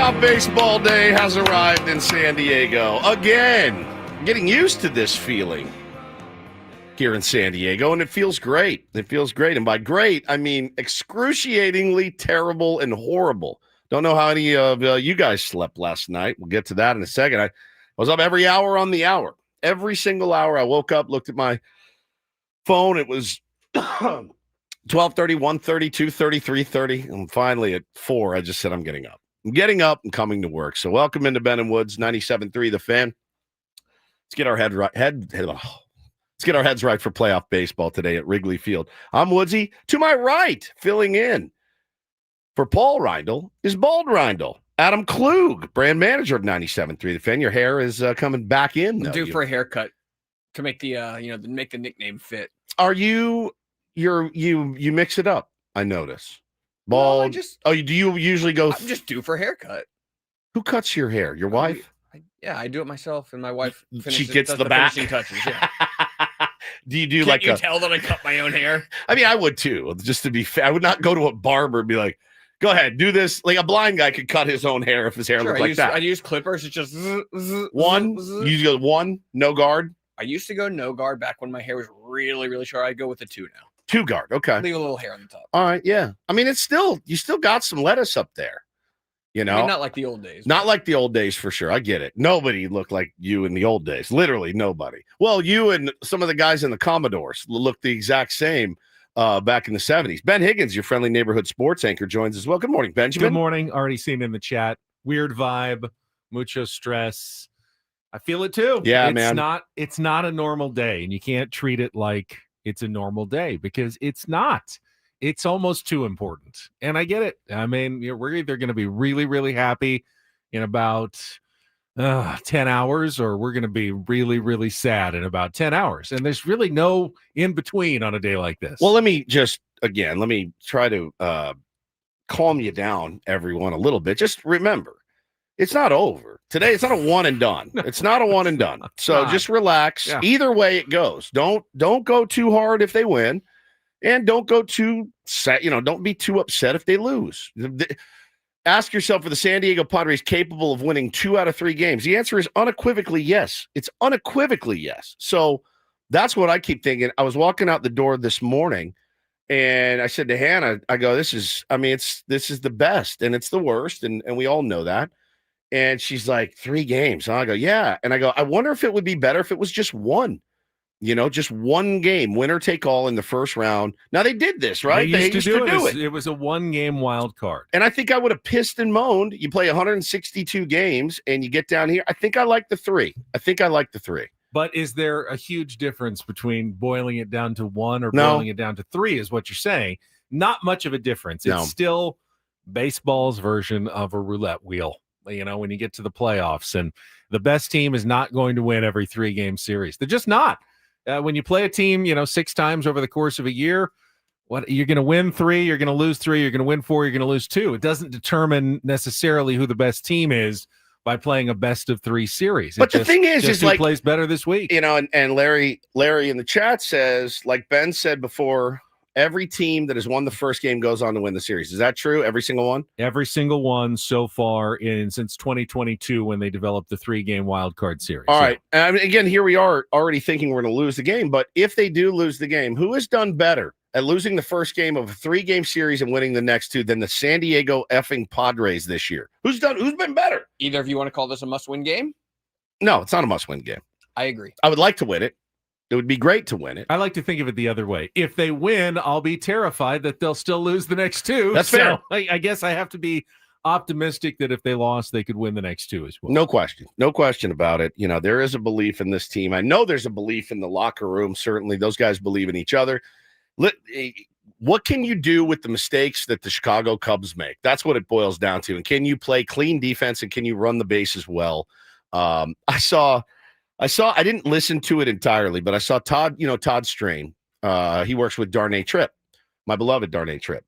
Playoff baseball day has arrived in San Diego. Again, getting used to this feeling here in San Diego, and it feels great. It feels great. And by great, I mean excruciatingly terrible and horrible. Don't know how any of you guys slept last night. We'll get to that in a second. I was up every hour on the hour. Every single hour I woke up, looked at my phone. It was 12:30, 1:30, 2:30, 3:30. And finally at 4, I just said, I'm getting up. I'm getting up and coming to work. So welcome into Ben and Woods, 97.3 The Fan. Let's get our let's get our heads right for playoff baseball today at Wrigley Field. I'm Woodsy. To my right, filling in for Paul Rindel is Bald Rindel. Adam Klug, brand manager of 97.3 The Fan. Your hair is coming back in. I'm due for a haircut to make the make the nickname fit. Are you mix it up? I notice. Bald. No, do you usually go? I'm just due for a haircut. Who cuts your hair? Your wife? I do it myself, and my wife. She gets the back finishing touches. Yeah. Do you do Can't you tell that I cut my own hair? I mean, I would too. Just to be fair, I would not go to a barber and be like, "Go ahead, do this." Like a blind guy could cut his own hair if his hair looked like that. I use clippers. It's just one. You go one, no guard. I used to go no guard back when my hair was really, really short. I go with the 2 now. 2 guard. Okay. Leave a little hair on the top. All right. Yeah. I mean, you still got some lettuce up there. You know, I mean, not like the old days. Not like the old days for sure. I get it. Nobody looked like you in the old days. Literally nobody. Well, you and some of the guys in the Commodores looked the exact same back in the 70s. Ben Higgins, your friendly neighborhood sports anchor, joins us. Well, good morning, Benjamin. Good morning. Already seen in the chat. Weird vibe, mucho stress. I feel it too. Yeah, man. It's not a normal day, and you can't treat it like it's a normal day because it's not. It's almost too important. And I get it. I mean, we're either going to be really, really happy in about 10 hours, or we're going to be really, really sad in about 10 hours. And there's really no in between on a day like this. Well, let me try to calm you down, everyone, a little bit. Just remember, it's not over. Today, it's not a one and done. It's not a one and done. So just relax. Yeah. Either way it goes. Don't go too hard if they win. And don't go too sad. Don't be too upset if they lose. Ask yourself, are the San Diego Padres capable of winning 2 out of 3 games? The answer is unequivocally yes. It's unequivocally yes. So that's what I keep thinking. I was walking out the door this morning, and I said to Hannah, I go, this is the best, and it's the worst, and we all know that. And she's like, 3 games. And I go, yeah. And I go, I wonder if it would be better if it was just one. Just one game, winner take all in the first round. Now they did this, right? They used to do it. It was a 1-game wild card. And I think I would have pissed and moaned. You play 162 games and you get down here. I think I like the 3. But is there a huge difference between boiling it down to 1 or boiling it down to 3 is what you're saying? Not much of a difference. It's still baseball's version of a roulette wheel, when you get to the playoffs. And the best team is not going to win every 3-game series. They're just not. When you play a team, 6 times over the course of a year, you're going to win 3, you're going to lose 3, you're going to win 4, you're going to lose 2. It doesn't determine necessarily who the best team is by playing a best of 3 series. But the thing is who plays better this week. And Larry in the chat says, like Ben said before, every team that has won the first game goes on to win the series. Is that true? Every single one? Every single one so far since 2022 when they developed the 3-game wild card series. All right. I mean, again, here we are already thinking we're going to lose the game. But if they do lose the game, who has done better at losing the first game of a 3-game series and winning the next 2 than the San Diego effing Padres this year? Who's been better? Either of you want to call this a must-win game? No, it's not a must-win game. I agree. I would like to win it. It would be great to win it. I like to think of it the other way. If they win, I'll be terrified that they'll still lose the next 2. That's fair. I guess I have to be optimistic that if they lost, they could win the next 2 as well. No question about it. There is a belief in this team. I know there's a belief in the locker room. Certainly, those guys believe in each other. What can you do with the mistakes that the Chicago Cubs make? That's what it boils down to. And can you play clean defense and can you run the bases well? I didn't listen to it entirely, but I saw Todd Strain. He works with Darnay Tripp, my beloved Darnay Tripp.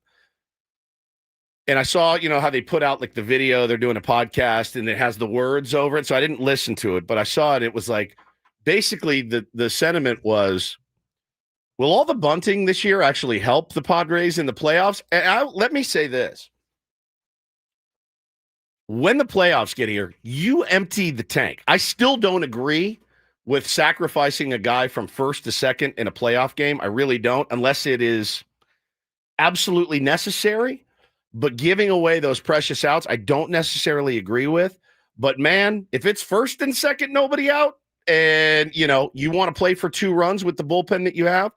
And I saw, how they put out like the video, they're doing a podcast and it has the words over it. So I didn't listen to it, but I saw it. It was like, basically the sentiment was, will all the bunting this year actually help the Padres in the playoffs? And let me say this. when the playoffs get here, you empty the tank. I still don't agree with sacrificing a guy from first to second in a playoff game. I really don't, unless it is absolutely necessary. But giving away those precious outs, I don't necessarily agree with. But, man, if it's first and second, nobody out, and, you want to play for 2 runs with the bullpen that you have,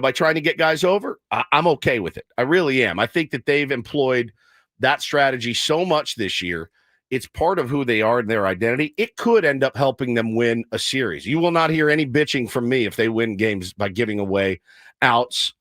by trying to get guys over, I'm okay with it. I really am. I think that they've employed that strategy so much this year. It's part of who they are and their identity. It could end up helping them win a series. You will not hear any bitching from me if they win games by giving away outs,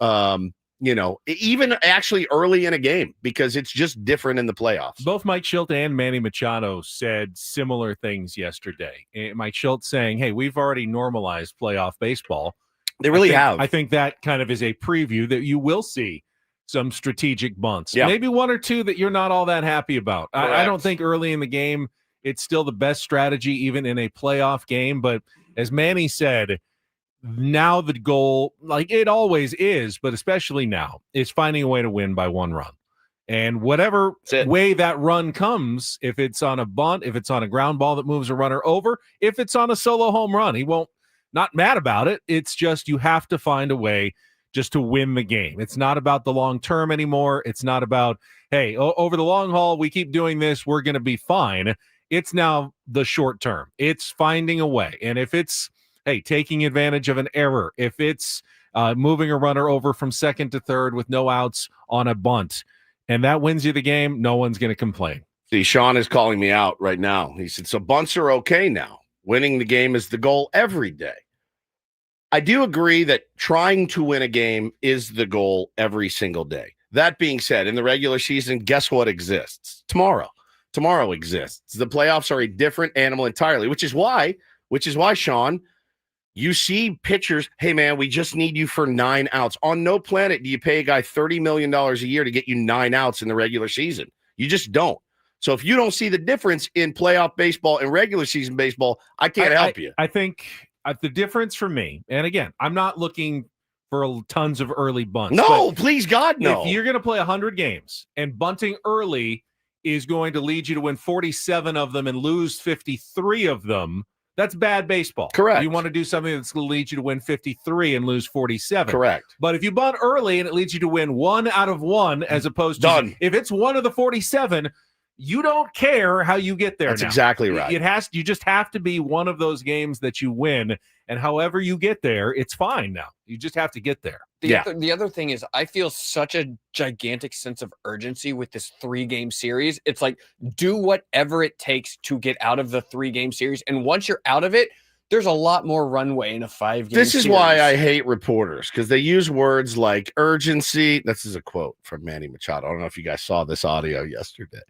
even actually early in a game, because it's just different in the playoffs. Both Mike Shildt and Manny Machado said similar things yesterday. Mike Shildt saying, hey, we've already normalized playoff baseball. They really have. I think that kind of is a preview that you will see some strategic bunts. Yeah. Maybe 1 or 2 that you're not all that happy about. I don't think early in the game it's still the best strategy, even in a playoff game. But as Manny said, now the goal, like it always is, but especially now, is finding a way to win by 1 run. And whatever way that run comes, if it's on a bunt, if it's on a ground ball that moves a runner over, if it's on a solo home run, he won't, not mad about it. It's just you have to find a way just to win the game. It's not about the long term anymore. It's not about, hey, over the long haul, we keep doing this, we're going to be fine. It's now the short term. It's finding a way. And if it's, hey, taking advantage of an error, if it's moving a runner over from second to third with no outs on a bunt, and that wins you the game, no one's going to complain. See, Sean is calling me out right now. He said, so bunts are okay now. Winning the game is the goal every day. I do agree that trying to win a game is the goal every single day. That being said, in the regular season, guess what exists? Tomorrow. Tomorrow exists. The playoffs are a different animal entirely, which is why, Sean, you see pitchers, hey, man, we just need you for 9 outs. On no planet do you pay a guy $30 million a year to get you 9 outs in the regular season. You just don't. So if you don't see the difference in playoff baseball and regular season baseball, I can't help you. I think the difference for me, and again, I'm not looking for tons of early bunts. No, please, God, no. If you're going to play 100 games and bunting early is going to lead you to win 47 of them and lose 53 of them, that's bad baseball. Correct. You want to do something that's going to lead you to win 53 and lose 47. Correct. But if you bunt early and it leads you to win 1 out of 1, as opposed to if it's 1 of the 47, you don't care how you get there. That's now. Exactly right. You just have to be one of those games that you win, and however you get there, it's fine now. You just have to get there. The other thing is, I feel such a gigantic sense of urgency with this 3-game series. It's like, do whatever it takes to get out of the 3-game series. And once you're out of it, there's a lot more runway in a 5-game series. This is why I hate reporters, because they use words like urgency. This is a quote from Manny Machado. I don't know if you guys saw this audio yesterday.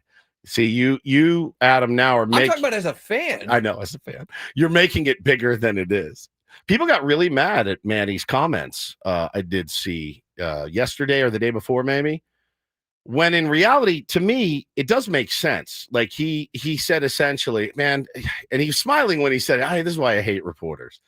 See, you, Adam, now are making... I'm talking about as a fan. I know, as a fan. You're making it bigger than it is. People got really mad at Manny's comments, I did see yesterday or the day before, maybe. When in reality, to me, it does make sense. Like he said essentially, man, and he was smiling when he said, hey, this is why I hate reporters.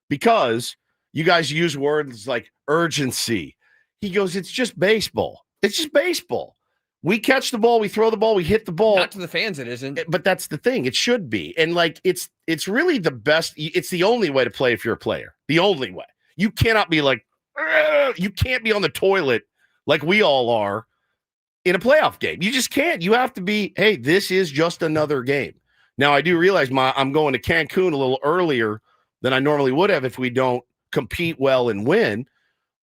Because you guys use words like urgency. He goes, it's just baseball. It's just baseball. We catch the ball, we throw the ball, we hit the ball. Not to the fans, it isn't. But that's the thing. It should be. And like it's really the best. It's the only way to play if you're a player. The only way. You cannot be like, you can't be on the toilet like we all are in a playoff game. You just can't. You have to be, hey, this is just another game. Now, I do realize I'm going to Cancun a little earlier than I normally would have if we don't compete well and win.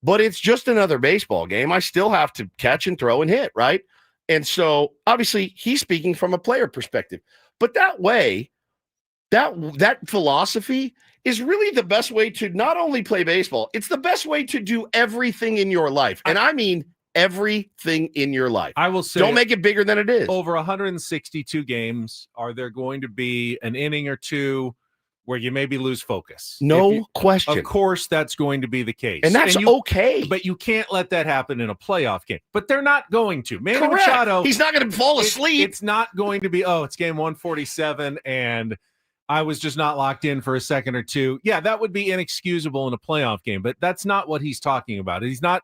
But it's just another baseball game. I still have to catch and throw and hit, right? And so, obviously, he's speaking from a player perspective. But that way, that philosophy is really the best way to not only play baseball, it's the best way to do everything in your life. And I mean everything in your life. I will say, don't make it bigger than it is. Over 162 games, are there going to be an inning or two where you maybe lose focus? No question. Of course, that's going to be the case. And that's okay. But you can't let that happen in a playoff game. But they're not going to. Manny Correct. Machado. He's not going to fall asleep. It's not going to be, it's game 147, and I was just not locked in for a second or two. Yeah, that would be inexcusable in a playoff game. But that's not what he's talking about. He's not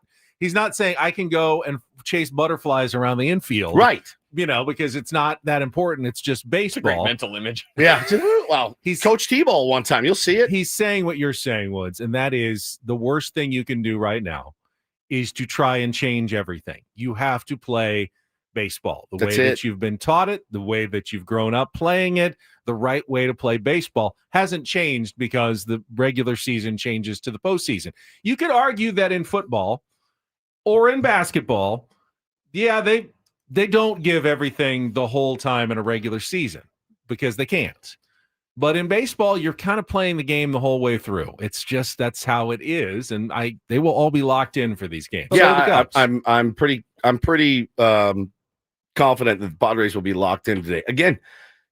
saying I can go and chase butterflies around the infield. Right. because it's not that important. It's just baseball. Great mental image. Yeah. Well, he's Coach T-Ball one time. You'll see it. He's saying what you're saying, Woods, and that is the worst thing you can do right now is to try and change everything. You have to play baseball the way that you've been taught it, the way that you've grown up playing it. The right way to play baseball hasn't changed because the regular season changes to the postseason. You could argue that in football or in basketball, they don't give everything the whole time in a regular season because they can't. But in baseball, you're kind of playing the game the whole way through. It's just that's how it is, and they will all be locked in for these games. Yeah, I'm pretty confident that the Padres will be locked in today. Again,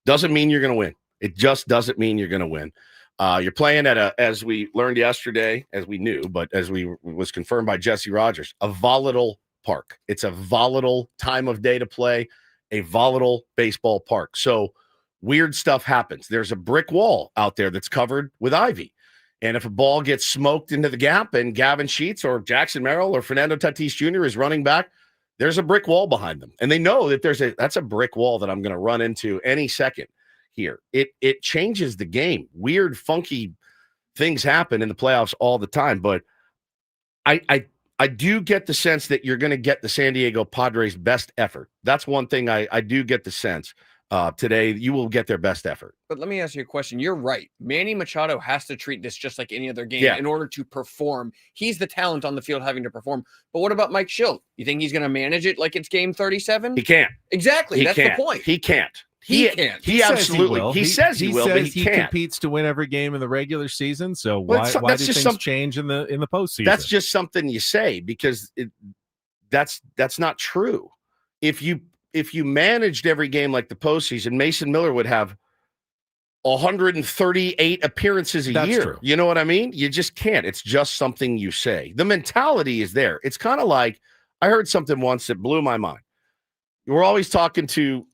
doesn't mean you're going to win. It just doesn't mean you're going to win. You're playing at as we learned yesterday, as we knew, but as was confirmed by Jesse Rogers, a volatile park. It's a volatile time of day to play, a volatile baseball park. So weird stuff happens. There's a brick wall out there that's covered with ivy. And if a ball gets smoked into the gap and Gavin Sheets or Jackson Merrill or Fernando Tatis Jr. is running back, there's a brick wall behind them. And they know that that's a brick wall that I'm going to run into any second here. It changes the game. Weird, funky things happen in the playoffs all the time. But I do get the sense that you're going to get the San Diego Padres' best effort. That's one thing I do get the sense. Today, you will get their best effort. But let me ask you a question. You're right. Manny Machado has to treat this just like any other game in order to perform. He's the talent on the field having to perform. But what about Mike Schilt? You think he's going to manage it like it's game 37? He can't. Exactly. That's the point. He can't. He can't. He absolutely. He says he will, but he can't. Competes to win every game in the regular season. So why do things change in the postseason? That's just something you say because that's not true. If you managed every game like the postseason, Mason Miller would have 138 appearances a year. True. You know what I mean? You just can't. It's just something you say. The mentality is there. It's kind of like I heard something once that blew my mind. We're always talking to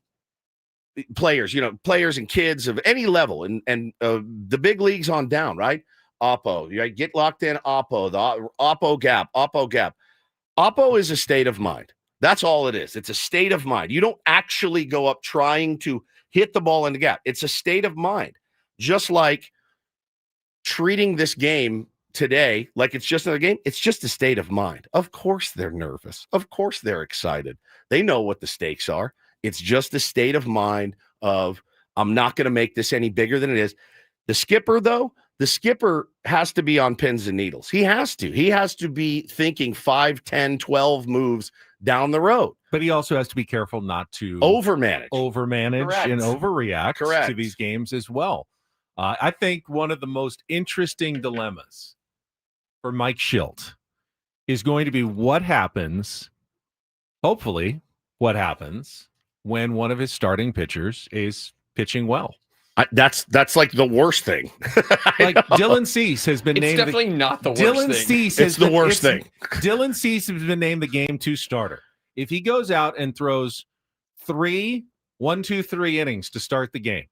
players, players and kids of any level and the big leagues on down, right? Oppo, get locked in Oppo, the Oppo gap. Oppo is a state of mind. That's all it is. It's a state of mind. You don't actually go up trying to hit the ball in the gap. It's a state of mind. Just like treating this game today like it's just another game, it's just a state of mind. Of course they're nervous. Of course they're excited. They know what the stakes are. It's just a state of mind of, I'm not going to make this any bigger than it is. The skipper, though, has to be on pins and needles. He has to. He has to be thinking 5, 10, 12 moves down the road. But he also has to be careful not to overmanage Correct. And overreact Correct. to these games as well. I think one of the most interesting dilemmas for Mike Schilt is going to be what happens when one of his starting pitchers is pitching well. That's like the worst thing. Like Dylan Cease has been named. It's definitely not the worst Dylan thing. Cease it's the worst thing. Dylan Cease has been named the game 2 starter. If he goes out and throws 3 innings to start the game,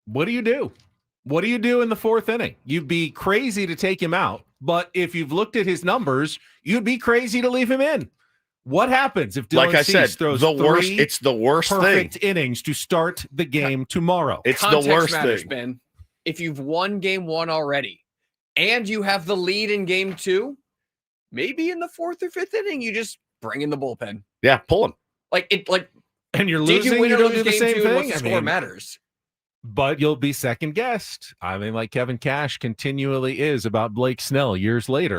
what do you do? What do you do in the 4th inning? You'd be crazy to take him out, but if you've looked at his numbers, you'd be crazy to leave him in. What happens if Dylan Cease throws it's the worst perfect thing. innings to start the game tomorrow? It's Context the worst matters, thing. Ben. If you've won game 1 already and you have the lead in game 2, maybe in the 4th or 5th inning, you just bring in the bullpen. Yeah, pull him. And you're did losing, you win you or don't lose do the game same 2 and thing. what score matters. But you'll be second guessed. I mean, like Kevin Cash continually is about Blake Snell years later.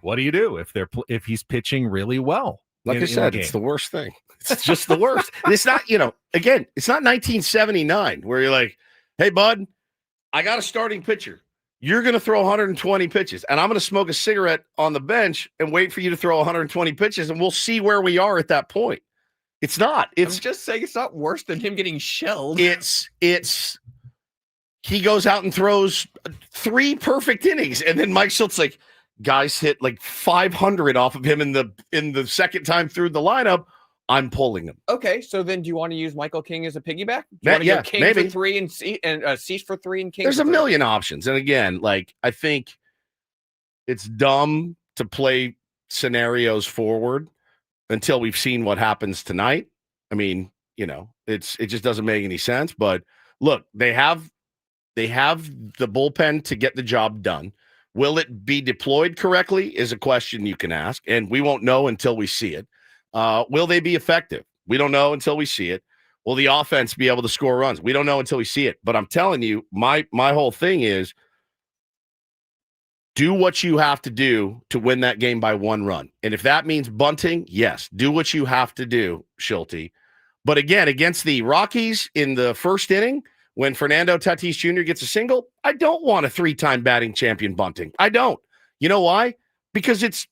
What do you do if he's pitching really well? Like I said, it's the worst thing. It's just the worst. It's not, again, it's not 1979 where you're like, hey, bud, I got a starting pitcher. You're going to throw 120 pitches, and I'm going to smoke a cigarette on the bench and wait for you to throw 120 pitches, and we'll see where we are at that point. It's not. I'm just saying it's not worse than him getting shelled. He goes out and throws 3 perfect innings, and then Mike Schultz guys hit 500 off of him in the second time through the lineup. I'm pulling him. Okay, so then do you want to use Michael King as a piggyback? King maybe. for 3 and Cease for 3 and King. There's for a 3? million options, and again, I think it's dumb to play scenarios forward until we've seen what happens tonight. I mean, it just doesn't make any sense. But look, they have the bullpen to get the job done. Will it be deployed correctly is a question you can ask, and we won't know until we see it. Will they be effective? We don't know until we see it. Will the offense be able to score runs? We don't know until we see it. But I'm telling you, my whole thing is do what you have to do to win that game by 1 run. And if that means bunting, yes, do what you have to do, Schulte. But again, against the Rockies in the first inning, when Fernando Tatis Jr. gets a single, I don't want a 3-time batting champion bunting. I don't. You know why? Because it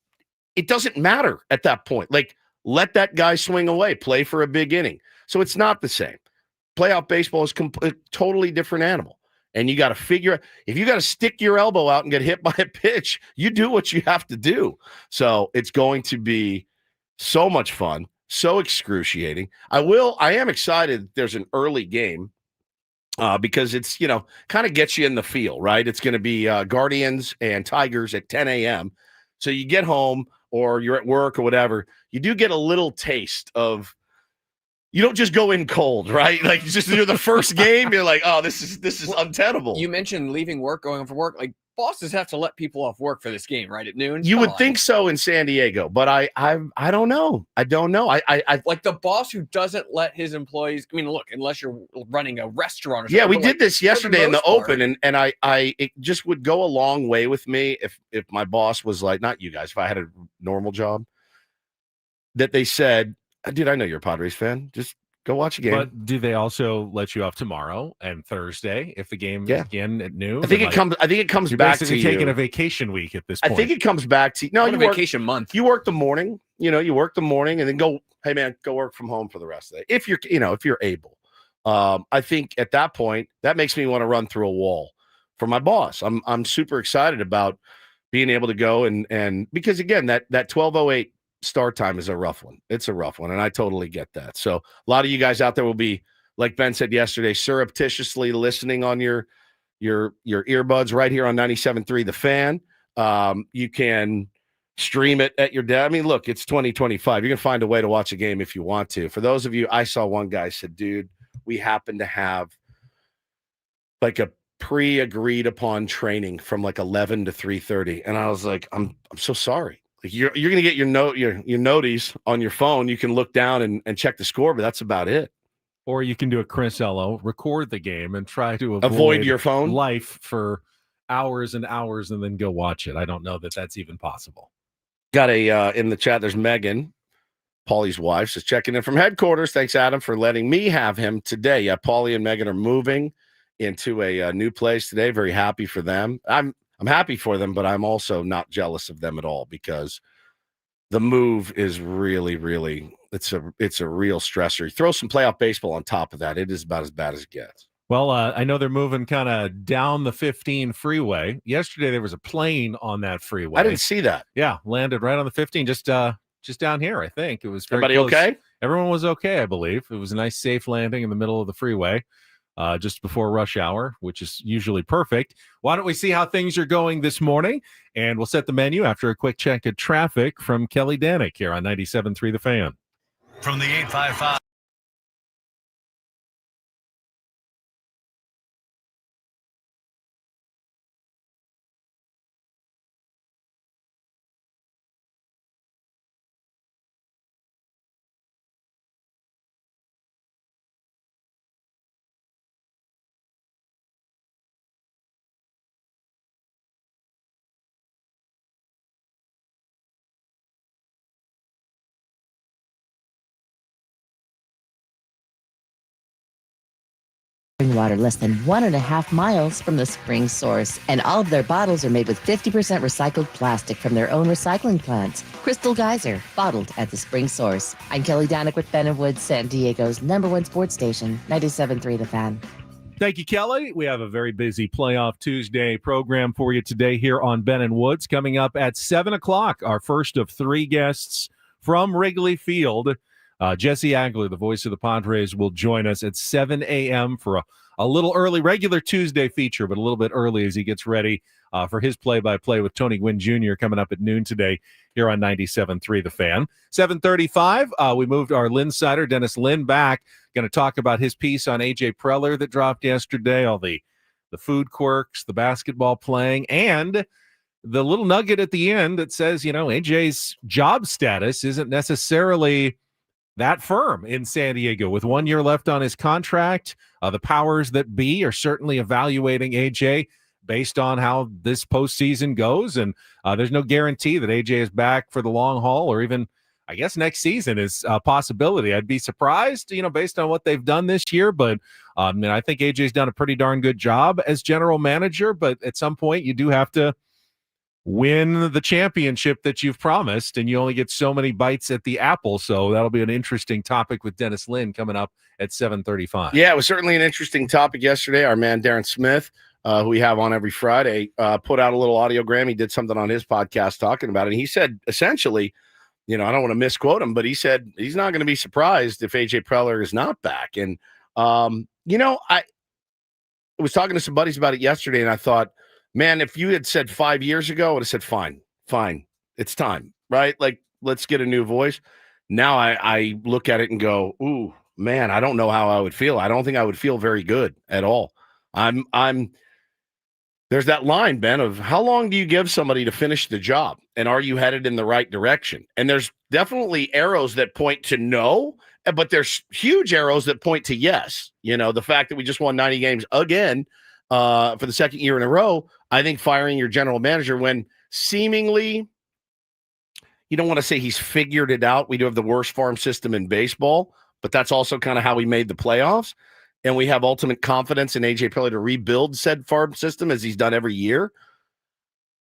doesn't matter at that point. Like, let that guy swing away, play for a big inning. So it's not the same. Playoff baseball is a totally different animal. And you got to figure, if you got to stick your elbow out and get hit by a pitch, you do what you have to do. So it's going to be so much fun, so excruciating. I am excited there's an early game because it's, kind of gets you in the feel, right? It's going to be Guardians and Tigers at 10 a.m. So you get home or you're at work or whatever, you do get a little taste of, you don't just go in cold, right? Like, you're the first game, you're like, oh, this is untenable. You mentioned leaving work, going for work. Like, bosses have to let people off work for this game, right? At noon. You would think so in San Diego, but I don't know. I don't know. I like the boss who doesn't let his employees. I mean, look, unless you're running a restaurant or something. Yeah, we did this yesterday in the open, and it just would go a long way with me if my boss was like, not you guys, if I had a normal job, that they said, dude, I know you're a Padres fan. Just go watch a game. But do they also let you off tomorrow and Thursday if the game is again at noon? I think it comes back to you. You're taking a vacation week at this point. I think it comes back to no, you vacation month. You work the morning. You work the morning and then go. Hey man, go work from home for the rest of the day if you're able. I think at that point that makes me want to run through a wall for my boss. I'm super excited about being able to go and because again that 12:08 start time is a rough one. It's a rough one, and I totally get that. So a lot of you guys out there will be, like Ben said yesterday, surreptitiously listening on your earbuds right here on 97.3 The Fan. You can stream it at your desk. I mean, look, it's 2025. You can find a way to watch a game if you want to. For those of you, I saw one guy said, dude, we happen to have like a pre-agreed upon training from like 11 to 3:30. And I was like, I'm so sorry. You're going to get your noties on your phone. You can look down and check the score, but that's about it. Or you can do a Chris Ello, record the game and try to avoid your phone life for hours and hours and then go watch it. I don't know that that's even possible. Got in the chat, there's Megan, Paulie's wife, just checking in from headquarters. Thanks, Adam, for letting me have him today. Yeah, Paulie and Megan are moving into a new place today. Very happy for them. I'm happy for them, but I'm also not jealous of them at all because the move is really, really, it's a real stressor. You throw some playoff baseball on top of that, it is about as bad as it gets. Well, I know they're moving kind of down the 15 freeway. Yesterday, there was a plane on that freeway. I didn't see that. Yeah, landed right on the 15, just down here, I think. It was very Everybody close. Okay? Everyone was okay, I believe. It was a nice, safe landing in the middle of the freeway. Just before rush hour, which is usually perfect. Why don't we see how things are going this morning? And we'll set the menu after a quick check of traffic from Kelly Danick here on 97.3 The Fan. From the 855. Water less than 1.5 miles from the spring source, and all of their bottles are made with 50% recycled plastic from their own recycling plants. Crystal Geyser, bottled at the spring source. I'm Kelly Danick with Ben & Woods, San Diego's #1 sports station, 97.3 The Fan. Thank you, Kelly. We have a very busy Playoff Tuesday program for you today here on Ben & Woods. Coming up at 7 o'clock, our first of 3 guests from Wrigley Field. Jesse Agler, the voice of the Padres, will join us at 7 a.m. for a little early, regular Tuesday feature, but a little bit early as he gets ready for his play-by-play with Tony Gwynn Jr. coming up at noon today here on 97.3 The Fan. 7:35, we moved our Linsider, Dennis Lin, back. Going to talk about his piece on A.J. Preller that dropped yesterday, all the food quirks, the basketball playing, and the little nugget at the end that says, AJ's job status isn't necessarily that firm in San Diego. With 1 year left on his contract, the powers that be are certainly evaluating AJ based on how this postseason goes. And there's no guarantee that AJ is back for the long haul, or even, I guess, next season is a possibility. I'd be surprised, based on what they've done this year. But I think AJ's done a pretty darn good job as general manager. But at some point, you do have to win the championship that you've promised, and you only get so many bites at the apple. So that'll be an interesting topic with Dennis Lin coming up at 7:35. Yeah, it was certainly an interesting topic yesterday. Our man Darren Smith, who we have on every Friday, put out a little audiogram. He did something on his podcast talking about it. And he said, essentially, I don't want to misquote him, but he said he's not going to be surprised if A.J. Preller is not back. And, I was talking to some buddies about it yesterday, and I thought, man, if you had said 5 years ago, I would have said, fine, it's time, right? Like, let's get a new voice. Now I look at it and go, ooh, man, I don't know how I would feel. I don't think I would feel very good at all. There's that line, Ben, of how long do you give somebody to finish the job? And are you headed in the right direction? And there's definitely arrows that point to no, but there's huge arrows that point to yes. The fact that we just won 90 games again for the second year in a row, I think firing your general manager when seemingly, you don't want to say he's figured it out. We do have the worst farm system in baseball, but that's also kind of how we made the playoffs. And we have ultimate confidence in A.J. Preller to rebuild said farm system as he's done every year.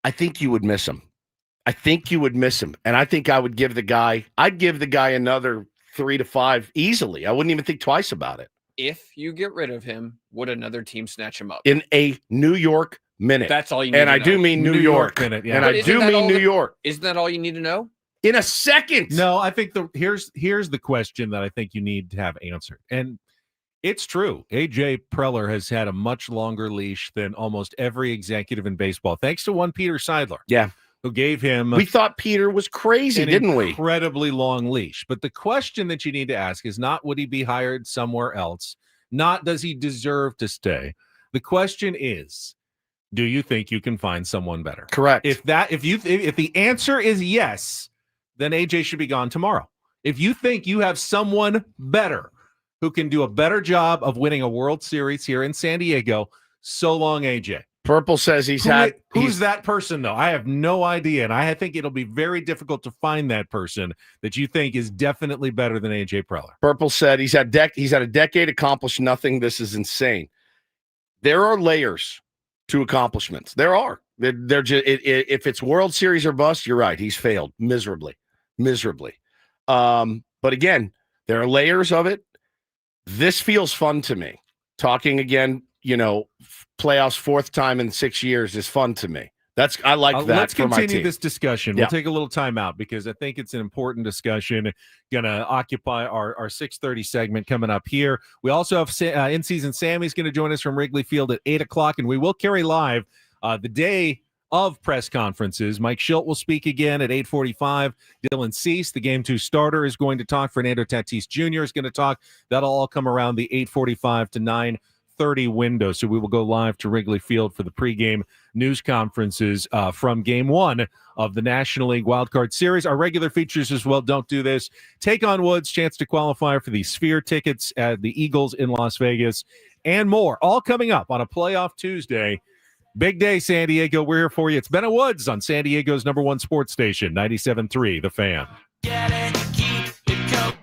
I think you would miss him. And I think I'd give the guy another 3 to 5 easily. I wouldn't even think twice about it. If you get rid of him, would another team snatch him up? In a New York minute. That's all you need and to I know. do mean New York minute. Yeah. And I do mean New York. Isn't that all you need to know? In a second. No, I think here's the question that I think you need to have answered. And it's true. A.J. Preller has had a much longer leash than almost every executive in baseball, thanks to one Peter Seidler. Yeah. Who gave him... We thought Peter was crazy, didn't we? Incredibly long leash. But the question that you need to ask is not would he be hired somewhere else, not does he deserve to stay. The question is, do you think you can find someone better? Correct. If the answer is yes, then AJ should be gone tomorrow. If you think you have someone better who can do a better job of winning a World Series here in San Diego, so long, AJ. Purple says Who's that person, though? I have no idea, and I think it'll be very difficult to find that person that you think is definitely better than A.J. Preller. Purple said he's had a decade, accomplished nothing. This is insane. There are layers to accomplishments. There are. They're just if it's World Series or bust, you're right. He's failed miserably. But again, there are layers of it. This feels fun to me. Talking again, playoffs 4th time in 6 years is fun to me. I like that. Let's for my continue team. this discussion. We'll take a little time out because I think it's an important discussion. Going to occupy our 6:30 segment coming up here. We also have in-season Sammy's going to join us from Wrigley Field at 8 o'clock, and we will carry live the day of press conferences. Mike Schilt will speak again at 8:45. Dylan Cease, the Game 2 starter, is going to talk. Fernando Tatis Jr. is going to talk. That'll all come around the 8:45 to 9:30 window. So we will go live to Wrigley Field for the pregame news conferences from Game 1 of the National League Wildcard Series. Our regular features as well. Don't do this. Take on Woods, chance to qualify for the Sphere tickets at the Eagles in Las Vegas, and more. All coming up on a playoff Tuesday. Big day, San Diego. We're here for you. It's Ben and Woods on San Diego's #1 sports station, 97.3 The Fan. Get it, keep it going.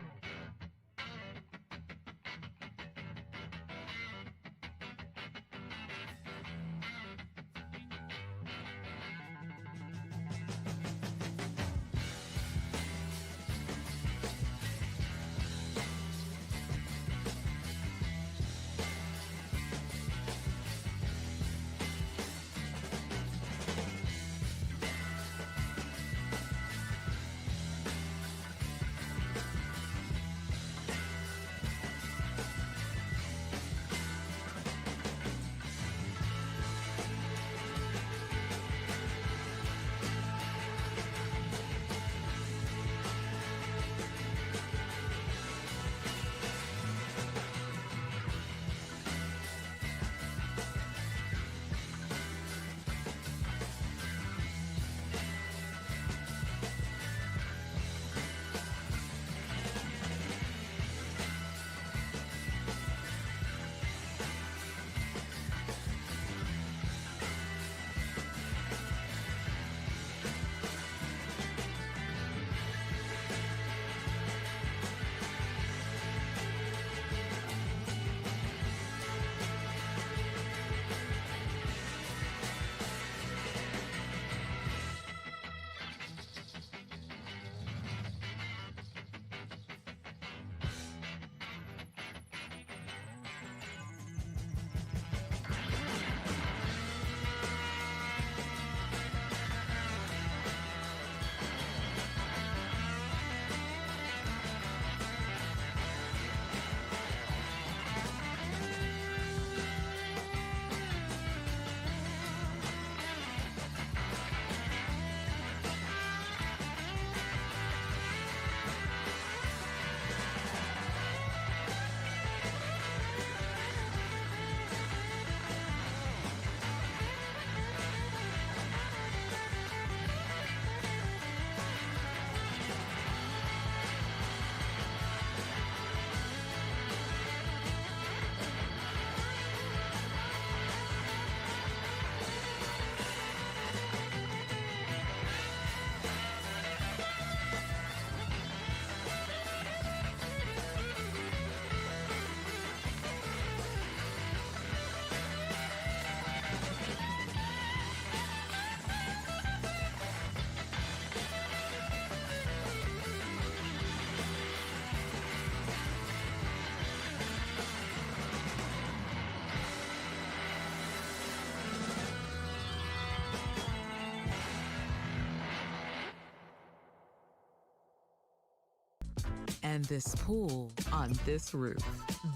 And this pool on this roof.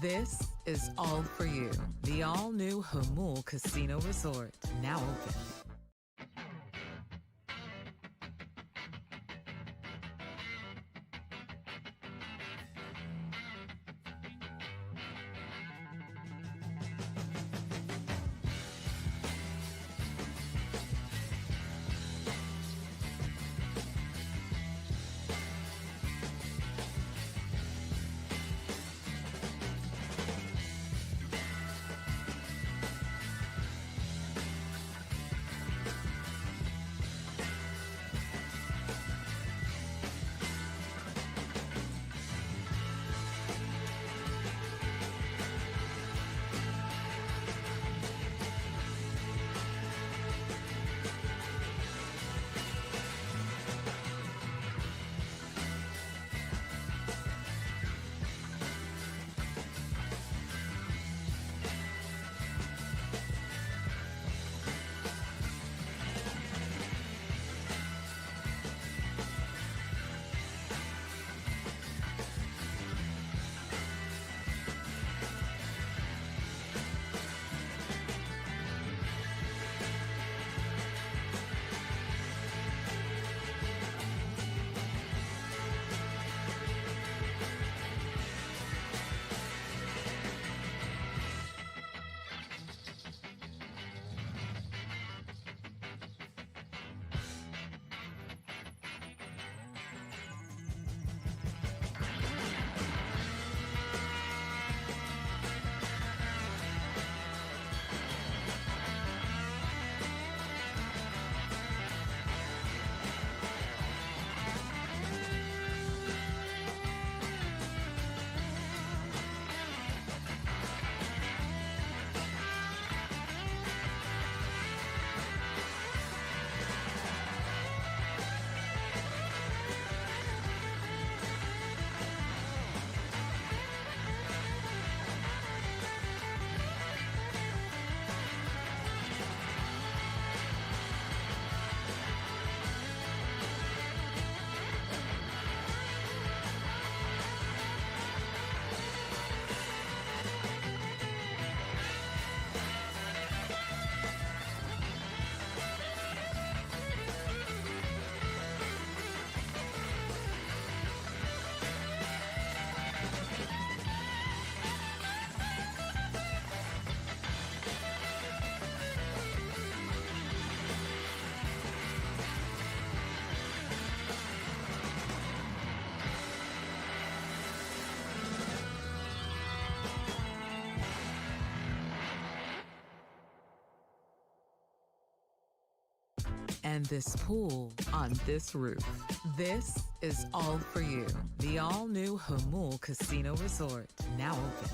This is all for you. The all-new Hamul Casino Resort, now open. And this pool on this roof. This is all for you. The all-new Hamul Casino Resort, now open.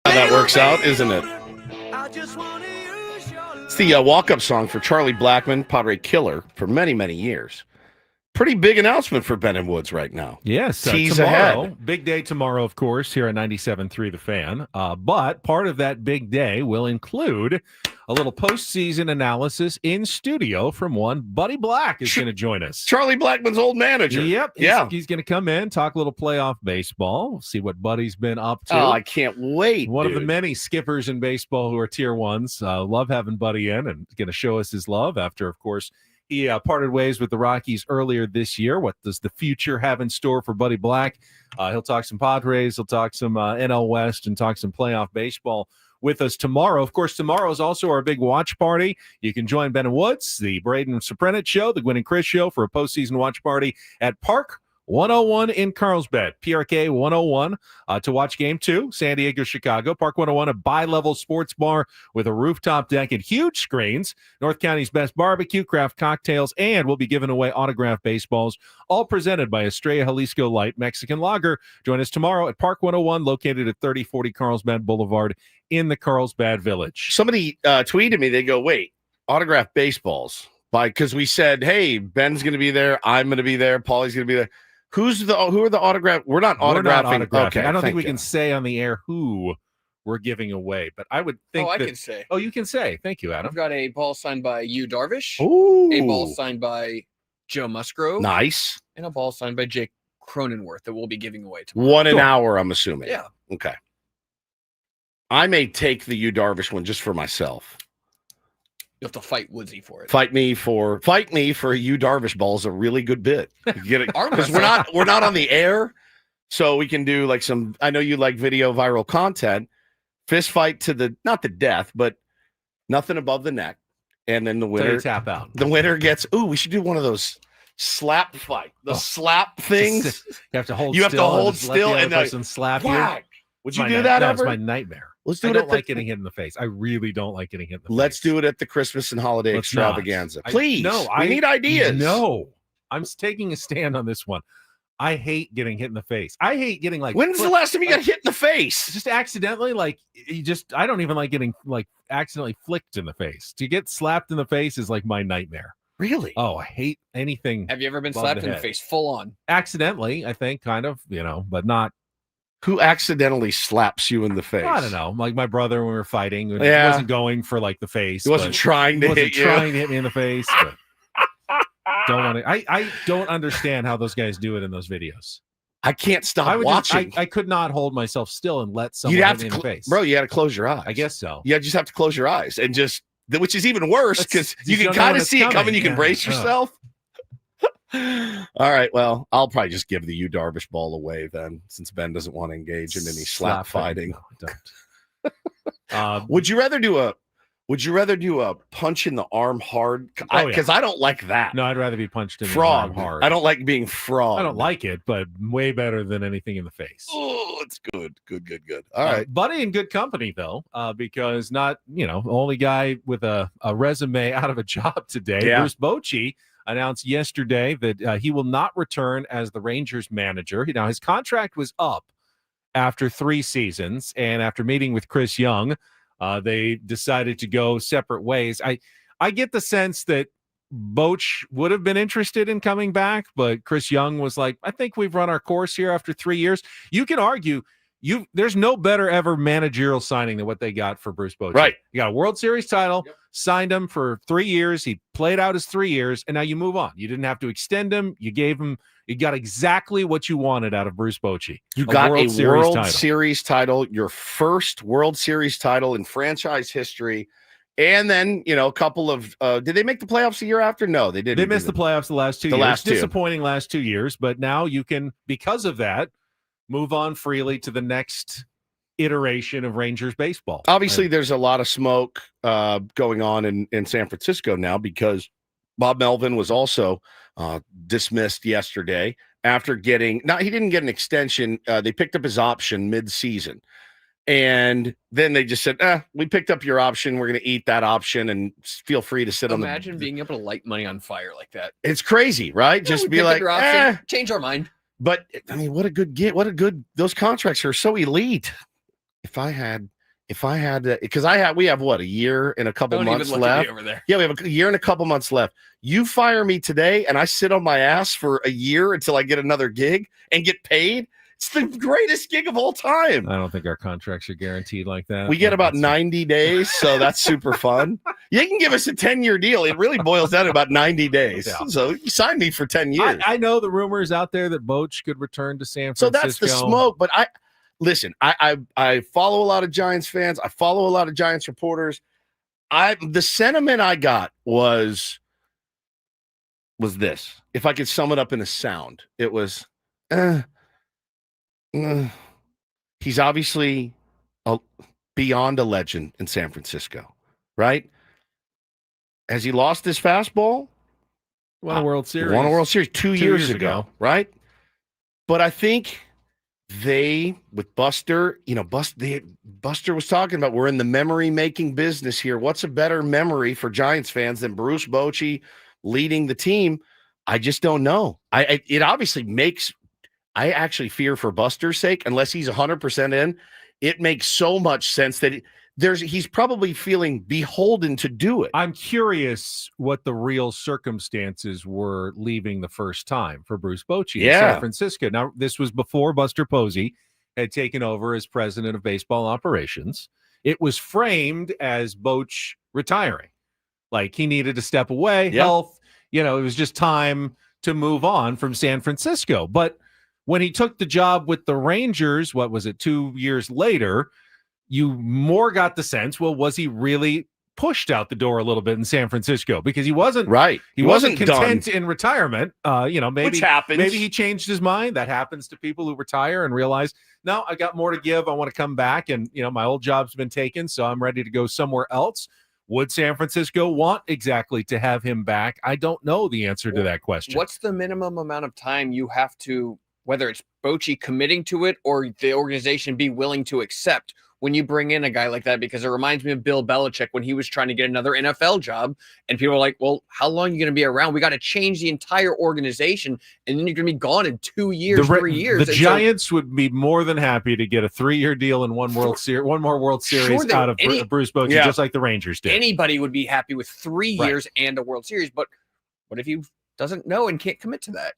How that works out, isn't it? It's the walk-up song for Charlie Blackmon, Padre Killer, for many, many years. Pretty big announcement for Ben and Woods right now. Yes, Tease tomorrow, ahead. big day tomorrow, of course, here at 97.3 The Fan. But part of that big day will include a little postseason analysis in studio from one Buddy Black is going to join us. Charlie Blackmon's old manager. Yep. Yeah. He's going to come in, talk a little playoff baseball, see what Buddy's been up to. Oh, I can't wait. One dude. of the many skippers in baseball who are tier ones. Love having Buddy in and going to show us his love after, of course, he parted ways with the Rockies earlier this year. What does the future have in store for Buddy Black? He'll talk some Padres, he'll talk some NL West, and talk some playoff baseball with us tomorrow. Of course, tomorrow is also our big watch party. You can join Ben and Woods, the Braden Soprenit Show, the Gwynn and Chris Show for a postseason watch party at Park 101 in Carlsbad, PRK 101 to watch Game 2, San Diego, Chicago. Park 101, a bi-level sports bar with a rooftop deck and huge screens. North County's best barbecue, craft cocktails, and we'll be giving away autographed baseballs, all presented by Estrella Jalisco Light Mexican Lager. Join us tomorrow at Park 101, located at 3040 Carlsbad Boulevard in the Carlsbad Village. Somebody tweeted me. They go, wait, autographed baseballs. Because we said, hey, Ben's going to be there. I'm going to be there. Paulie's going to be there. Who are the autograph? We're not autographing. Okay, I don't think we can say on the air who we're giving away, but I would think I can say. Oh, you can say. Thank you, Adam. I've got a ball signed by Yu Darvish, Ooh. a ball signed by Joe Musgrove, Nice. and a ball signed by Jake Cronenworth that we'll be giving away tomorrow. One an hour, I'm assuming. Yeah. Okay. I may take the Yu Darvish one just for myself. You have to fight Woodsy for it. Fight me for a Yu Darvish ball is a really good bit. You get it because we're not on the air, so we can do like some. I know you like video viral content. Fist fight to the not the death, but nothing above the neck, and then the winner tap out. The winner gets. Ooh, we should do one of those slap fight. The slap things. You have to hold. You have to hold still, and then person slap whack. you. Would you do that ever? It's my nightmare. Let's do I it. don't like getting hit in the face. I really don't like getting hit in the face. Let's do it at the Christmas and holiday extravaganza. Please. We need ideas. No, I'm taking a stand on this one. I hate getting hit in the face. I hate getting like. When's the last time you got hit in the face? Just accidentally, I don't even like getting accidentally flicked in the face. To get slapped in the face is like my nightmare. Really? Oh, I hate anything. Have you ever been slapped in the face full on? Accidentally, I think, kind of, but not. Who accidentally slaps you in the face? I don't know. Like my brother when we were fighting. He wasn't going for the face. He wasn't trying to hit you. Trying to hit me in the face. But don't want to. I don't understand how those guys do it in those videos. I can't stop watching. I could not hold myself still and let someone hit me in the face. Bro, you got to close your eyes. I guess so. Yeah, just have to close your eyes and which is even worse because you can kind of see it coming. You can brace yourself. All right, well, I'll probably just give the Yu Darvish ball away then, since Ben doesn't want to engage in any slap fighting. No, don't. Would you rather do a punch in the arm hard? Because I don't like that. No, I'd rather be punched in the frog arm hard. I don't like being frog. I don't like it, but way better than anything in the face. Oh, it's good. All right, Buddy in good company though, because not only guy with a resume out of a job today. Yeah. Bruce Bochy announced yesterday that he will not return as the Rangers manager. Now, his contract was up after 3 seasons, and after meeting with Chris Young, they decided to go separate ways. I get the sense that Boch would have been interested in coming back, but Chris Young was like, I think we've run our course here after 3 years. You can argue there's no better ever managerial signing than what they got for Bruce Bochy. Right. You got a World Series title, signed him for 3 years. He played out his 3 years, and now you move on. You didn't have to extend him. You got exactly what you wanted out of Bruce Bochy. You got a World Series title, your first World Series title in franchise history. And then, a couple of did they make the playoffs the year after? No, they didn't. They missed the playoffs the last 2 years. Last two. Disappointing last 2 years, but now you can, because of that, move on freely to the next iteration of Rangers baseball. Obviously, there's a lot of smoke going on in San Francisco now because Bob Melvin was also dismissed yesterday after he didn't get an extension. They picked up his option mid-season. And then they just said, we picked up your option. We're going to eat that option and feel free to sit on the... Imagine being able to light money on fire like that. It's crazy, right? Just be like, change our mind. But I mean, what a good, those contracts are so elite. If I had, because we have what, a year and a couple months left over there. Yeah, we have a year and a couple months left. You fire me today and I sit on my ass for a year until I get another gig and get paid. It's the greatest gig of all time. I don't think our contracts are guaranteed like that. We get about 90 days, so that's super fun. You can give us a 10-year deal. It really boils down to about 90 days. Yeah. So you sign me for 10 years. I know the rumors out there that Boch could return to San Francisco. So that's the smoke. But I follow a lot of Giants fans. I follow a lot of Giants reporters. The sentiment I got was this. If I could sum it up in a sound, it was, he's obviously beyond a legend in San Francisco, right? Has he lost his fastball? Won a World Series. Won a World Series two years ago, right? But I think with Buster, Buster was talking about we're in the memory making business here. What's a better memory for Giants fans than Bruce Bochy leading the team? I just don't know. It obviously makes. I actually fear for Buster's sake, unless he's 100% in. It makes so much sense that he's probably feeling beholden to do it. I'm curious what the real circumstances were leaving the first time for Bruce Bochy in San Francisco. Now, this was before Buster Posey had taken over as president of baseball operations. It was framed as Boch retiring, like he needed to step away, health. It was just time to move on from San Francisco. But when he took the job with the Rangers, what was it, 2 years later, you more got the sense, well, was he really pushed out the door a little bit in San Francisco? Because he wasn't right. He wasn't content in retirement. Which happens. Maybe he changed his mind. That happens to people who retire and realize, no, I got more to give. I want to come back, and my old job's been taken, so I'm ready to go somewhere else. Would San Francisco want exactly to have him back? I don't know the answer to that question. What's the minimum amount of time you have to, whether it's Bochy committing to it or the organization be willing to accept when you bring in a guy like that? Because it reminds me of Bill Belichick when he was trying to get another NFL job, and people are like, well, how long are you going to be around? We got to change the entire organization, and then you're going to be gone in 2 years, 3 years. The Giants would be more than happy to get a 3-year deal and one more World Series out of Bruce Bochy, just like the Rangers did. Anybody would be happy with 3 years and a World Series, but what if he doesn't know and can't commit to that?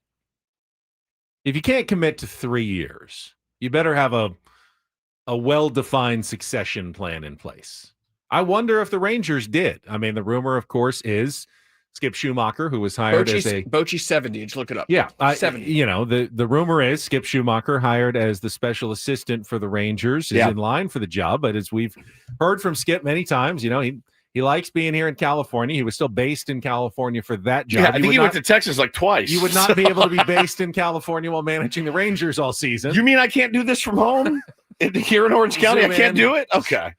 If you can't commit to 3 years, you better have a well-defined succession plan in place. I wonder if the Rangers did. I mean, the rumor, of course, is Skip Schumacher, who was hired as a Bochy 70. Just look it up. Yeah, 70. The rumor is Skip Schumacher, hired as the special assistant for the Rangers, is in line for the job. But as we've heard from Skip many times, he likes being here in California. He was still based in California for that job. Yeah, I think he went to Texas like twice. You would not be able to be based in California while managing the Rangers all season. You mean I can't do this from home? Here in Orange County, I can't do it? Okay.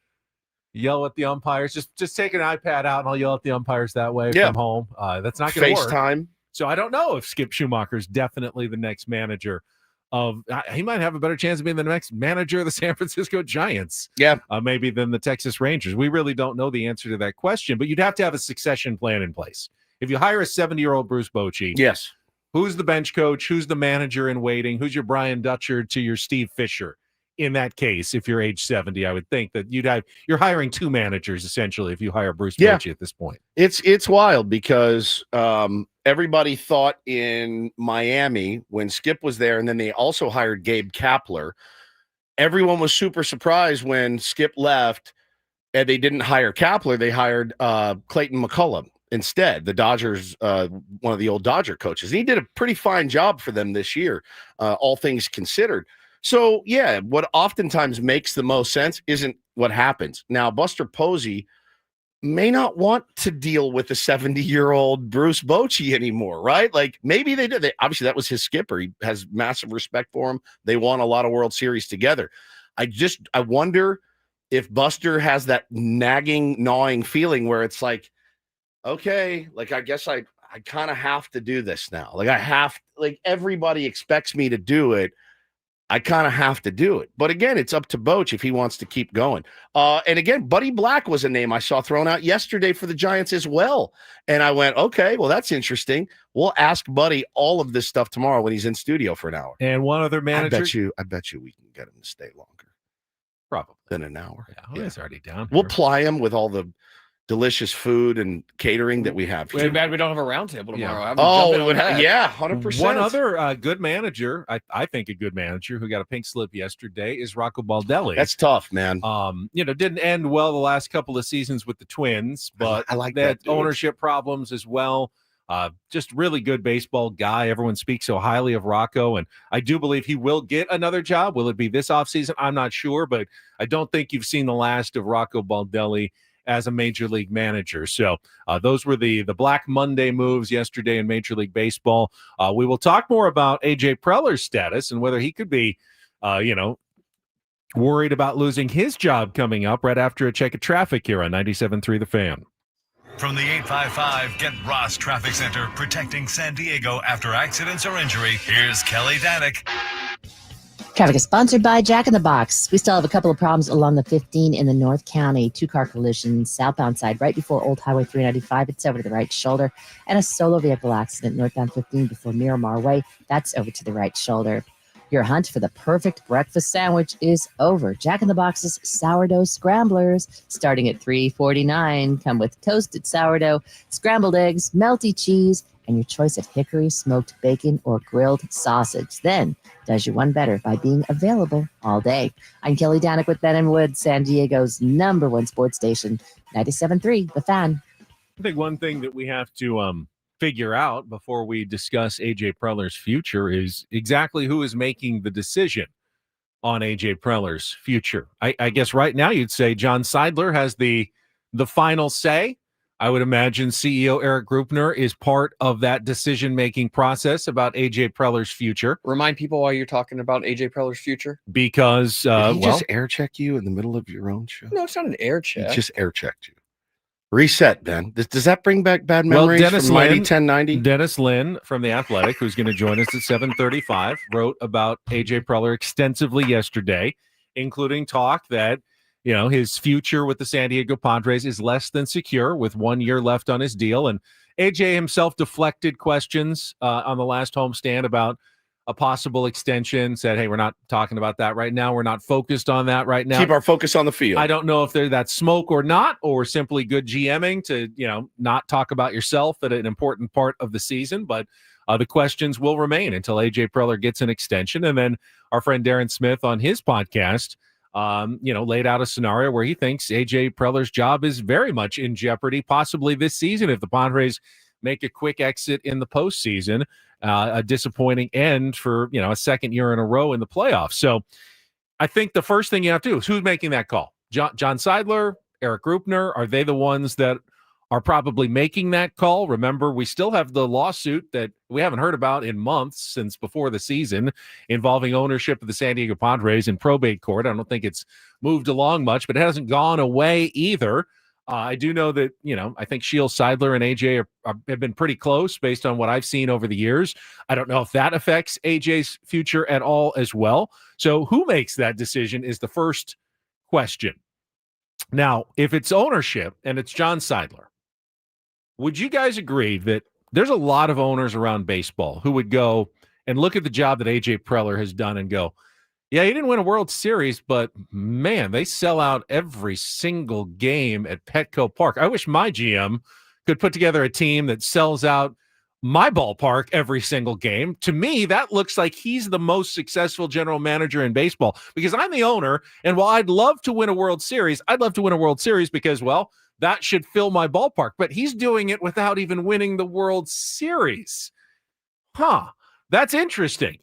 Yell at the umpires. Just take an iPad out and I'll yell at the umpires that way from home. That's not going to work. FaceTime. So I don't know if Skip Schumacher is definitely the next manager of. He might have a better chance of being the next manager of the San Francisco Giants. Yeah. Maybe than the Texas Rangers. We really don't know the answer to that question, but you'd have to have a succession plan in place. If you hire a 70-year-old Bruce Bochy. Yes. Who's the bench coach? Who's the manager in waiting? Who's your Brian Dutcher to your Steve Fisher? In that case, if you're age 70, I would think that you're hiring 2 managers essentially if you hire Bruce Bochy at this point. It's wild because everybody thought in Miami when Skip was there, and then they also hired Gabe Kapler. Everyone was super surprised when Skip left and they didn't hire Kapler. They hired Clayton McCullum instead, the Dodgers, one of the old Dodger coaches. And he did a pretty fine job for them this year, all things considered. So, yeah, what oftentimes makes the most sense isn't what happens. Now, Buster Posey may not want to deal with a 70-year-old Bruce Bochy anymore, right? Like, maybe they did. Obviously, that was his skipper. He has massive respect for him. They won a lot of World Series together. I wonder if Buster has that nagging, gnawing feeling where it's like, okay, like, I guess I kind of have to do this now. Like, everybody expects me to do it. I kind of have to do it. But again, it's up to Boch if he wants to keep going. And again, Buddy Black was a name I saw thrown out yesterday for the Giants as well. And I went, okay, well, that's interesting. We'll ask Buddy all of this stuff tomorrow when he's in studio for an hour. And one other manager. I bet you we can get him to stay longer. Probably. Than an hour. Yeah, he's already down here. We'll ply him with all the delicious food and catering that we have. Too bad we don't have a roundtable tomorrow. Yeah. 100%. One other good manager, I think a good manager who got a pink slip yesterday is Rocco Baldelli. That's tough, man. Didn't end well the last couple of seasons with the Twins, but I like that that ownership problems as well. Just really good baseball guy. Everyone speaks so highly of Rocco, and I do believe he will get another job. Will it be this offseason? I'm not sure, but I don't think you've seen the last of Rocco Baldelli as a major league manager. So those were the Black Monday moves yesterday in Major League Baseball. We will talk more about AJ Preller's status and whether he could be, worried about losing his job coming up right after a check of traffic here on 97.3 The Fan. From the 855 Get Ross Traffic Center, protecting San Diego after accidents or injury, here's Kelly Danick. Traffic is sponsored by Jack in the Box. We still have a couple of problems along the 15 in the North County. 2-car collision, southbound side, right before Old Highway 395. It's over to the right shoulder. And a solo vehicle accident, northbound 15 before Miramar Way. That's over to the right shoulder. Your hunt for the perfect breakfast sandwich is over. Jack in the Box's sourdough scramblers, starting at $3.49, come with toasted sourdough, scrambled eggs, melty cheese, and your choice of hickory smoked bacon or grilled sausage. Then does you one better by being available all day. I'm Kelly Danick with Ben and Wood, San Diego's #1 sports station, 97.3 The Fan. I think one thing that we have to figure out before we discuss AJ Preller's future is exactly who is making the decision on AJ Preller's future. I guess right now you'd say John Seidler has the final say. I would imagine CEO Eric Grupner is part of that decision-making process about AJ Preller's future. Remind people why you're talking about AJ Preller's future. Because, Did he just air check you in the middle of your own show? No, it's not an air check. He just air checked you. Reset, Ben. Does that bring back bad memories Dennis from Mighty Lin, 1090? Dennis Lin from The Athletic, who's going to join us at 7:35, wrote about AJ Preller extensively yesterday, including talk that his future with the San Diego Padres is less than secure with 1 year left on his deal. And AJ himself deflected questions on the last homestand about a possible extension, said, hey, we're not talking about that right now. We're not focused on that right now. Keep our focus on the field. I don't know if that's smoke or not, or simply good GMing to, not talk about yourself at an important part of the season. But the questions will remain until AJ Preller gets an extension. And then our friend Darren Smith on his podcast, laid out a scenario where he thinks AJ Preller's job is very much in jeopardy, possibly this season if the Padres make a quick exit in the postseason. A disappointing end for, a second year in a row in the playoffs. So I think the first thing you have to do is who's making that call? John Seidler, Eric Grupner, are they the ones that are probably making that call? Remember, we still have the lawsuit that we haven't heard about in months since before the season involving ownership of the San Diego Padres in probate court. I don't think it's moved along much, but it hasn't gone away either. I do know that, I think Shields, Seidler, and AJ have been pretty close based on what I've seen over the years. I don't know if that affects AJ's future at all as well. So who makes that decision is the first question. Now, if it's ownership and it's John Seidler, would you guys agree that there's a lot of owners around baseball who would go and look at the job that AJ Preller has done and go, yeah, he didn't win a World Series, but man, they sell out every single game at Petco Park. I wish my GM could put together a team that sells out my ballpark every single game. To me, that looks like he's the most successful general manager in baseball because I'm the owner. And while I'd love to win a World Series, I'd love to win a World Series because, well, that should fill my ballpark. But he's doing it without even winning the World Series. That's interesting.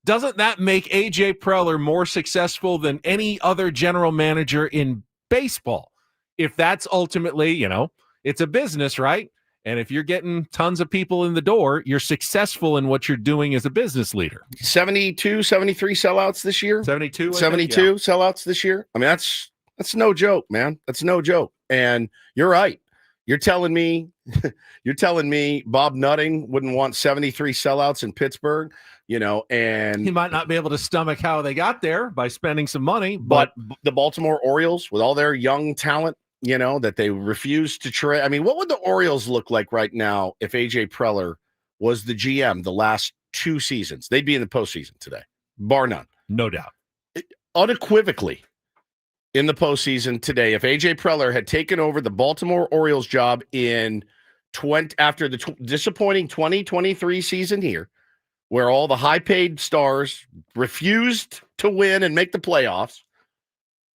Doesn't that make AJ Preller more successful than any other general manager in baseball? If that's ultimately, it's a business, right? And if you're getting tons of people in the door, you're successful in what you're doing as a business leader. 72, 73 sellouts this year? 72? 72 sellouts this year? I mean, that's no joke, man. That's no joke. And you're right. You're telling me Bob Nutting wouldn't want 73 sellouts in Pittsburgh, and he might not be able to stomach how they got there by spending some money, but the Baltimore Orioles with all their young talent, that they refuse to trade. I mean, what would the Orioles look like right now if AJ Preller was the GM the last 2 seasons? They'd be in the postseason today, bar none. No doubt. Unequivocally. In the postseason today, if AJ Preller had taken over the Baltimore Orioles job after the disappointing 2023 season here, where all the high-paid stars refused to win and make the playoffs,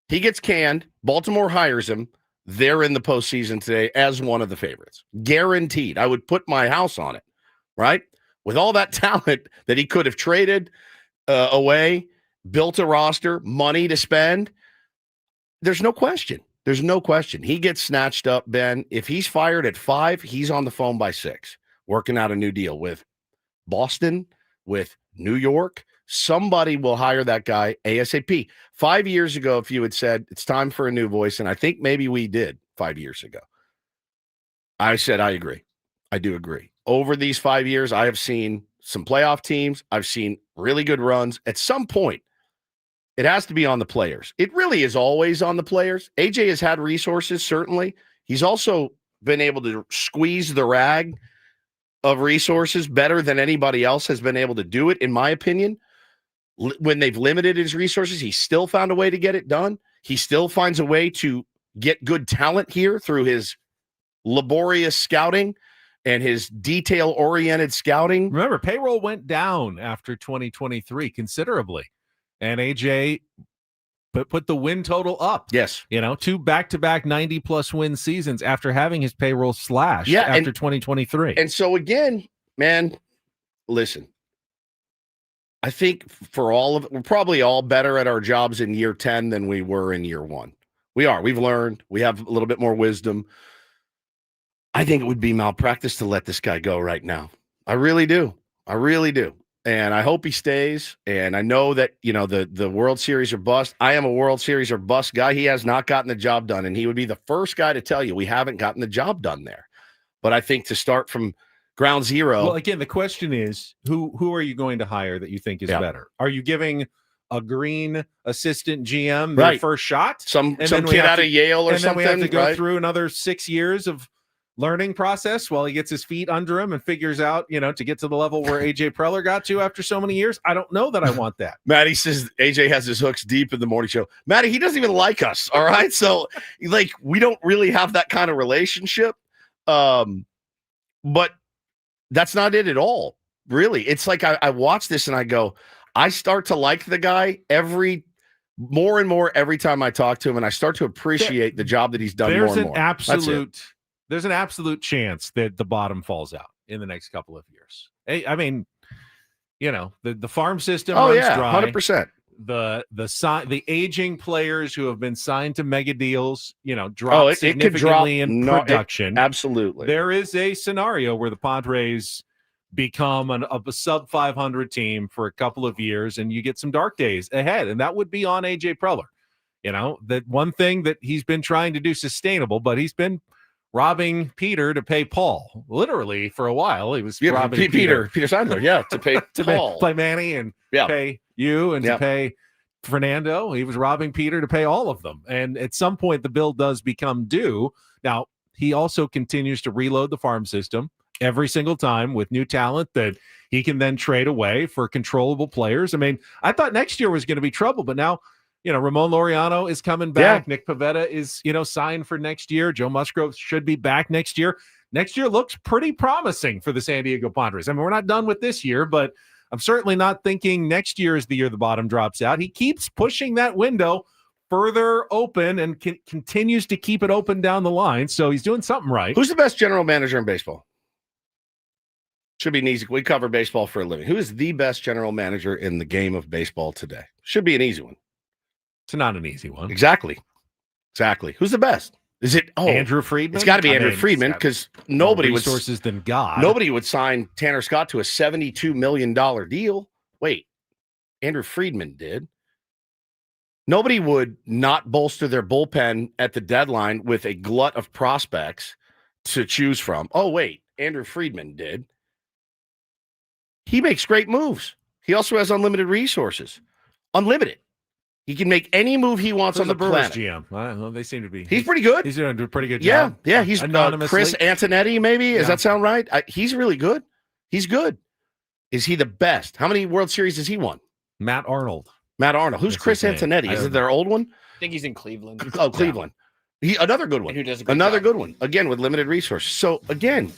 he gets canned. Baltimore hires him. They're in the postseason today as one of the favorites. Guaranteed. I would put my house on it, right? With all that talent that he could have traded away, built a roster, money to spend, there's no question. There's no question. He gets snatched up, Ben. If he's fired at 5, he's on the phone by 6, working out a new deal with Boston, with New York. Somebody will hire that guy ASAP. 5 years ago, if you had said it's time for a new voice, and I think maybe we did 5 years ago, I said I agree. I do agree. Over these 5 years, I have seen some playoff teams. I've seen really good runs. At some point, it has to be on the players. It really is always on the players. AJ has had resources, certainly. He's also been able to squeeze the rag of resources better than anybody else has been able to do it, in my opinion. When they've limited his resources, he still found a way to get it done. He still finds a way to get good talent here through his laborious scouting and his detail-oriented scouting. Remember, payroll went down after 2023 considerably, and AJ put the win total up. Yes. 2 back-to-back 90-plus win seasons after having his payroll slashed after 2023. And so, again, man, listen, I think for all of it, we're probably all better at our jobs in year 10 than we were in year 1. We are. We've learned. We have a little bit more wisdom. I think it would be malpractice to let this guy go right now. I really do. I really do. And I hope he stays. And I know that, the World Series or bust. I am a World Series or bust guy. He has not gotten the job done. And he would be the first guy to tell you we haven't gotten the job done there. But I think to start from ground zero. Well, again, the question is, who are you going to hire that you think is better? Are you giving a green assistant GM their first shot? Some kid out of Yale or something. And then we have to go through another 6 years of learning process while he gets his feet under him and figures out, to get to the level where AJ Preller got to after so many years. I don't know that I want that. Matty says AJ has his hooks deep in the morning show. Matty, he doesn't even like us. All right. So we don't really have that kind of relationship. But that's not it at all. Really. It's like I watch this and I go, I start to like the guy more and more every time I talk to him. And I start to appreciate the job that he's done more and more. There's an absolute chance that the bottom falls out in the next couple of years. I mean, the farm system runs dry. 100%. The aging players who have been signed to mega deals, drop significantly in production. Absolutely. There is a scenario where the Padres become a sub 500 team for a couple of years and you get some dark days ahead. And that would be on AJ Preller. That one thing that he's been trying to do sustainable, but he's been robbing Peter to pay Paul. Literally for a while, he was robbing Peter Seidler, to pay to Paul. play Manny and pay you and to pay Fernando. He was robbing Peter to pay all of them. And at some point, the bill does become due. Now, he also continues to reload the farm system every single time with new talent that he can then trade away for controllable players. I mean, I thought next year was going to be trouble, but now, Ramon Laureano is coming back. Nick Pivetta is, signed for next year. Joe Musgrove should be back next year. Next year looks pretty promising for the San Diego Padres. I mean, we're not done with this year, but I'm certainly not thinking next year is the year the bottom drops out. He keeps pushing that window further open and continues to keep it open down the line. So he's doing something right. Who's the best general manager in baseball? Should be an easy. We cover baseball for a living. Who is the best general manager in the game of baseball today? Should be an easy one. It's not an easy one. Exactly. Who's the best? Is it Andrew Friedman? It's got to be Andrew Friedman because nobody would resources than God. Nobody would sign Tanner Scott to a $72 million deal. Wait, Andrew Friedman did. Nobody would not bolster their bullpen at the deadline with a glut of prospects to choose from. Oh, wait, Andrew Friedman did. He makes great moves. He also has unlimited resources. Unlimited. He can make any move he wants on the planet. GM. Well, they seem to be. He's pretty good. He's doing a pretty good job. Yeah. He's Chris Antonetti, maybe. Does that sound right? He's really good. He's good. Is he the best? How many World Series has he won? Matt Arnold. Who's Chris Antonetti? Is it their old one? I think he's in Cleveland. Oh, Cleveland. Another good one. And who does a good Another job. good one. Again, with limited resources. So, again,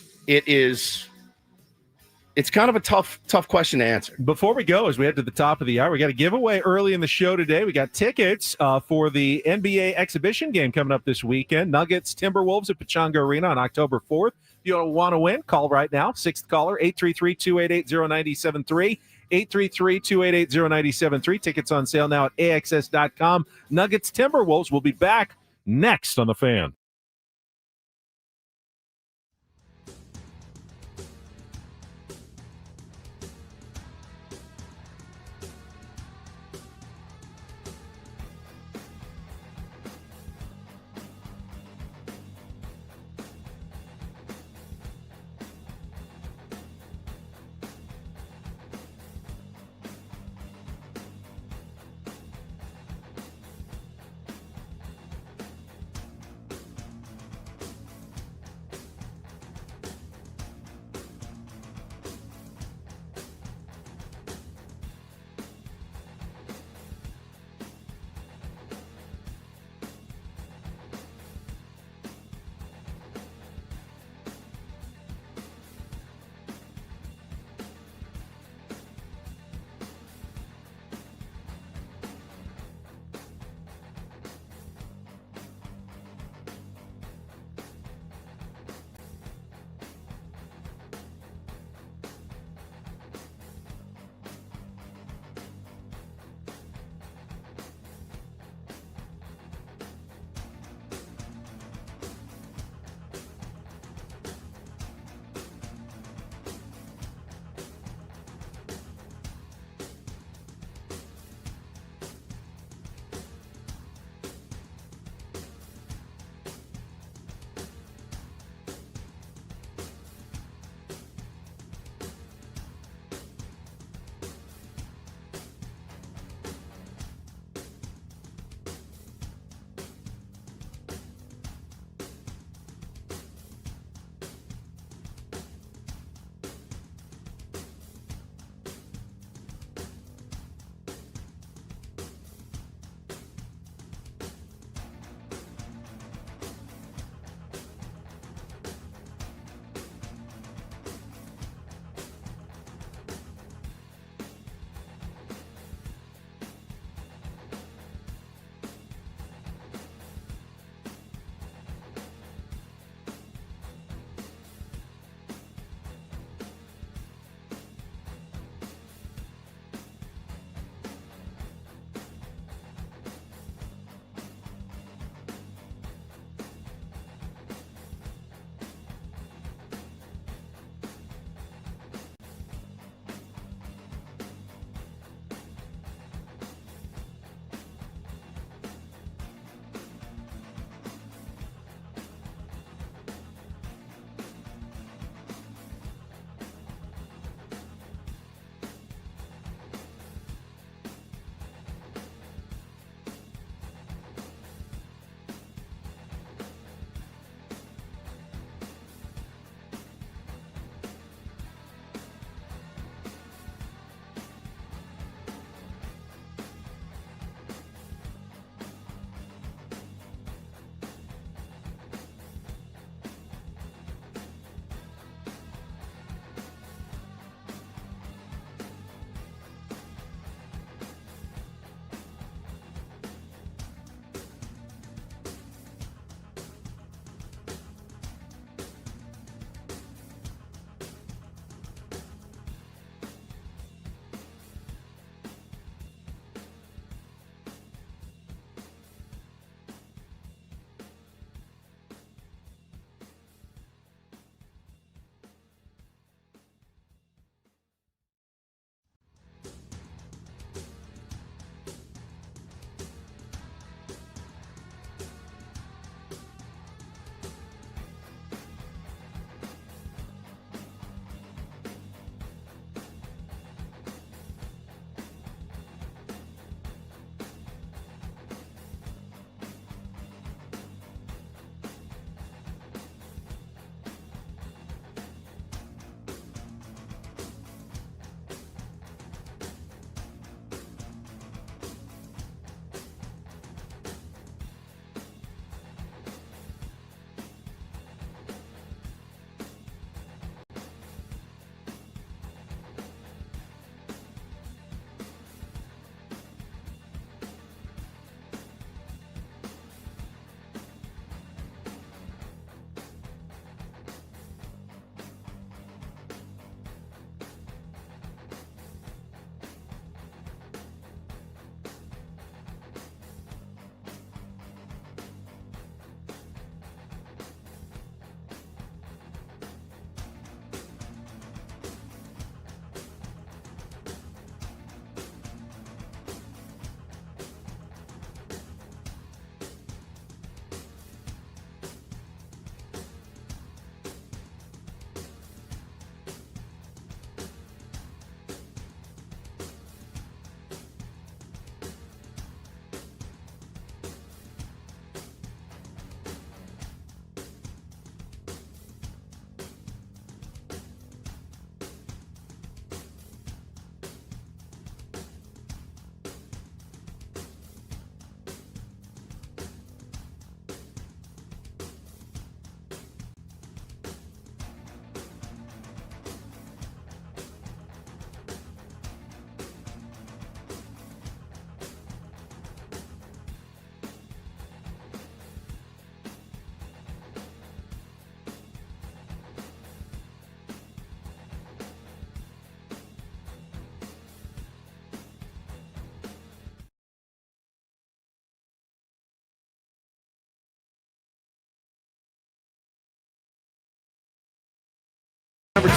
it's kind of a tough question to answer. Before we go, as we head to the top of the hour, we got a giveaway early in the show today. We got tickets for the NBA exhibition game coming up this weekend. Nuggets, Timberwolves at Pechanga Arena on October 4th. If you want to win, call right now. Sixth caller, 833-288-0973. 833-288-0973. Tickets on sale now at AXS.com. Nuggets, Timberwolves will be back next on The Fan.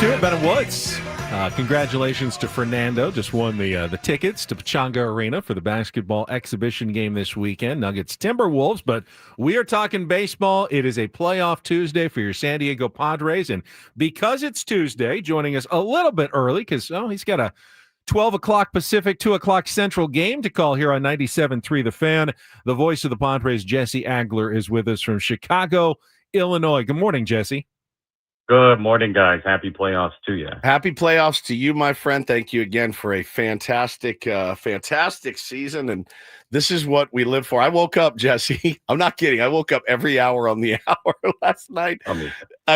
to it. Ben and Woods. Congratulations to Fernando. Just won the tickets to Pechanga Arena for the basketball exhibition game this weekend. Nuggets Timberwolves. But we are talking baseball. It is a playoff Tuesday for your San Diego Padres. And because it's Tuesday, joining us a little bit early because he's got a 12 o'clock Pacific, 2 o'clock Central game to call here on 97.3 The Fan. The voice of the Padres, Jesse Agler, is with us from Chicago, Illinois. Good morning, Jesse. Good morning, guys. Happy playoffs to you. Happy playoffs to you, my friend. Thank you again for a fantastic season. And this is what we live for. I woke up, Jesse. I'm not kidding. I woke up every hour on the hour last night. I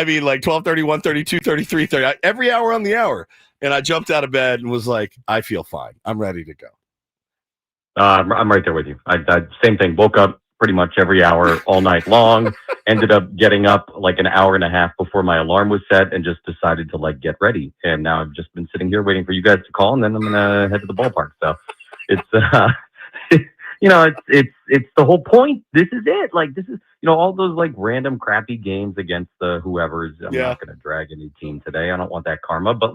mean, like 12:30, 1:30, 2:30, 3:30, every hour on the hour. And I jumped out of bed and was like, I feel fine. I'm ready to go. I'm right there with you. I same thing. Woke up pretty much every hour all night long. Ended up getting up like an hour and a half before my alarm was set and just decided to get ready. And now I've just been sitting here waiting for you guys to call, and then I'm gonna head to the ballpark. So it's it's the whole point. This is it. This is all those random crappy games against the whoever's. I'm not gonna drag any team today. I don't want that karma. But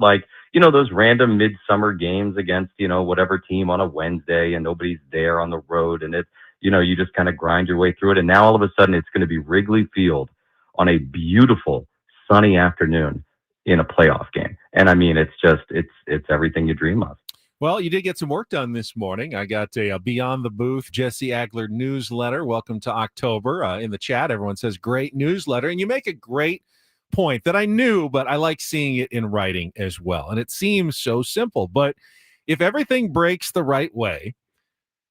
those random midsummer games against whatever team on a Wednesday, and nobody's there on the road, and it's. You just kind of grind your way through it. And now all of a sudden it's going to be Wrigley Field on a beautiful sunny afternoon in a playoff game. And I mean, it's everything you dream of. Well, you did get some work done this morning. I got a Beyond the Booth Jesse Agler newsletter. Welcome to October. In the chat, everyone says great newsletter. And you make a great point that I knew, but I like seeing it in writing as well. And it seems so simple. But if everything breaks the right way,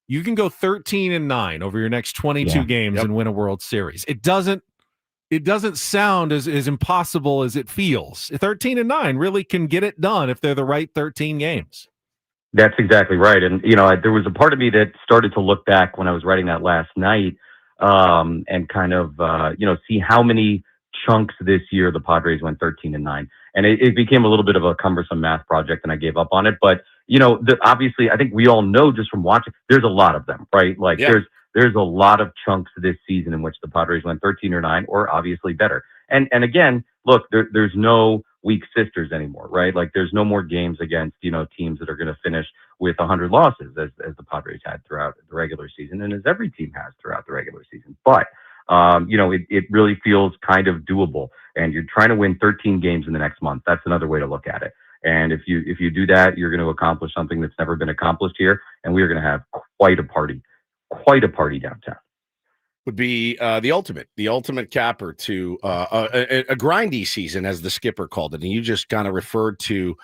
you can go 13-9 over your next 22 games and win a World Series. It doesn't sound as impossible as it feels. 13-9 really can get it done if they're the right 13 games. That's exactly right. And, there was a part of me that started to look back when I was writing that last night and kind of, see how many chunks this year the Padres went 13-9. And it became a little bit of a cumbersome math project, and I gave up on it. But obviously, I think we all know just from watching, there's a lot of them, right? There's a lot of chunks this season in which the Padres went 13-9 or obviously better. And again, look, there's no weak sisters anymore, right? There's no more games against, teams that are going to finish with 100 losses as the Padres had throughout the regular season and as every team has throughout the regular season. But, it really feels kind of doable, and you're trying to win 13 games in the next month. That's another way to look at it. And if you do that, you're going to accomplish something that's never been accomplished here. And we are going to have quite a party downtown. Would be the ultimate capper to a grindy season, as the skipper called it. And you just kind of referred to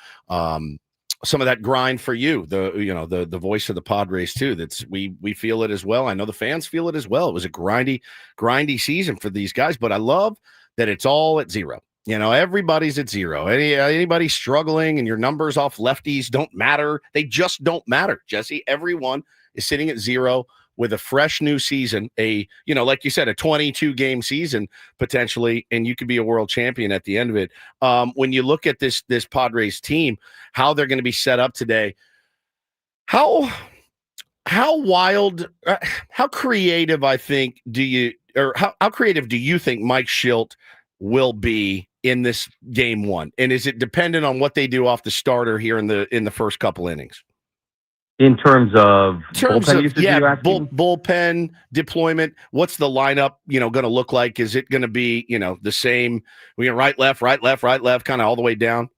some of that grind for you, the voice of the Padres too. That's we feel it as well. I know the fans feel it as well. It was a grindy season for these guys, but I love that it's all at zero. Everybody's at zero. Anybody struggling and your numbers off lefties don't matter. They just don't matter, Jesse. Everyone is sitting at zero with a fresh new season, like you said, a 22-game season potentially, and you could be a world champion at the end of it. When you look at this Padres team, how they're going to be set up today, how wild, how creative, I think, how creative do you think Mike Schilt will be in this game one? And is it dependent on what they do off the starter here in the first couple innings? In terms of bullpen usage, bullpen deployment, what's the lineup, going to look like? Is it going to be, the same, right, left, kind of all the way down?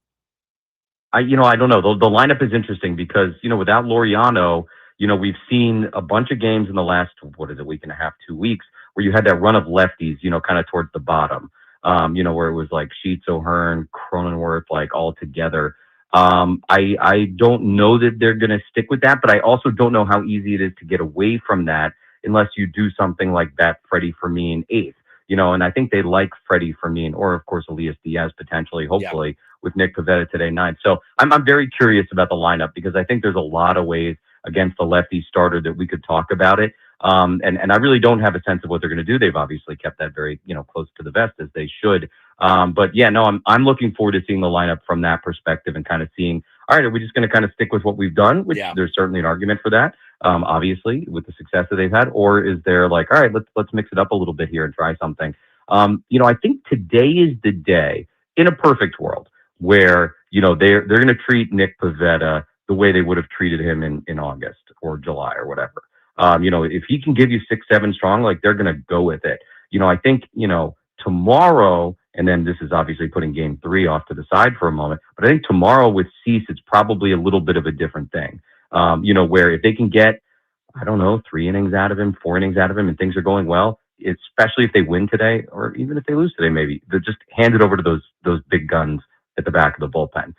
I don't know. The lineup is interesting because, without Laureano, we've seen a bunch of games in the last, week and a half, 2 weeks, where you had that run of lefties, kind of towards the bottom, where it was like Sheets, O'Hearn, Cronenworth, all together. I don't know that they're going to stick with that, but I also don't know how easy it is to get away from that unless you do something like that Freddie Fermin eighth, and I think they like Freddie Fermin or, of course, Elias Diaz potentially, hopefully, with Nick Pivetta today ninth. So I'm very curious about the lineup because I think there's a lot of ways against the lefty starter that we could talk about it. And I really don't have a sense of what they're going to do. They've obviously kept that very, close to the vest as they should. But yeah, no, I'm looking forward to seeing the lineup from that perspective and kind of seeing, all right, are we just going to kind of stick with what we've done? Which there's certainly an argument for that, obviously, with the success that they've had. Or is there all right, let's mix it up a little bit here and try something. I think today is the day, in a perfect world, where, they're going to treat Nick Pivetta the way they would have treated him in August or July or whatever. If he can give you 6-7 strong, like, they're going to go with it. I think, tomorrow, and then this is obviously putting game 3 off to the side for a moment, but I think tomorrow with Cease, it's probably a little bit of a different thing. Where if they can get, 3 innings out of him, 4 innings out of him, and things are going well, especially if they win today, or even if they lose today, maybe they'll just hand it over to those big guns at the back of the bullpen.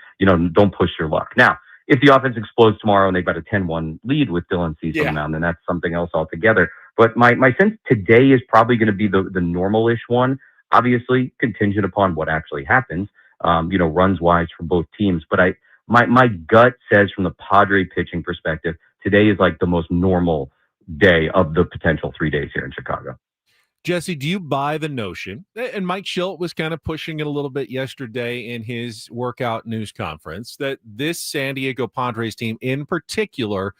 Don't push your luck. Now, if the offense explodes tomorrow and they've got a 10-1 lead with Dylan Cease on the mound, then that's something else altogether. But my sense today is probably going to be the normal-ish one, obviously contingent upon what actually happens, runs-wise for both teams. But my gut says from the Padre pitching perspective, today is like the most normal day of the potential 3 days here in Chicago. Jesse, do you buy the notion, and Mike Schilt was kind of pushing it a little bit yesterday in his workout news conference, that this San Diego Padres team in particular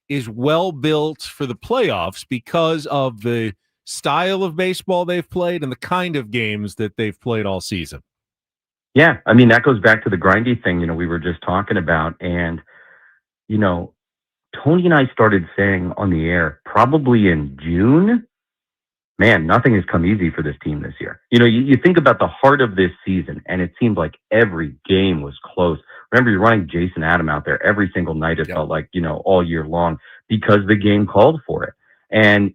is well built for the playoffs because of the style of baseball they've played and the kind of games that they've played all season? Yeah, I mean, that goes back to the grindy thing, we were just talking about. And, Tony and I started saying on the air, probably in June, man, nothing has come easy for this team this year. You think about the heart of this season, and it seemed like every game was close. Remember, you're running Jason Adam out there every single night, it felt like, all year long, because the game called for it. And,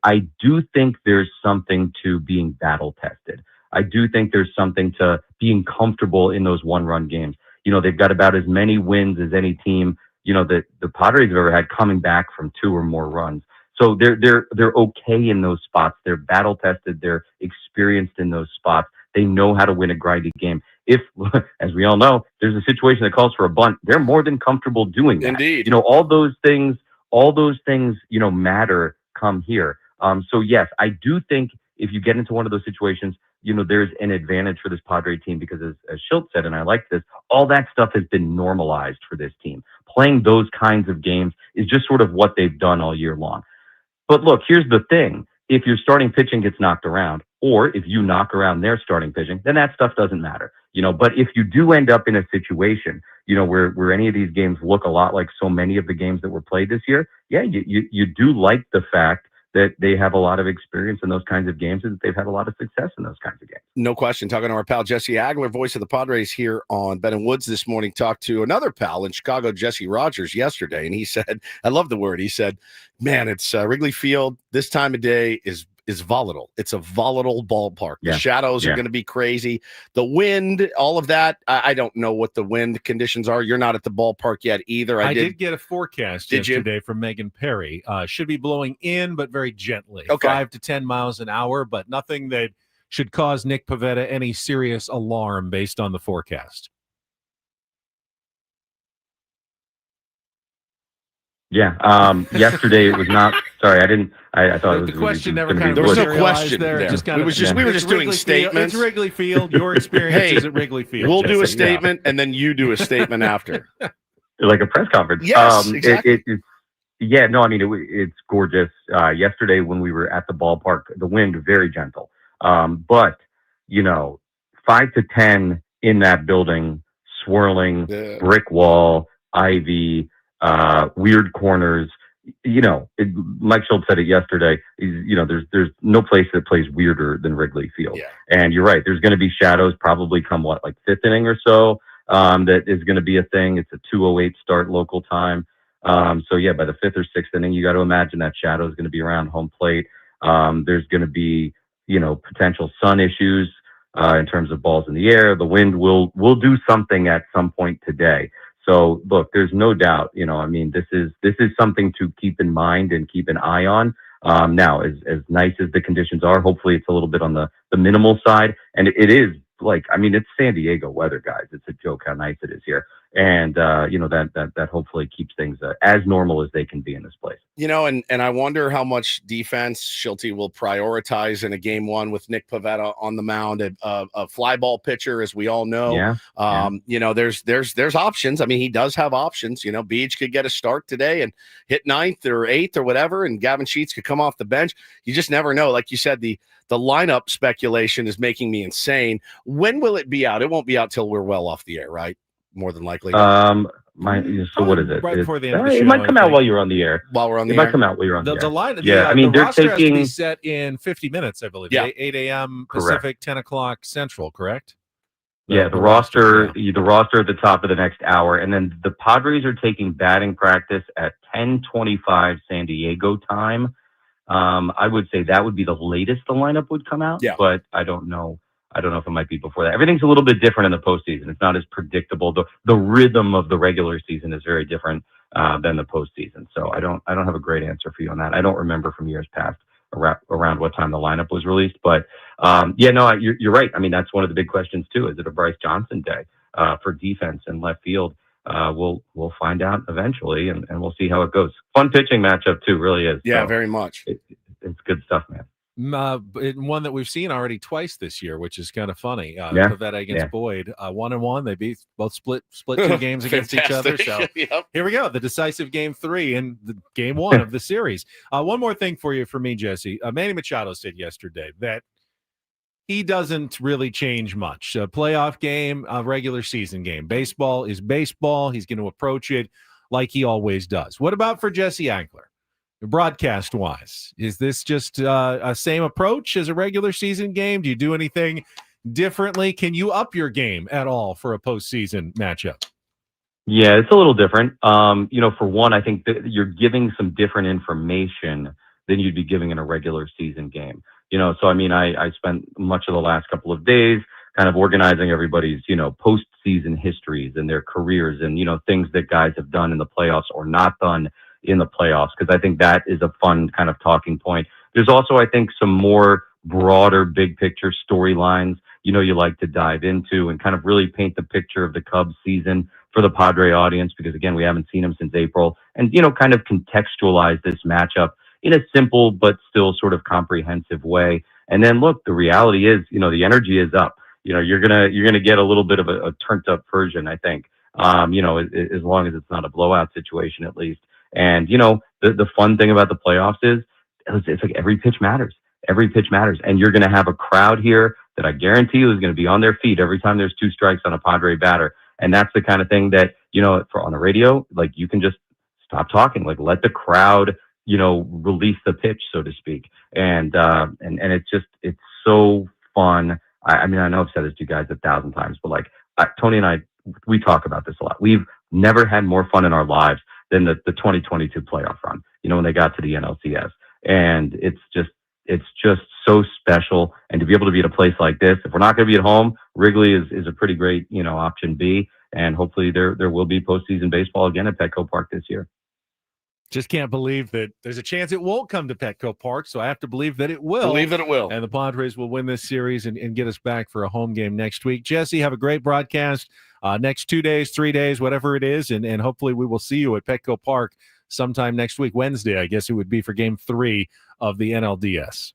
I do think there's something to being battle tested. I do think there's something to being comfortable in those one-run games. They've got about as many wins as any team, that the Padres have ever had coming back from 2 or more runs. So they're okay in those spots. They're battle tested. They're experienced in those spots. They know how to win a grindy game. If, as we all know, there's a situation that calls for a bunt, they're more than comfortable doing that. Indeed. All those things, matter come here. So yes, I do think if you get into one of those situations, there's an advantage for this Padre team because as Schilt said, and I like this, all that stuff has been normalized for this team. Playing those kinds of games is just sort of what they've done all year long. But look, here's the thing. If your starting pitching gets knocked around, or if you knock around their starting pitching, then that stuff doesn't matter. But if you do end up in a situation, where any of these games look a lot like so many of the games that were played this year, yeah, you do like the fact that they have a lot of experience in those kinds of games and that they've had a lot of success in those kinds of games. No question. Talking to our pal Jesse Agler, voice of the Padres here on Ben and Woods this morning, talked to another pal in Chicago, Jesse Rogers, yesterday. And he said, I love the word. He said, man, it's Wrigley Field. This time of day is volatile. It's a volatile ballpark. The shadows are going to be crazy. The wind, all of that. I don't know what the wind conditions are. You're not at the ballpark yet either. I did get a forecast yesterday from Megan Perry. Should be blowing in, but very gently. Okay. 5 to 10 miles an hour, but nothing that should cause Nick Pivetta any serious alarm based on the forecast. Yeah. Yesterday it was not. Sorry, I thought it was. The question never gonna kind be of. There was no question there. there. Just kind We were just doing statements. It's Wrigley Field. Your experience is at Wrigley Field. We'll do a statement, and then you do a statement after. Like a press conference. Yes, exactly. It's gorgeous. Yesterday when we were at the ballpark, the wind very gentle. But 5 to 10 in that building, swirling, brick wall, ivy, weird corners. Mike Schultz said it yesterday. There's no place that plays weirder than Wrigley Field. Yeah. And you're right. There's going to be shadows probably come like 5th inning or so. That is going to be a thing. It's a 2:08 start local time. So yeah, by the 5th or 6th inning, you got to imagine that shadow is going to be around home plate. There's going to be, potential sun issues, in terms of balls in the air. The wind will do something at some point today. So look, there's no doubt, this is something to keep in mind and keep an eye on. Now, as nice as the conditions are, hopefully it's a little bit on the minimal side. And it is it's San Diego weather, guys. It's a joke how nice it is here. And that hopefully keeps things as normal as they can be in this place. And I wonder how much defense Schulte will prioritize in a game one with Nick Pivetta on the mound, a fly ball pitcher, as we all know. There's options. I mean, he does have options. Beach could get a start today and hit 9th or 8th or whatever, and Gavin Sheets could come off the bench. You just never know. Like you said, the lineup speculation is making me insane. When will it be out? It won't be out till we're well off the air, right? More than likely. So what is it? Right before the end of the show, it might come out while you're on the air. While we're on the air. It might come out while you're on the air. The line, I mean, the they're roster has to be taking set in 50 minutes, I believe. Yeah. 8 a.m. Pacific, 10 o'clock Central, correct? The roster at the top of the next hour. And then the Padres are taking batting practice at 10:25 San Diego time. I would say that would be the latest the lineup would come out. Yeah. But I don't know. I don't know if it might be before that. Everything's a little bit different in the postseason. It's not as predictable. The rhythm of the regular season is very different than the postseason. So I don't have a great answer for you on that. I don't remember from years past around what time the lineup was released. But you're right. I mean, that's one of the big questions too. Is it a Bryce Johnson day for defense and left field? We'll find out eventually, and we'll see how it goes. Fun pitching matchup too, really is. Yeah, so very much. It's good stuff, man. One that we've seen already twice this year, which is kind of funny. Pivetta against Boyd, 1-1. They both split 2 games against each other. So Here we go, the decisive game 3 and the game 1 of the series. One more thing for me, Jesse. Manny Machado said yesterday that he doesn't really change much. A playoff game, a regular season game. Baseball is baseball. He's going to approach it like he always does. What about for Jesse Agler? Broadcast wise, is this just a same approach as a regular season game? Do you do anything differently? Can you up your game at all for a postseason matchup? Yeah, it's a little different. For one, I think that you're giving some different information than you'd be giving in a regular season game. So I mean, I spent much of the last couple of days kind of organizing everybody's, postseason histories and their careers and, things that guys have done in the playoffs or not done in the playoffs, because I think that is a fun kind of talking point. There's also, I think, some more broader, big picture storylines, you like to dive into and kind of really paint the picture of the Cubs season for the Padre audience, because again, we haven't seen them since April, and, kind of contextualize this matchup in a simple but still sort of comprehensive way. And then look, the reality is, the energy is up. You're gonna get a little bit of a turned up version, I think. As long as it's not a blowout situation, at least. And, the fun thing about the playoffs is it's like every pitch matters. Every pitch matters. And you're going to have a crowd here that I guarantee you is going to be on their feet every time there's 2 strikes on a Padre batter. And that's the kind of thing that, on the radio, like you can just stop talking, like let the crowd, release the pitch, so to speak. And it's so fun. I mean, I know I've said this to you guys 1,000 times, but Tony and I, we talk about this a lot. We've never had more fun in our lives than the 2022 playoff run, when they got to the NLCS. And it's just so special. And to be able to be at a place like this, if we're not going to be at home, Wrigley is a pretty great, option B. And hopefully there will be postseason baseball again at Petco Park this year. Just can't believe that there's a chance it won't come to Petco Park, so I have to believe that it will. Believe that it will. And the Padres will win this series and get us back for a home game next week. Jesse, have a great broadcast next 2 days, 3 days, whatever it is, and hopefully we will see you at Petco Park sometime next week, Wednesday, I guess it would be, for Game 3 of the NLDS.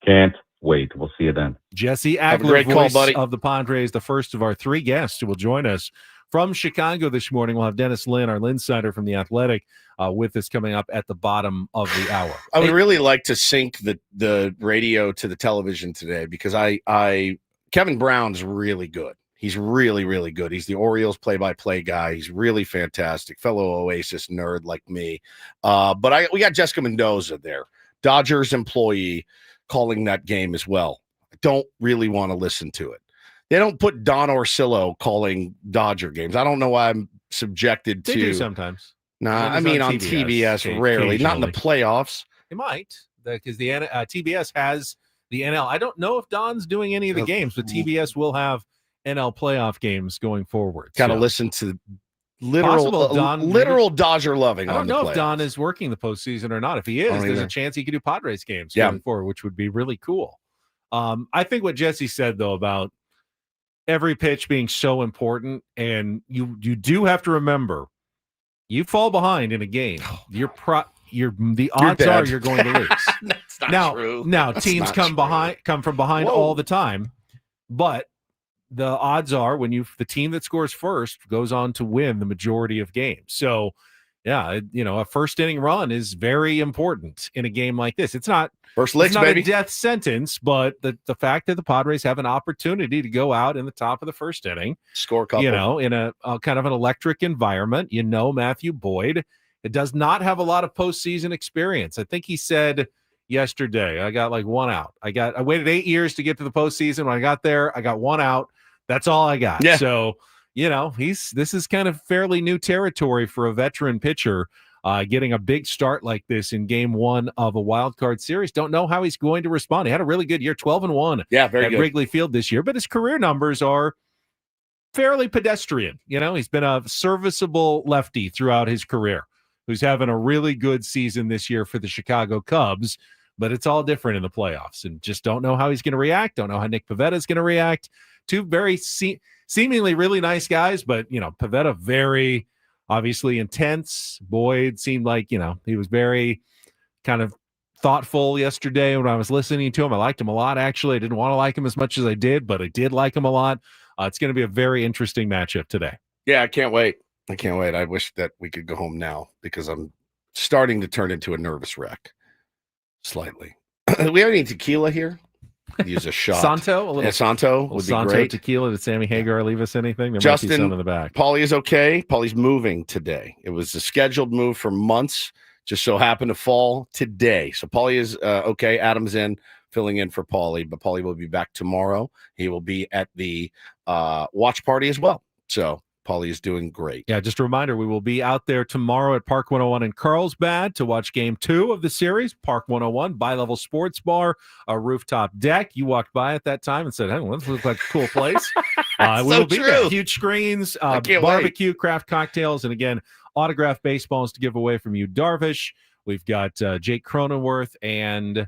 Can't wait. We'll see you then. Jesse Agler, voice of the Padres, the first of our 3 guests who will join us from Chicago this morning. We'll have Dennis Lin, our Linsider from The Athletic, with us coming up at the bottom of the hour. I would really like to sync the radio to the television today, because Kevin Brown's really good. He's really, really good. He's the Orioles play-by-play guy. He's really fantastic. Fellow Oasis nerd like me. But we got Jessica Mendoza there, Dodgers employee, calling that game as well. I don't really want to listen to it. They don't put Don Orsillo calling Dodger games. I don't know why I'm subjected to. They do sometimes. Nah, I mean on TBS rarely, not in the playoffs. They might, because the TBS has the NL. I don't know if Don's doing any of the games, but TBS will have NL playoff games going forward. Got to listen to literal Dodger loving. I don't know if Don is working the postseason or not. If he is, there's a chance he could do Padres games going forward, which would be really cool. I think what Jesse said, though, about every pitch being so important, and you do have to remember, you fall behind in a game, the odds are you're going to lose. That's not true. Now That's teams come from behind all the time, but the odds are the team that scores first goes on to win the majority of games. So, yeah, a first inning run is very important in a game like this. It's not first licks, it's not baby. a death sentence, but the fact that the Padres have an opportunity to go out in the top of the first inning, score a couple, in a kind of an electric environment. Matthew Boyd, it does not have a lot of postseason experience. I think he said yesterday, I got like one out. I waited 8 years to get to the postseason. When I got there, I got one out. That's all I got. Yeah. So, this is kind of fairly new territory for a veteran pitcher, getting a big start like this in game one of a wild card series. Don't know how he's going to respond. He had a really good year, 12-1 at Wrigley Field this year, but his career numbers are fairly pedestrian. He's been a serviceable lefty throughout his career, who's having a really good season this year for the Chicago Cubs, but it's all different in the playoffs, and just don't know how he's going to react. Don't know how Nick Pivetta is going to react. Two very seemingly really nice guys, but, Pivetta very obviously intense. Boyd seemed like, he was very kind of thoughtful yesterday when I was listening to him. I liked him a lot, actually. I didn't want to like him as much as I did, but I did like him a lot. It's going to be a very interesting matchup today. Yeah, I can't wait. I wish that we could go home now because I'm starting to turn into a nervous wreck. Slightly. We have any tequila here? Use a shot. Santo? Santo would be Santo great. Tequila. Did Sammy Hagar leave us anything? There Justin, might be some in the back. Paulie is okay. Paulie's moving today. It was a scheduled move for months. Just so happened to fall today. So Paulie is okay. Adam's filling in for Paulie, but Paulie will be back tomorrow. He will be at the watch party as well. So Paulie is doing great. Yeah, just a reminder, we will be out there tomorrow at Park 101 in Carlsbad to watch Game 2 of the series. Park 101, bi-level sports bar, a rooftop deck. You walked by at that time and said, hey, well, this looks like a cool place. We will be there. Huge screens, barbecue, craft cocktails, and again, autographed baseballs to give away from you, Darvish. We've got Jake Cronenworth and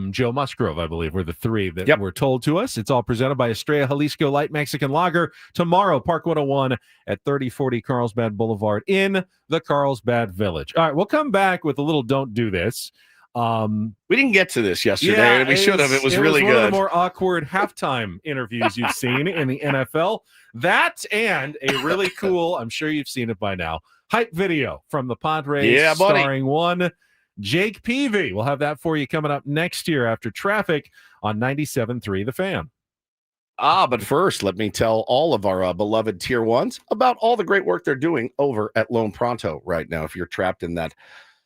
Joe Musgrove, I believe, were the three that were told to us. It's all presented by Estrella Jalisco Light Mexican Lager. Tomorrow, Park 101 at 3040 Carlsbad Boulevard in the Carlsbad Village. All right, we'll come back with a little Don't Do This. We didn't get to this yesterday. We should have. It was really good. One of the more awkward halftime interviews you've seen in the NFL. That and a really cool, I'm sure you've seen it by now, hype video from the Padres starring one Jake Peavy. We'll have that for you coming up next year after traffic on 97.3 The Fan. But first, let me tell all of our beloved Tier 1s about all the great work they're doing over at Loan Pronto right now. If you're trapped in that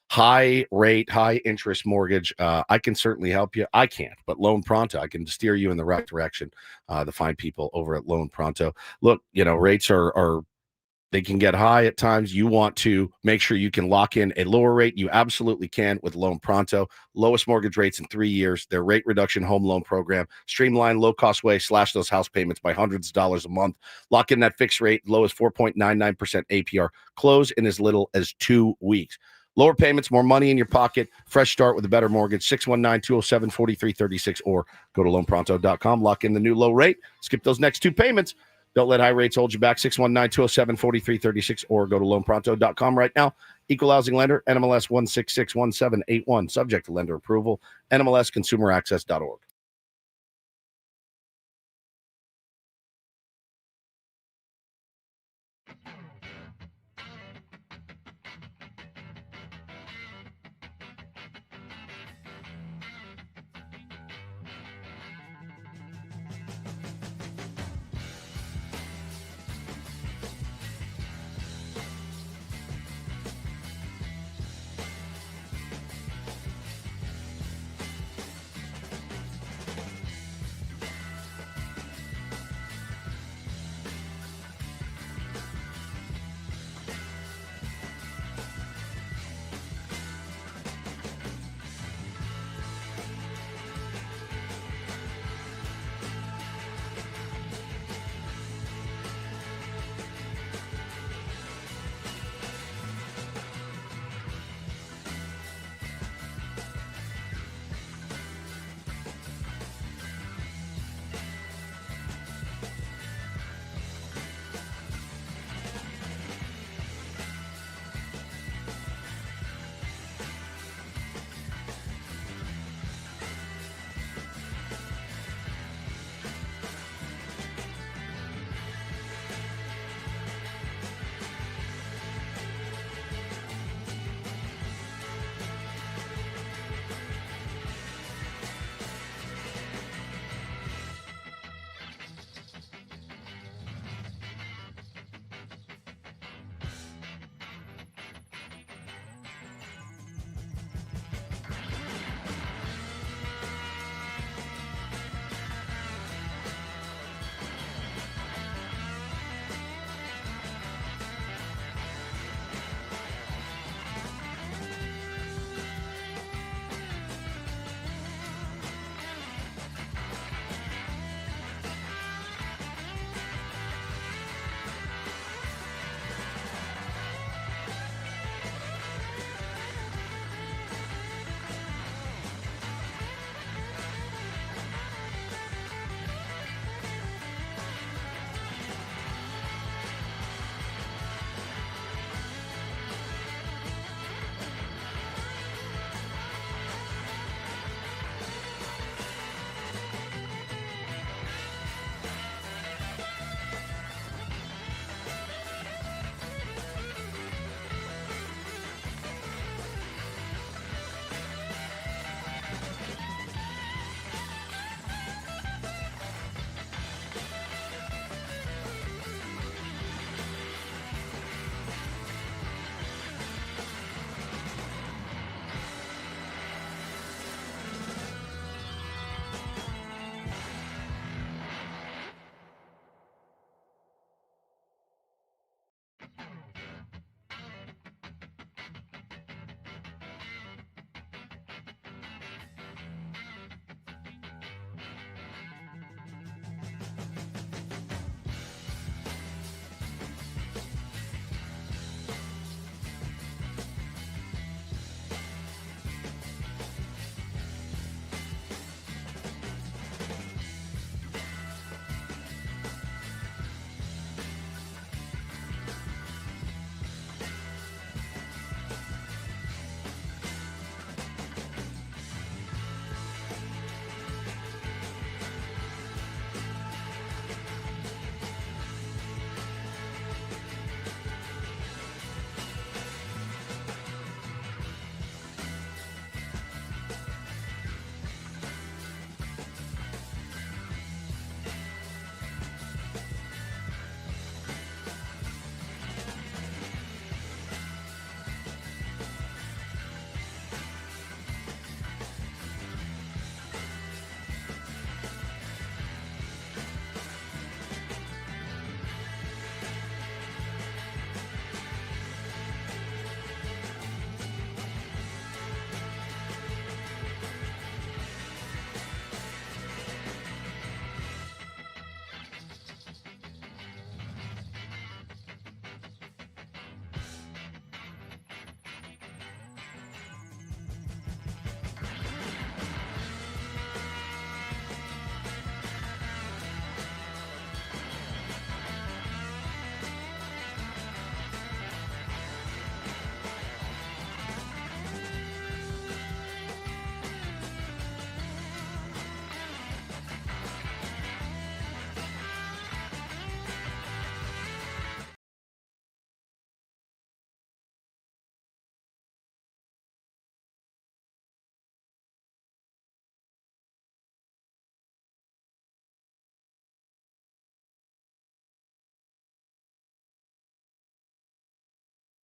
high rate, high interest mortgage, I can certainly help you. I can't, but Loan Pronto, I can steer you in the right direction. The fine people over at Loan Pronto. Look, rates are they can get high at times. You want to make sure you can lock in a lower rate. You absolutely can with Loan Pronto. Lowest mortgage rates in 3 years. Their rate reduction home loan program. Streamlined, low-cost way. Slash those house payments by hundreds of dollars a month. Lock in that fixed rate. Low as 4.99% APR. Close in as little as 2 weeks. Lower payments, more money in your pocket. Fresh start with a better mortgage. 619-207-4336 or go to loanpronto.com. Lock in the new low rate. Skip those next 2 payments. Don't let high rates hold you back. 619-207-4336 or go to loanpronto.com right now. Equal housing lender, NMLS 1661781. Subject to lender approval. NMLSconsumeraccess.org.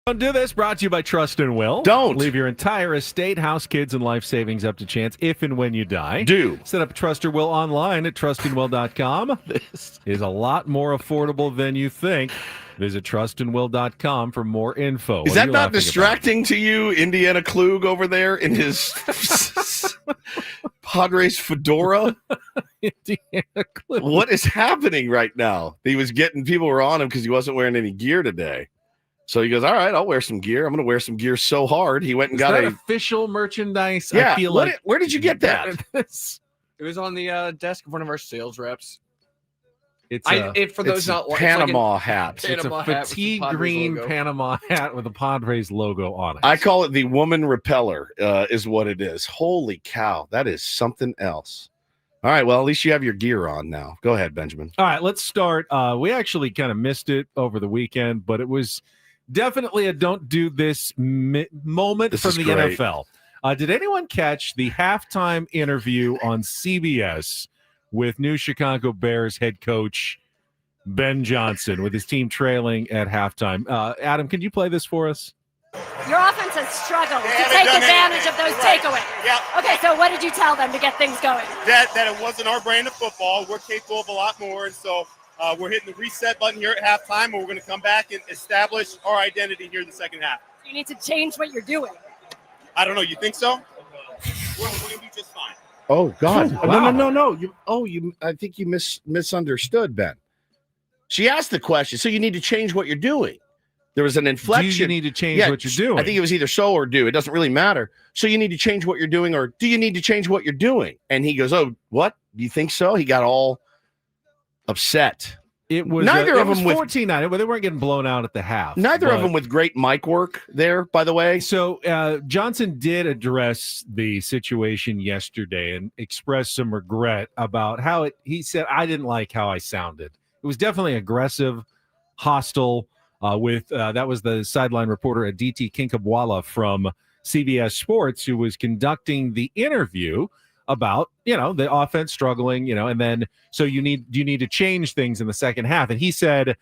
Don't do this. Brought to you by Trust and Will. Don't. Leave your entire estate, house, kids, and life savings up to chance if and when you die. Do. Set up Trust or Will online at trustandwill.com. This is a lot more affordable than you think. Visit trustandwill.com for more info. Is that not distracting to you, Indiana Klug over there in his Padres fedora? Indiana Klug. What is happening right now? People were on him because he wasn't wearing any gear today. So he goes, all right, I'll wear some gear. I'm going to wear some gear so hard. He went and got official merchandise. Yeah. I feel like Where did you get that? It was on the desk of one of our sales reps. It's for those not Panama hat. It's a fatigue green Panama hat with a Padres logo on it. I call it the woman repeller, is what it is. Holy cow. That is something else. All right. Well, at least you have your gear on now. Go ahead, Benjamin. All right. Let's start. We actually kind of missed it over the weekend, but it was definitely a don't do this moment from the NFL. Did anyone catch the halftime interview on CBS with new Chicago Bears head coach Ben Johnson with his team trailing at halftime? Adam, can you play this for us? Your offense has struggled to take advantage of those takeaways. Yeah. Okay, so what did you tell them to get things going? That it wasn't our brand of football. We're capable of a lot more, and so we're hitting the reset button here at halftime, and we're going to come back and establish our identity here in the second half. You need to change what you're doing. I don't know. You think so? We're going to be just fine. Oh, God. Wow. No. I think you misunderstood, Ben. She asked the question, so you need to change what you're doing. There was an inflection. Do you need to change what you're doing? I think it was either so or do. It doesn't really matter. So you need to change what you're doing, or do you need to change what you're doing? And he goes, oh, what? Do you think so? He got all upset. It was neither of them with 14-9, but they weren't getting blown out at the half. Neither of them with great mic work there, by the way. So Johnson did address the situation yesterday and expressed some regret about how he said, I didn't like how I sounded. It was definitely aggressive, hostile. That was the sideline reporter Aditi Kinkabwala from CBS Sports who was conducting the interview about, the offense struggling, and then so you need to change things in the second half. And he said,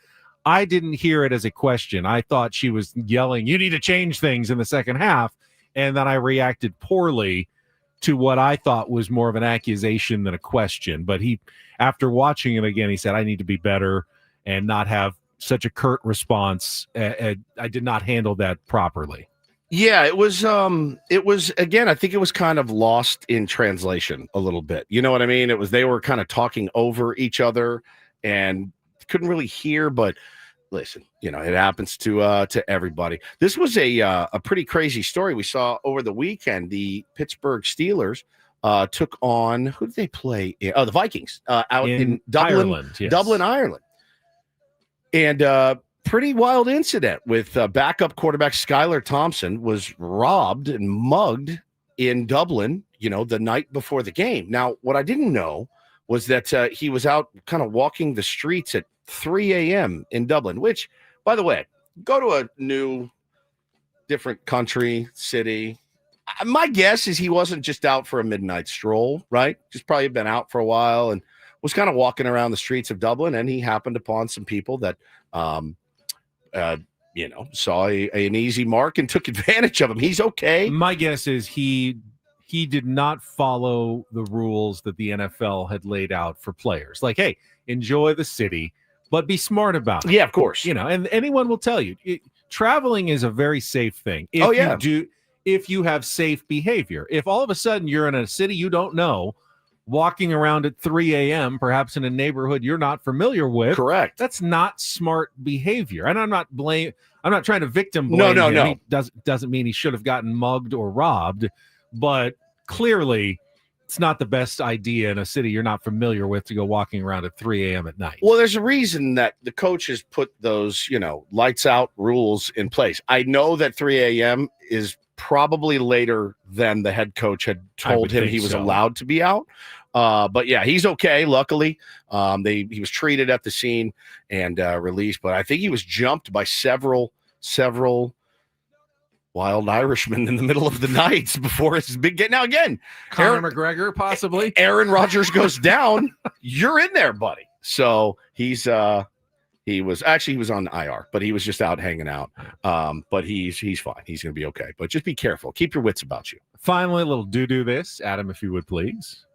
I didn't hear it as a question. I thought she was yelling, you need to change things in the second half. And then I reacted poorly to what I thought was more of an accusation than a question. But after watching it again, he said, I need to be better and not have such a curt response. I did not handle that properly. Yeah, it was again, I think it was kind of lost in translation a little bit. You know what I mean? They were kind of talking over each other and couldn't really hear, but listen, it happens to everybody. This was a pretty crazy story we saw over the weekend. The Pittsburgh Steelers took on, who did they play? The Vikings out in Dublin, Ireland, yes. Dublin, Ireland. And pretty wild incident with backup quarterback Skylar Thompson was robbed and mugged in Dublin, the night before the game. Now, what I didn't know was that he was out kind of walking the streets at 3 a.m. in Dublin, which, by the way, go to a new, different country, city. My guess is he wasn't just out for a midnight stroll, right? Just probably been out for a while and was kind of walking around the streets of Dublin, and he happened upon some people that saw an easy mark and took advantage of him. He's okay. My guess is he did not follow the rules that the NFL had laid out for players. Like, hey, enjoy the city, but be smart about it. Yeah, of course. And anyone will tell you, traveling is a very safe thing. If you have safe behavior. If all of a sudden you're in a city you don't know, walking around at 3 a.m., perhaps in a neighborhood you're not familiar with. Correct. That's not smart behavior. And I'm not trying to victim blame him. No. He doesn't mean he should have gotten mugged or robbed, but clearly it's not the best idea in a city you're not familiar with to go walking around at 3 a.m. at night. Well, there's a reason that the coaches put those, lights out rules in place. I know that 3 a.m. is probably later than the head coach had told him he was allowed to be out. But yeah, he's okay. Luckily, he was treated at the scene and released, but I think he was jumped by several wild Irishmen in the middle of the night before his big game. Now again, Conor McGregor, possibly. Aaron Rodgers goes down. You're in there, buddy. So he's He was on IR, but he was just out hanging out. But he's fine. He's going to be okay. But just be careful. Keep your wits about you. Finally, a little do this, Adam, if you would please.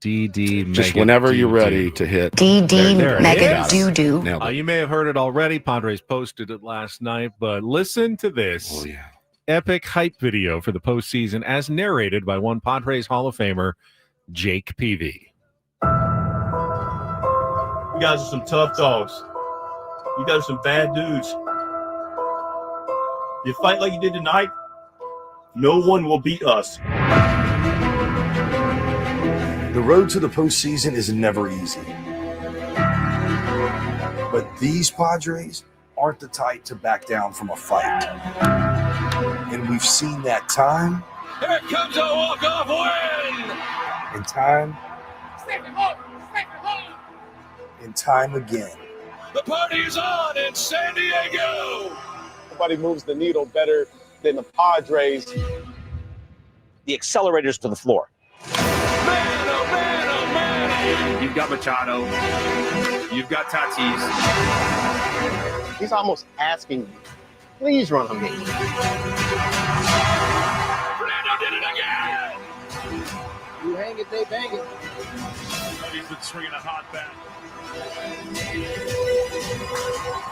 DD just mega whenever you're doo-doo. ready to hit DD mega doo doo-doo. You may have heard it already. Padres posted it last night, but listen to this. Oh yeah. Epic hype video for the postseason as narrated by one Padres Hall of Famer, Jake Peavy. You guys are some tough dogs. You guys are some bad dudes. You fight like you did tonight, no one will beat us. The road to the postseason is never easy. But these Padres aren't the type to back down from a fight. And we've seen that time. Here comes a walk-off win! And time. And time again. The party is on in San Diego! Nobody moves the needle better than the Padres. The accelerators to the floor. Man, oh man, oh man! You've got Machado. You've got Tatis. He's almost asking, please run him in. Fernando did it again! You hang it, they bang it. He's been swinging a hot bat.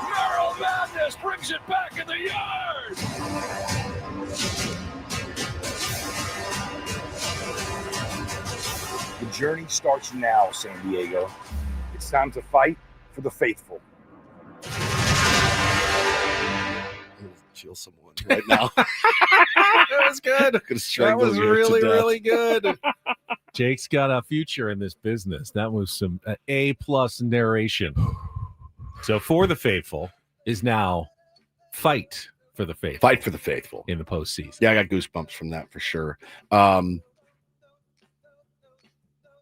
Merrill Madness brings it back in the yard! The journey starts now, San Diego. It's time to fight for the faithful. Chill someone right now. That was good. That was really, really good. Jake's got a future in this business. That was some A-plus narration. So For the Faithful is now Fight for the Faithful. Fight for the faithful in the postseason. Yeah, I got goosebumps from that for sure. What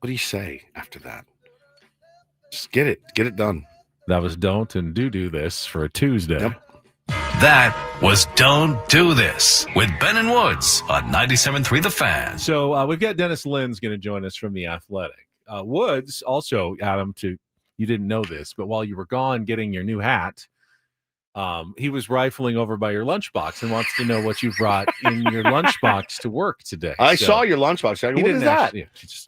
do you say after that? Just get it done. That was Don't and Do This for a Tuesday. Yep. That was Don't Do This with Ben and Woods on 97.3 The Fan. So we've got Dennis Lin's going to join us from The Athletic. Woods also, Adam, you didn't know this, but while you were gone getting your new hat, he was rifling over by your lunchbox and wants to know what you brought in your lunchbox to work today. I saw your lunchbox. What is that?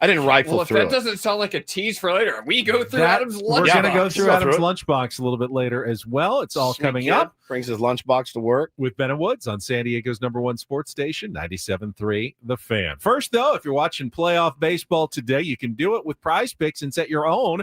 I didn't rifle through. Well, if that doesn't sound like a tease for later, we go through Adam's lunchbox. We're going to go through Adam's lunchbox a little bit later as well. It's all coming up. Brings his lunchbox to work with Ben and Woods on San Diego's #1 sports station, 97.3 The Fan. First, though, if you're watching playoff baseball today, you can do it with Prize Picks and set your own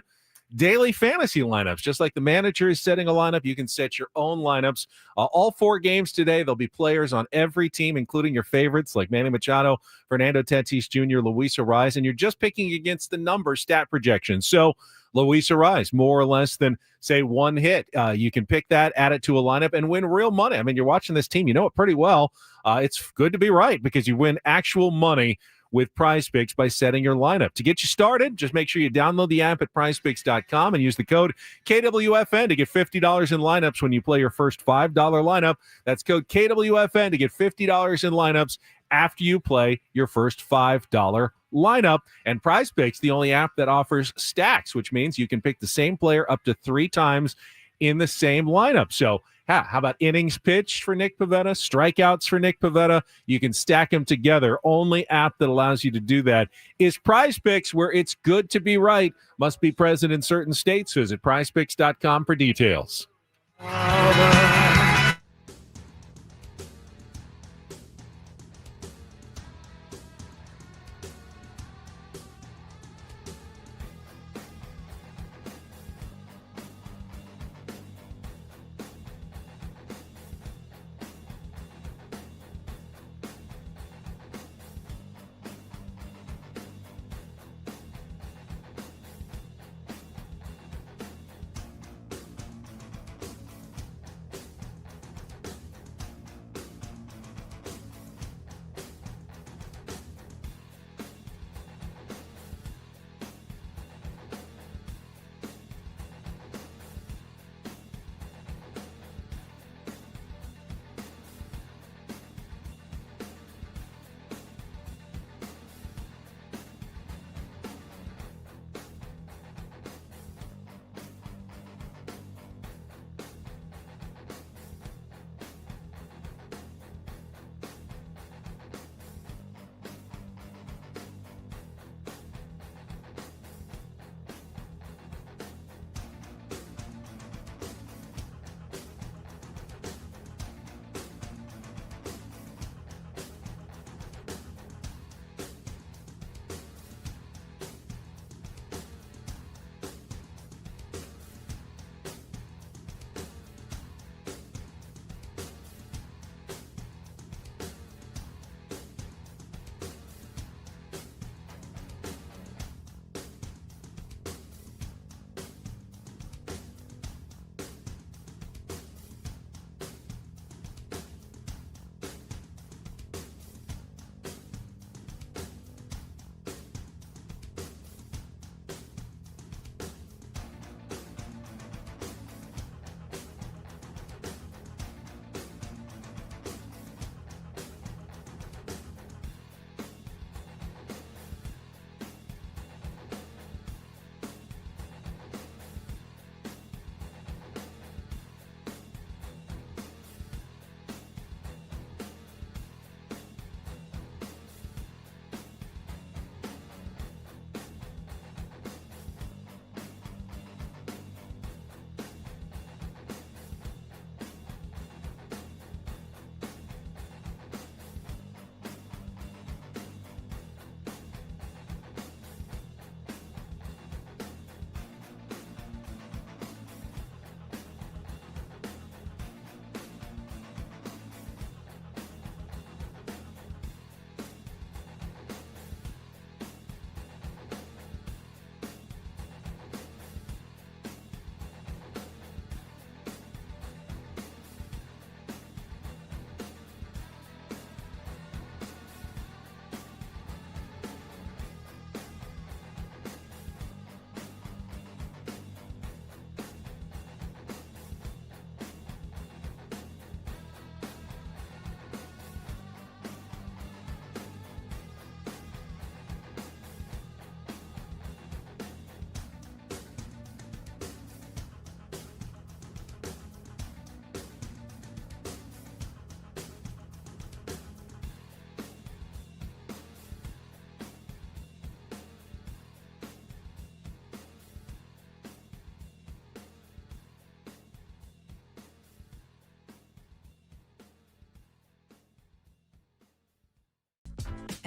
daily fantasy lineups. Just like the manager is setting a lineup, you can set your own lineups. All 4 games today, there'll be players on every team, including your favorites like Manny Machado, Fernando Tatis Jr., Luis Arraez, and you're just picking against the number stat projections. So Luis Arraez, more or less than, say, 1 hit. You can pick that, add it to a lineup, and win real money. I mean, you're watching this team. You know it pretty well. It's good to be right because you win actual money with Prize Picks by setting your lineup. To get you started, just make sure you download the app at prizepicks.com and use the code KWFN to get $50 in lineups when you play your first $5 lineup. That's code KWFN to get $50 in lineups after you play your first $5 lineup. And Prize Picks, the only app that offers stacks, which means you can pick the same player up to 3 times in the same lineup. So how about innings pitched for Nick Pivetta, strikeouts for Nick Pivetta? You can stack them together. Only app that allows you to do that is Prize Picks, where it's good to be right. Must be present in certain states. Visit prizepicks.com for details.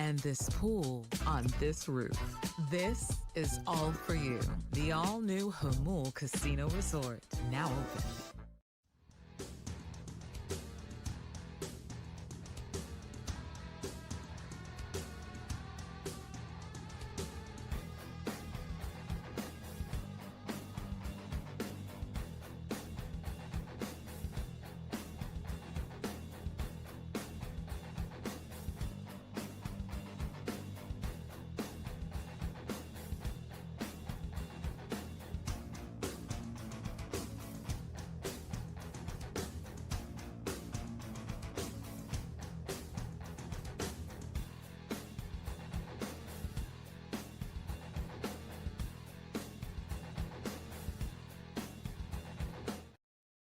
and this pool on this roof. This is all for you. The all-new Hamul Casino Resort, now open.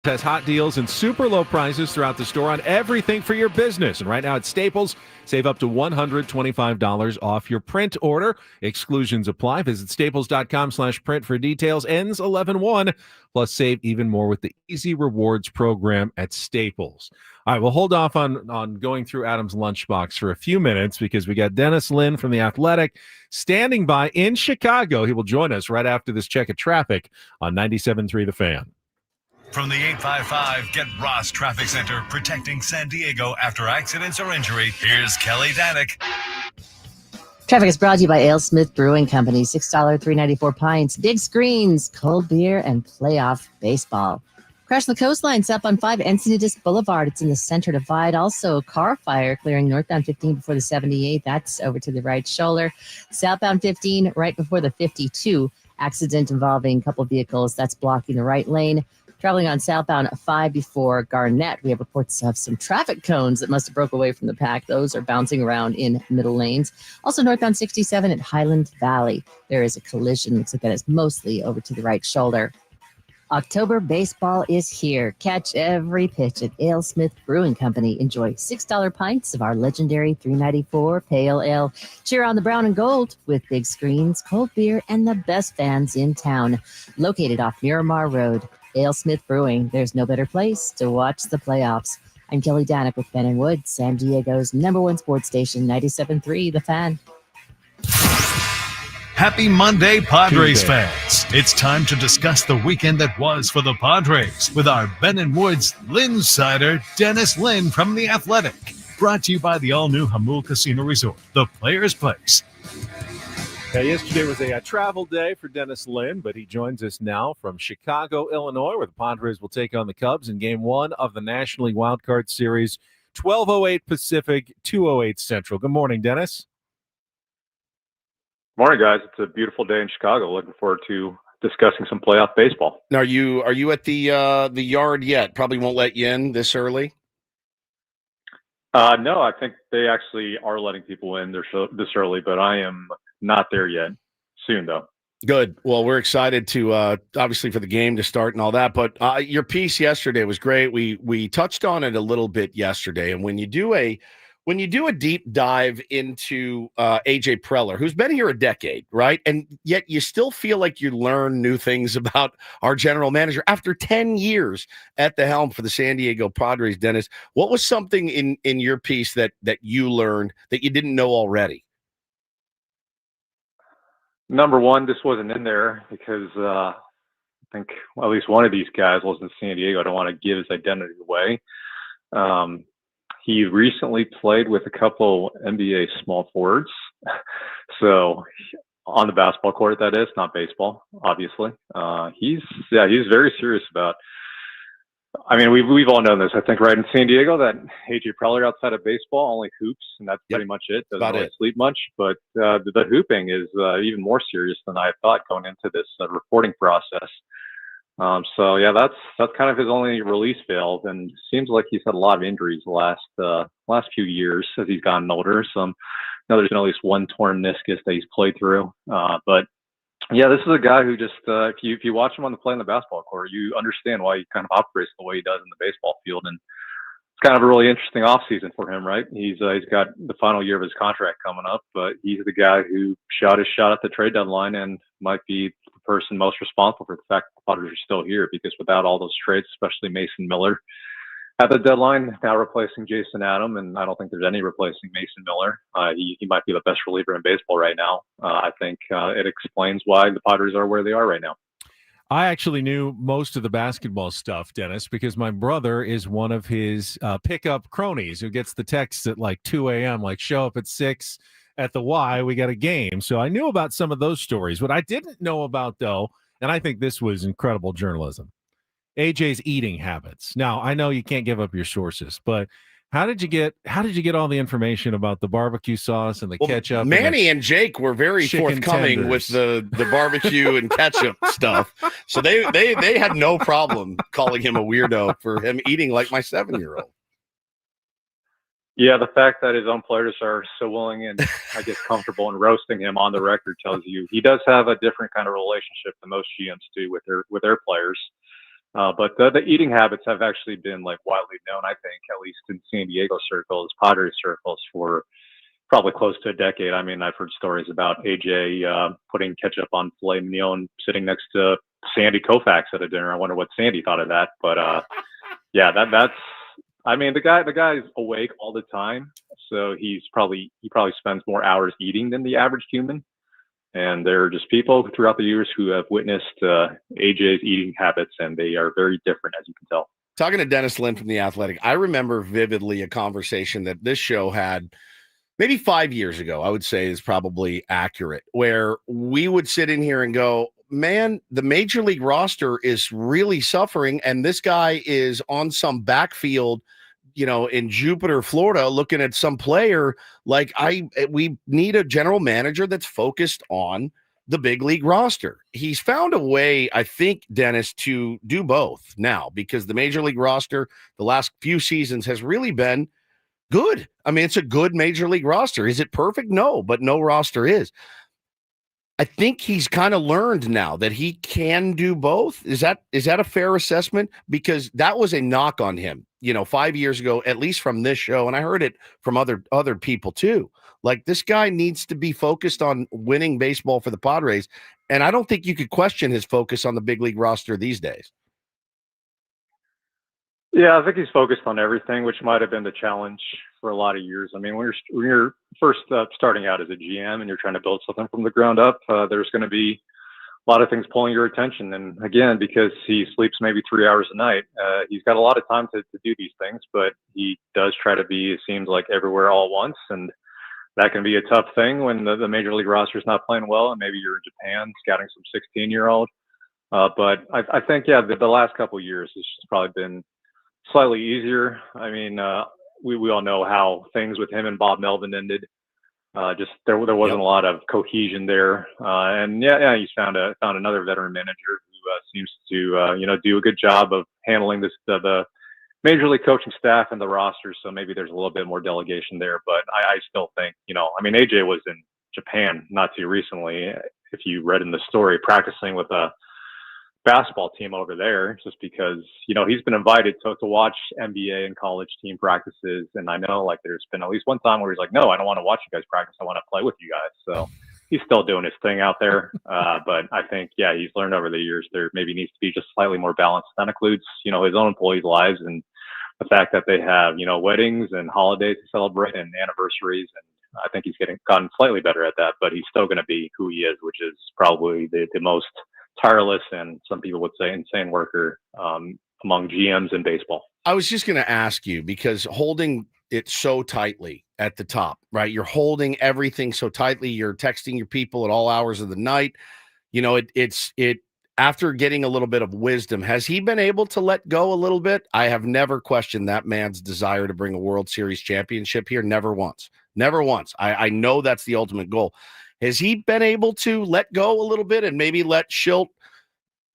Has hot deals and super low prices throughout the store on everything for your business. And right now at Staples, save up to $125 off your print order. Exclusions apply. Visit staples.com/print for details. Ends 11/1. Plus, save even more with the Easy Rewards program at Staples. All right, we'll hold off on going through Adam's lunchbox for a few minutes because we got Dennis Lin from The Athletic standing by in Chicago. He will join us right after this check of traffic on 97.3 The Fan. From the 855 Get Ross Traffic Center, protecting San Diego after accidents or injury, here's Kelly Danick. Traffic is brought to you by AleSmith Brewing Company. $6, $3.94 pints, big screens, cold beer, and playoff baseball. Crash on the coastline, south on 5 Encinitas Boulevard. It's in the center divide. Also, car fire clearing northbound 15 before the 78. That's over to the right shoulder. Southbound 15 right before the 52. Accident involving a couple vehicles. That's blocking the right lane. Traveling on southbound 5 before Garnett, we have reports of some traffic cones that must have broke away from the pack. Those are bouncing around in middle lanes. Also northbound 67 at Highland Valley. There is a collision. Looks like that is mostly over to the right shoulder. October baseball is here. Catch every pitch at AleSmith Brewing Company. Enjoy $6 pints of our legendary $3.94 Pale Ale. Cheer on the brown and gold with big screens, cold beer, and the best fans in town. Located off Miramar Road. AleSmith Brewing. There's no better place to watch the playoffs. I'm Kelly Danick with Ben and Wood, San Diego's #1 sports station, 97.3 The Fan. Happy Monday, Padres fans. It's time to discuss the weekend that was for the Padres with our Ben and Woods Linsider, Dennis Lin from The Athletic. Brought to you by the all-new Hamul Casino Resort, the player's place. Yesterday was a travel day for Dennis Lin, but he joins us now from Chicago, Illinois, where the Padres will take on the Cubs in Game 1 of the National League Wildcard Series, 12:08 Pacific, 2:08 Central. Good morning, Dennis. Morning, guys. It's a beautiful day in Chicago. Looking forward to discussing some playoff baseball. Now, are you at the yard yet? Probably won't let you in this early. No, I think they actually are letting people in this early, but I am not there yet. Soon, though. Good. Well, we're excited to obviously for the game to start and all that. But your piece yesterday was great. We touched on it a little bit yesterday. And when you do a deep dive into AJ Preller, who's been here a decade, right? And yet you still feel like you learn new things about our general manager after 10 years at the helm for the San Diego Padres. Dennis, what was something in your piece that you learned that you didn't know already? Number one, this wasn't in there because I think at least one of these guys was in San Diego. I don't want to give his identity away. He recently played with a couple NBA small forwards. So on the basketball court, that is, not baseball, obviously. He's very serious about, I mean, we've all known this, I think, right in San Diego, that AJ Preller outside of baseball only hoops, and that's pretty much it. Doesn't really sleep much. But the hooping is even more serious than I thought going into this reporting process. So yeah, that's kind of his only release valve, and seems like he's had a lot of injuries the last few years as he's gotten older. So I know there's been at least one torn meniscus that he's played through. But yeah, this is a guy who just if you watch him on the play in the basketball court, you understand why he kind of operates the way he does in the baseball field, and it's kind of a really interesting offseason for him, right? He's got the final year of his contract coming up, but he's the guy who shot his shot at the trade deadline and might be the person most responsible for the fact that the Padres are still here, because without all those trades, especially Mason Miller, at the deadline, now replacing Jason Adam, and I don't think there's any replacing Mason Miller. He might be the best reliever in baseball right now. I think it explains why the Padres are where they are right now. I actually knew most of the basketball stuff, Dennis, because my brother is one of his pickup cronies who gets the texts at like 2 a.m., like show up at 6 at the Y, we got a game. So I knew about some of those stories. What I didn't know about, though, and I think this was incredible journalism, AJ's eating habits. Now, I know you can't give up your sources, but how did you get all the information about the barbecue sauce and the ketchup? Manny and Jake were very forthcoming tenders. with the barbecue and ketchup stuff. So they had no problem calling him a weirdo for him eating like my 7-year-old. Yeah, the fact that his own players are so willing and I guess comfortable in roasting him on the record tells you he does have a different kind of relationship than most GMs do with their players. But the eating habits have actually been like widely known, I think, at least in San Diego circles, Padres circles, for probably close to a decade. I mean, I've heard stories about AJ putting ketchup on filet mignon sitting next to Sandy Koufax at a dinner. I wonder what Sandy thought of that. But yeah, that's. I mean, the guy's awake all the time, so he probably spends more hours eating than the average human. And there are just people throughout the years who have witnessed AJ's eating habits, and they are very different, as you can tell. Talking to Dennis Lin from The Athletic, I remember vividly a conversation that this show had maybe 5 years ago, I would say is probably accurate, where we would sit in here and go, man, the major league roster is really suffering, and this guy is on some backfield, in Jupiter, Florida, looking at some player. Like, we need a general manager that's focused on the big league roster. He's found a way, I think, Dennis, to do both now, because the major league roster the last few seasons has really been good. I mean, it's a good major league roster. Is it perfect? No, but no roster is. I think he's kind of learned now that he can do both. Is that a fair assessment? Because that was a knock on him, 5 years ago, at least from this show. And I heard it from other people too. Like, this guy needs to be focused on winning baseball for the Padres. And I don't think you could question his focus on the big league roster these days. Yeah, I think he's focused on everything, which might have been the challenge for a lot of years. I mean, when you're first starting out as a GM and you're trying to build something from the ground up, there's going to be a lot of things pulling your attention. And again, because he sleeps maybe 3 hours a night, he's got a lot of time to do these things, but he does try to be, it seems like, everywhere all at once. And that can be a tough thing when the major league roster is not playing well, and maybe you're in Japan scouting some 16-year-old. But I think, yeah, the last couple of years, it's just probably been slightly easier. I mean, we all know how things with him and Bob Melvin ended. Just there wasn't a lot of cohesion there. And yeah, he's found another veteran manager who seems to do a good job of handling the major league coaching staff and the roster. So maybe there's a little bit more delegation there. But I still think, I mean, AJ was in Japan not too recently, if you read in the story, practicing with a basketball team over there, just because he's been invited to watch NBA and college team practices. And I know, like, there's been at least one time where he's like, no, I don't want to watch you guys practice, I want to play with you guys. So he's still doing his thing out there. But I think, yeah, he's learned over the years there maybe needs to be just slightly more balance. That includes his own employees' lives, and the fact that they have weddings and holidays to celebrate and anniversaries. And I think he's gotten slightly better at that, but he's still going to be who he is, which is probably the most tireless and some people would say insane worker among GMs in baseball. I was just going to ask you, because holding it so tightly at the top, right? You're holding everything so tightly. You're texting your people at all hours of the night. It after getting a little bit of wisdom, has he been able to let go a little bit? I have never questioned that man's desire to bring a World Series championship here. Never once. Never once. I know that's the ultimate goal. Has he been able to let go a little bit and maybe let Schilt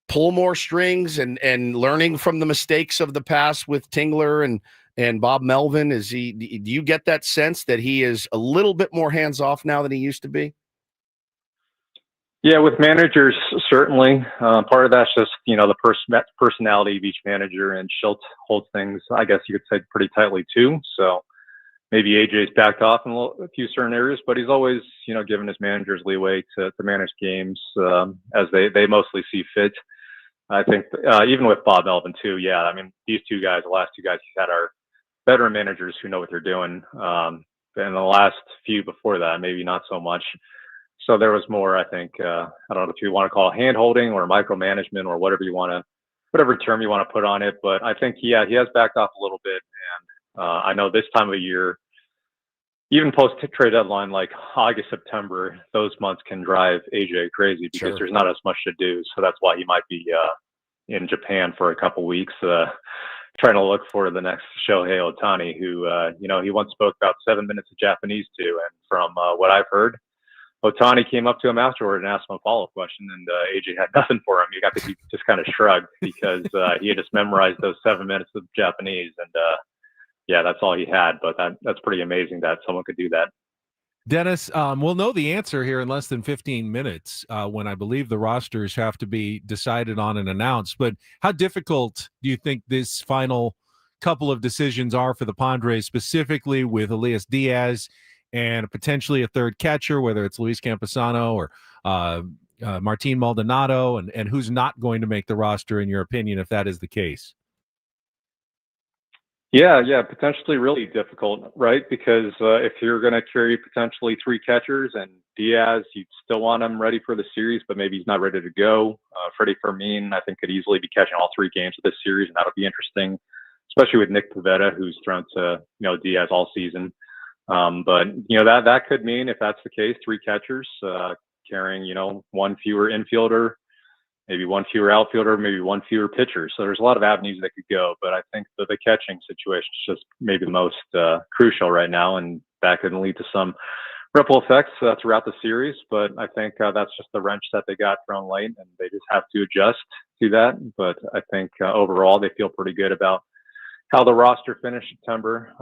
pull more strings and learning from the mistakes of the past with Tingler and Bob Melvin? Do you get that sense that he is a little bit more hands off now than he used to be? Yeah, with managers, certainly. Part of that's just, the personality of each manager, and Schilt holds things, I guess you could say, pretty tightly too. So maybe AJ's backed off in a few certain areas, but he's always, given his managers leeway to manage games as they mostly see fit. I think even with Bob Melvin too. Yeah, I mean these two guys, the last two guys he's had are veteran managers who know what they're doing. And the last few before that, maybe not so much. So there was more, I think, I don't know if you want to call it hand holding or micromanagement or whatever term you want to put on it. But I think, he has backed off a little bit. And I know this time of year, even post trade deadline, like August, September, those months can drive AJ crazy because there's not as much to do. So that's why he might be in Japan for a couple weeks, trying to look for the next Shohei Ohtani, who, he once spoke about 7 minutes of Japanese too. And from what I've heard, Ohtani came up to him afterward and asked him a follow-up question, and AJ had nothing for him. He just kind of shrugged because he had just memorized those 7 minutes of Japanese, and that's all he had. But that's pretty amazing that someone could do that. Dennis, we'll know the answer here in less than 15 minutes when I believe the rosters have to be decided on and announced. But how difficult do you think this final couple of decisions are for the Padres, specifically with Elias Diaz and potentially a third catcher, whether it's Luis Campusano or Martin Maldonado, and who's not going to make the roster, in your opinion, if that is the case? Yeah, potentially really difficult, right? Because if you're going to carry potentially three catchers and Diaz, you still want him ready for the series, but maybe he's not ready to go. Freddie Fermin, I think, could easily be catching all three games of this series, and that'll be interesting, especially with Nick Pivetta, who's thrown to Diaz all season. But that could mean, if that's the case, three catchers carrying one fewer infielder, maybe one fewer outfielder, maybe one fewer pitcher. So there's a lot of avenues that could go, but I think that the catching situation is just maybe the most crucial right now, and that could lead to some ripple effects throughout the series. But I think that's just the wrench that they got thrown late, and they just have to adjust to that. But I think overall they feel pretty good about how the roster finished September,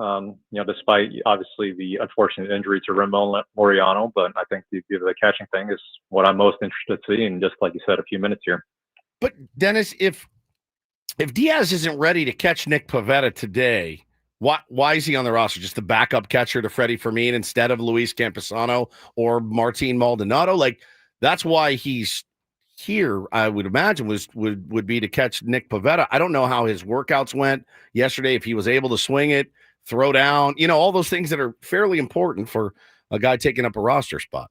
despite obviously the unfortunate injury to Ramon Laureano. But I think the catching thing is what I'm most interested to see, and just like you said a few minutes here. But Dennis, if Diaz isn't ready to catch Nick Pivetta today, why is he on the roster? Just the backup catcher to Freddie Fermin instead of Luis Campusano or Martin Maldonado? Like, that's why he's here, I would imagine, would be to catch Nick Pivetta. I don't know how his workouts went yesterday, if he was able to swing it, throw down, all those things that are fairly important for a guy taking up a roster spot.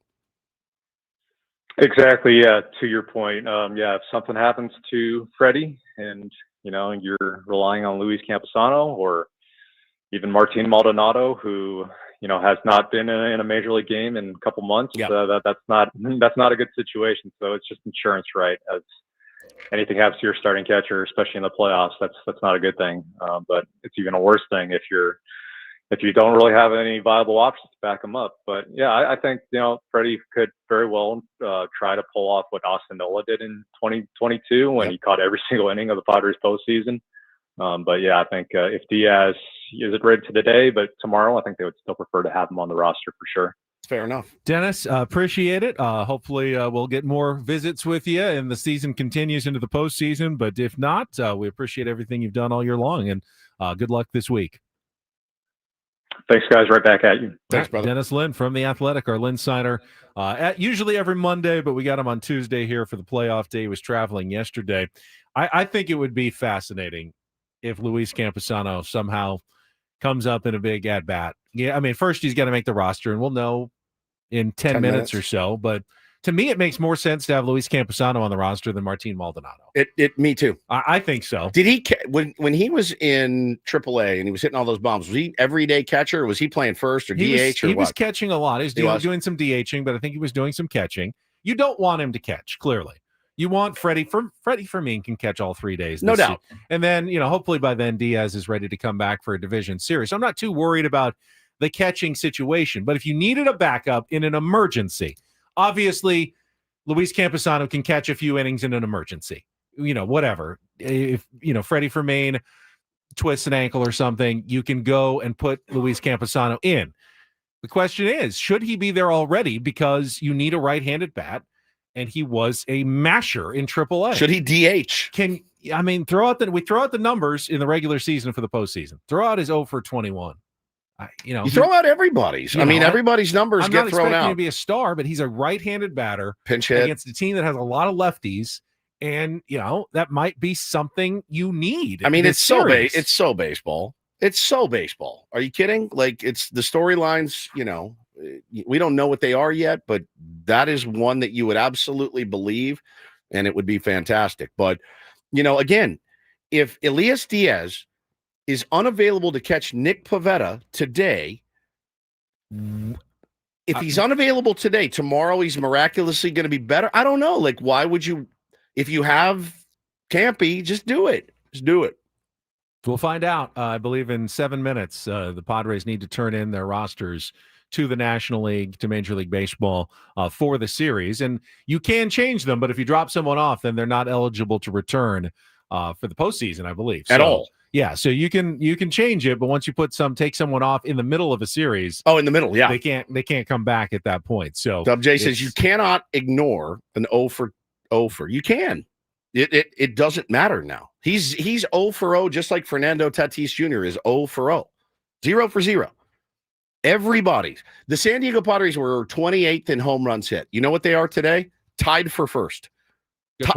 Exactly. Yeah. To your point. If something happens to Freddie and, you're relying on Luis Campusano or even Martin Maldonado, who, has not been in a major league game in a couple months. That's not a good situation. So it's just insurance, right? As anything happens to your starting catcher, especially in the playoffs, that's not a good thing. But it's even a worse thing if you don't really have any viable options to back him up. But yeah, I think, Freddie could very well try to pull off what Austin Nola did in 2022 when he caught every single inning of the Padres postseason. But yeah, I think if Diaz isn't ready to today, but tomorrow, I think they would still prefer to have him on the roster for sure. Fair enough. Dennis, appreciate it. Hopefully we'll get more visits with you and the season continues into the postseason. But if not, we appreciate everything you've done all year long, and good luck this week. Thanks, guys. Right back at you. Thanks, brother. Dennis Lin from The Athletic, our Lin Signer, usually every Monday, but we got him on Tuesday here for the playoff day. He was traveling yesterday. I think it would be fascinating if Luis Campusano somehow comes up in a big at-bat. Yeah, I mean, first he's got to make the roster, and we'll know in 10 minutes or so. But to me, it makes more sense to have Luis Campusano on the roster than Martin Maldonado. Me too. I think so. Did he when he was in AAA and he was hitting all those bombs? Was he everyday catcher? Or was he playing first or DH? He was catching a lot. He was doing some DHing, but I think he was doing some catching. You don't want him to catch, clearly. You want Freddie Fermin can catch all 3 days. No doubt. And then, hopefully by then Diaz is ready to come back for a division series. So I'm not too worried about the catching situation. But if you needed a backup in an emergency, obviously Luis Campusano can catch a few innings in an emergency. Whatever. If, Freddie Fermin twists an ankle or something, you can go and put Luis Campusano in. The question is, should he be there already? Because you need a right-handed bat. And he was a masher in AAA. Should he DH? We throw out the numbers in the regular season for the postseason. Throw out his 0 for 21. You throw out everybody's. Everybody's numbers get thrown out. I'm not expecting him to be a star, but he's a right-handed batter pinch hit against a team that has a lot of lefties, And, that might be something you need. I mean, it's so baseball. It's so baseball. Are you kidding? Like, it's the storylines, we don't know what they are yet, but that is one that you would absolutely believe, and it would be fantastic. But, again, if Elias Diaz is unavailable to catch Nick Pivetta today, if he's unavailable today, tomorrow he's miraculously going to be better. I don't know. Like, why would you, if you have Campy, just do it. Just do it. We'll find out. I believe in 7 minutes, the Padres need to turn in their rosters to the National League, to Major League Baseball for the series. And you can change them, but if you drop someone off, then they're not eligible to return for the postseason, I believe. At all. Yeah, so you can change it, but once you take someone off in the middle of a series, in the middle, yeah, they can't come back at that point. So WJ says you cannot ignore an 0 for 0 for. You can. It doesn't matter now. He's 0 for 0, just like Fernando Tatis Jr. is 0 for 0. 0 for 0. Everybody. The San Diego Padres were 28th in home runs hit. You know what they are today? Tied for first.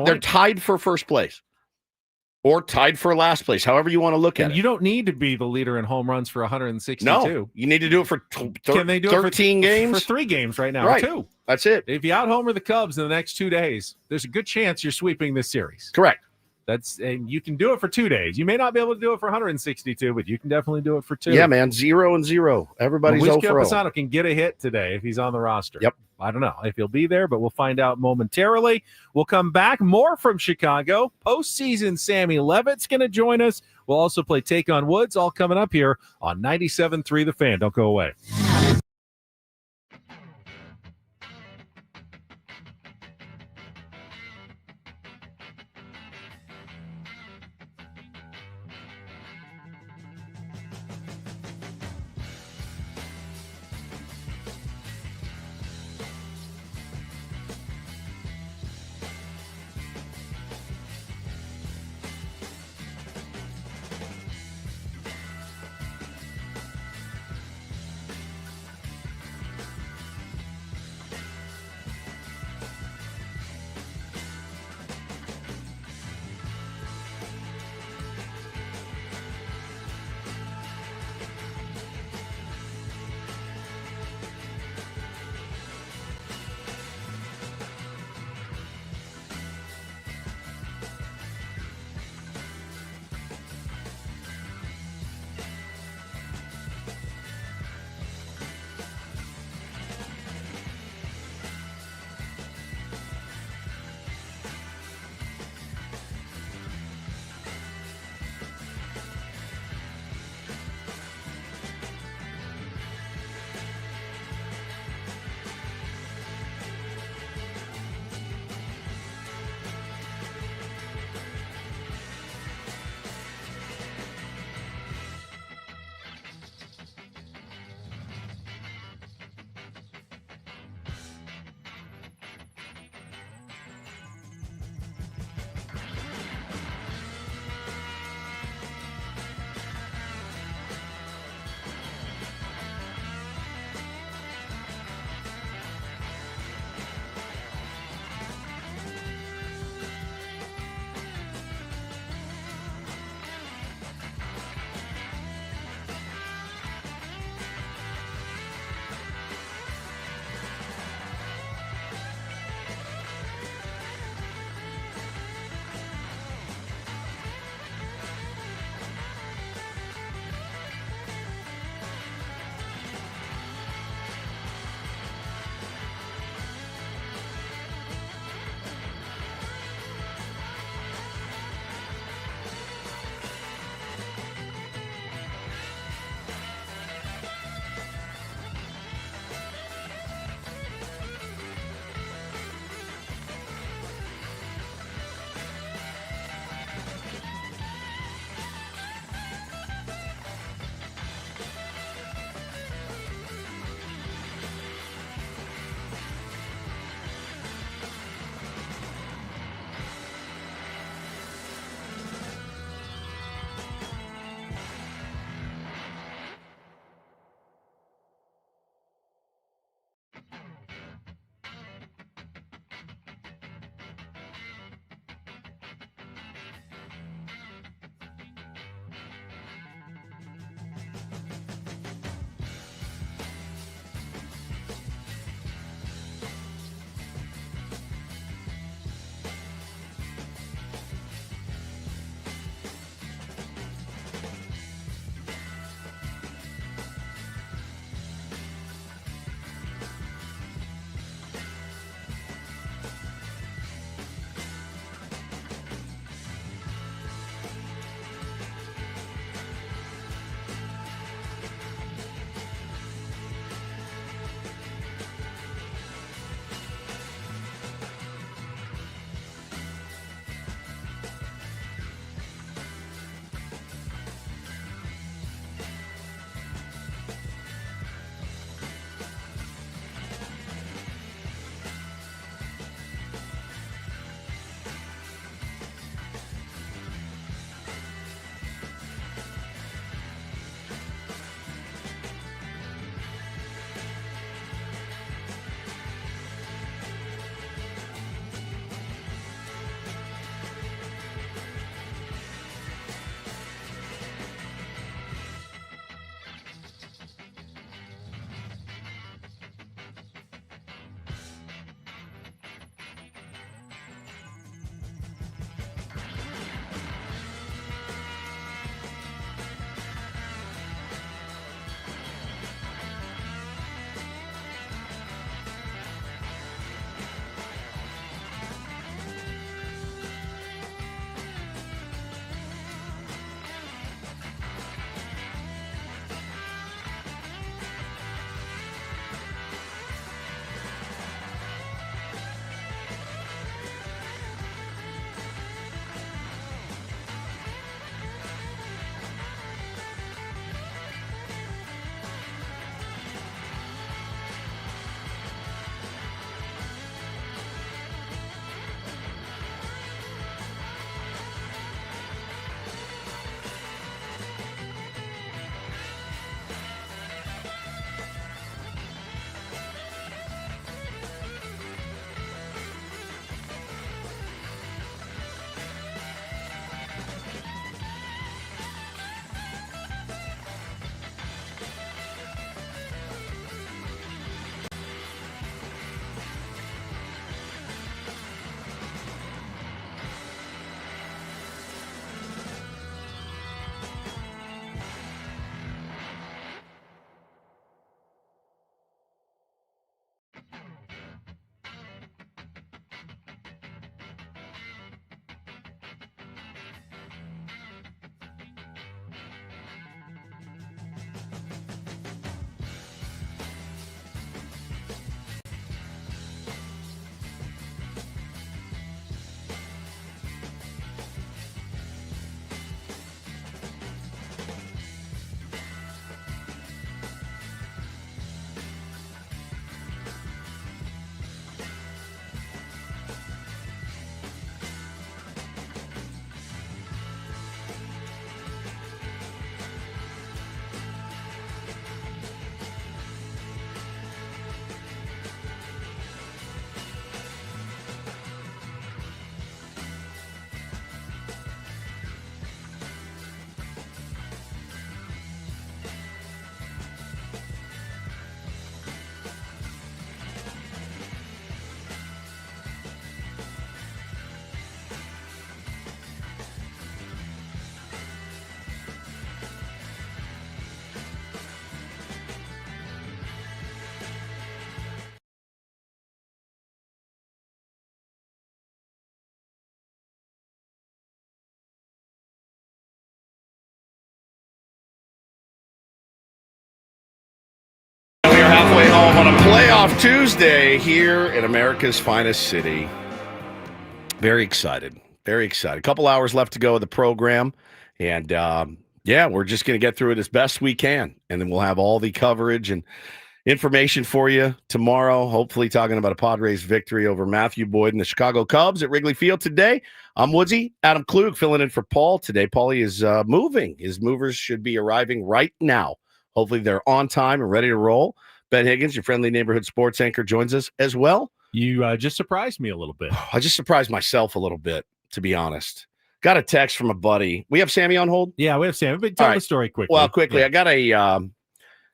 They're tied for first place. Or tied for last place, however you want to look at it. You don't need to be the leader in home runs for 162. No, you need to do it for Can they do 13 games? For 3 games right now, right. 2. That's it. If you out-homer the Cubs in the next 2 days, there's a good chance you're sweeping this series. Correct. And you can do it for 2 days. You may not be able to do it for 162, but you can definitely do it for 2. Yeah, man, 0 and 0. Everybody's 0 for 0. Can get a hit today if he's on the roster. Yep. I don't know if he'll be there, but we'll find out momentarily. We'll come back. More from Chicago. Postseason Sammy Levitt's going to join us. We'll also play Take on Woods, all coming up here on 97.3 The Fan. Don't go away. Playoff Tuesday here in America's finest city. Very excited. Very excited. A couple hours left to go of the program. And, we're just going to get through it as best we can. And then we'll have all the coverage and information for you tomorrow, hopefully talking about a Padres victory over Matthew Boyd and the Chicago Cubs at Wrigley Field today. I'm Woodsy, Adam Klug filling in for Paul today. Paulie is moving. His movers should be arriving right now. Hopefully they're on time and ready to roll. Ben Higgins, your friendly neighborhood sports anchor, joins us as well. You just surprised me a little bit. I just surprised myself a little bit, to be honest. Got a text from a buddy. We have Sammy on hold? Yeah, we have Sammy. But tell the story quickly. Well, quickly. Yeah. I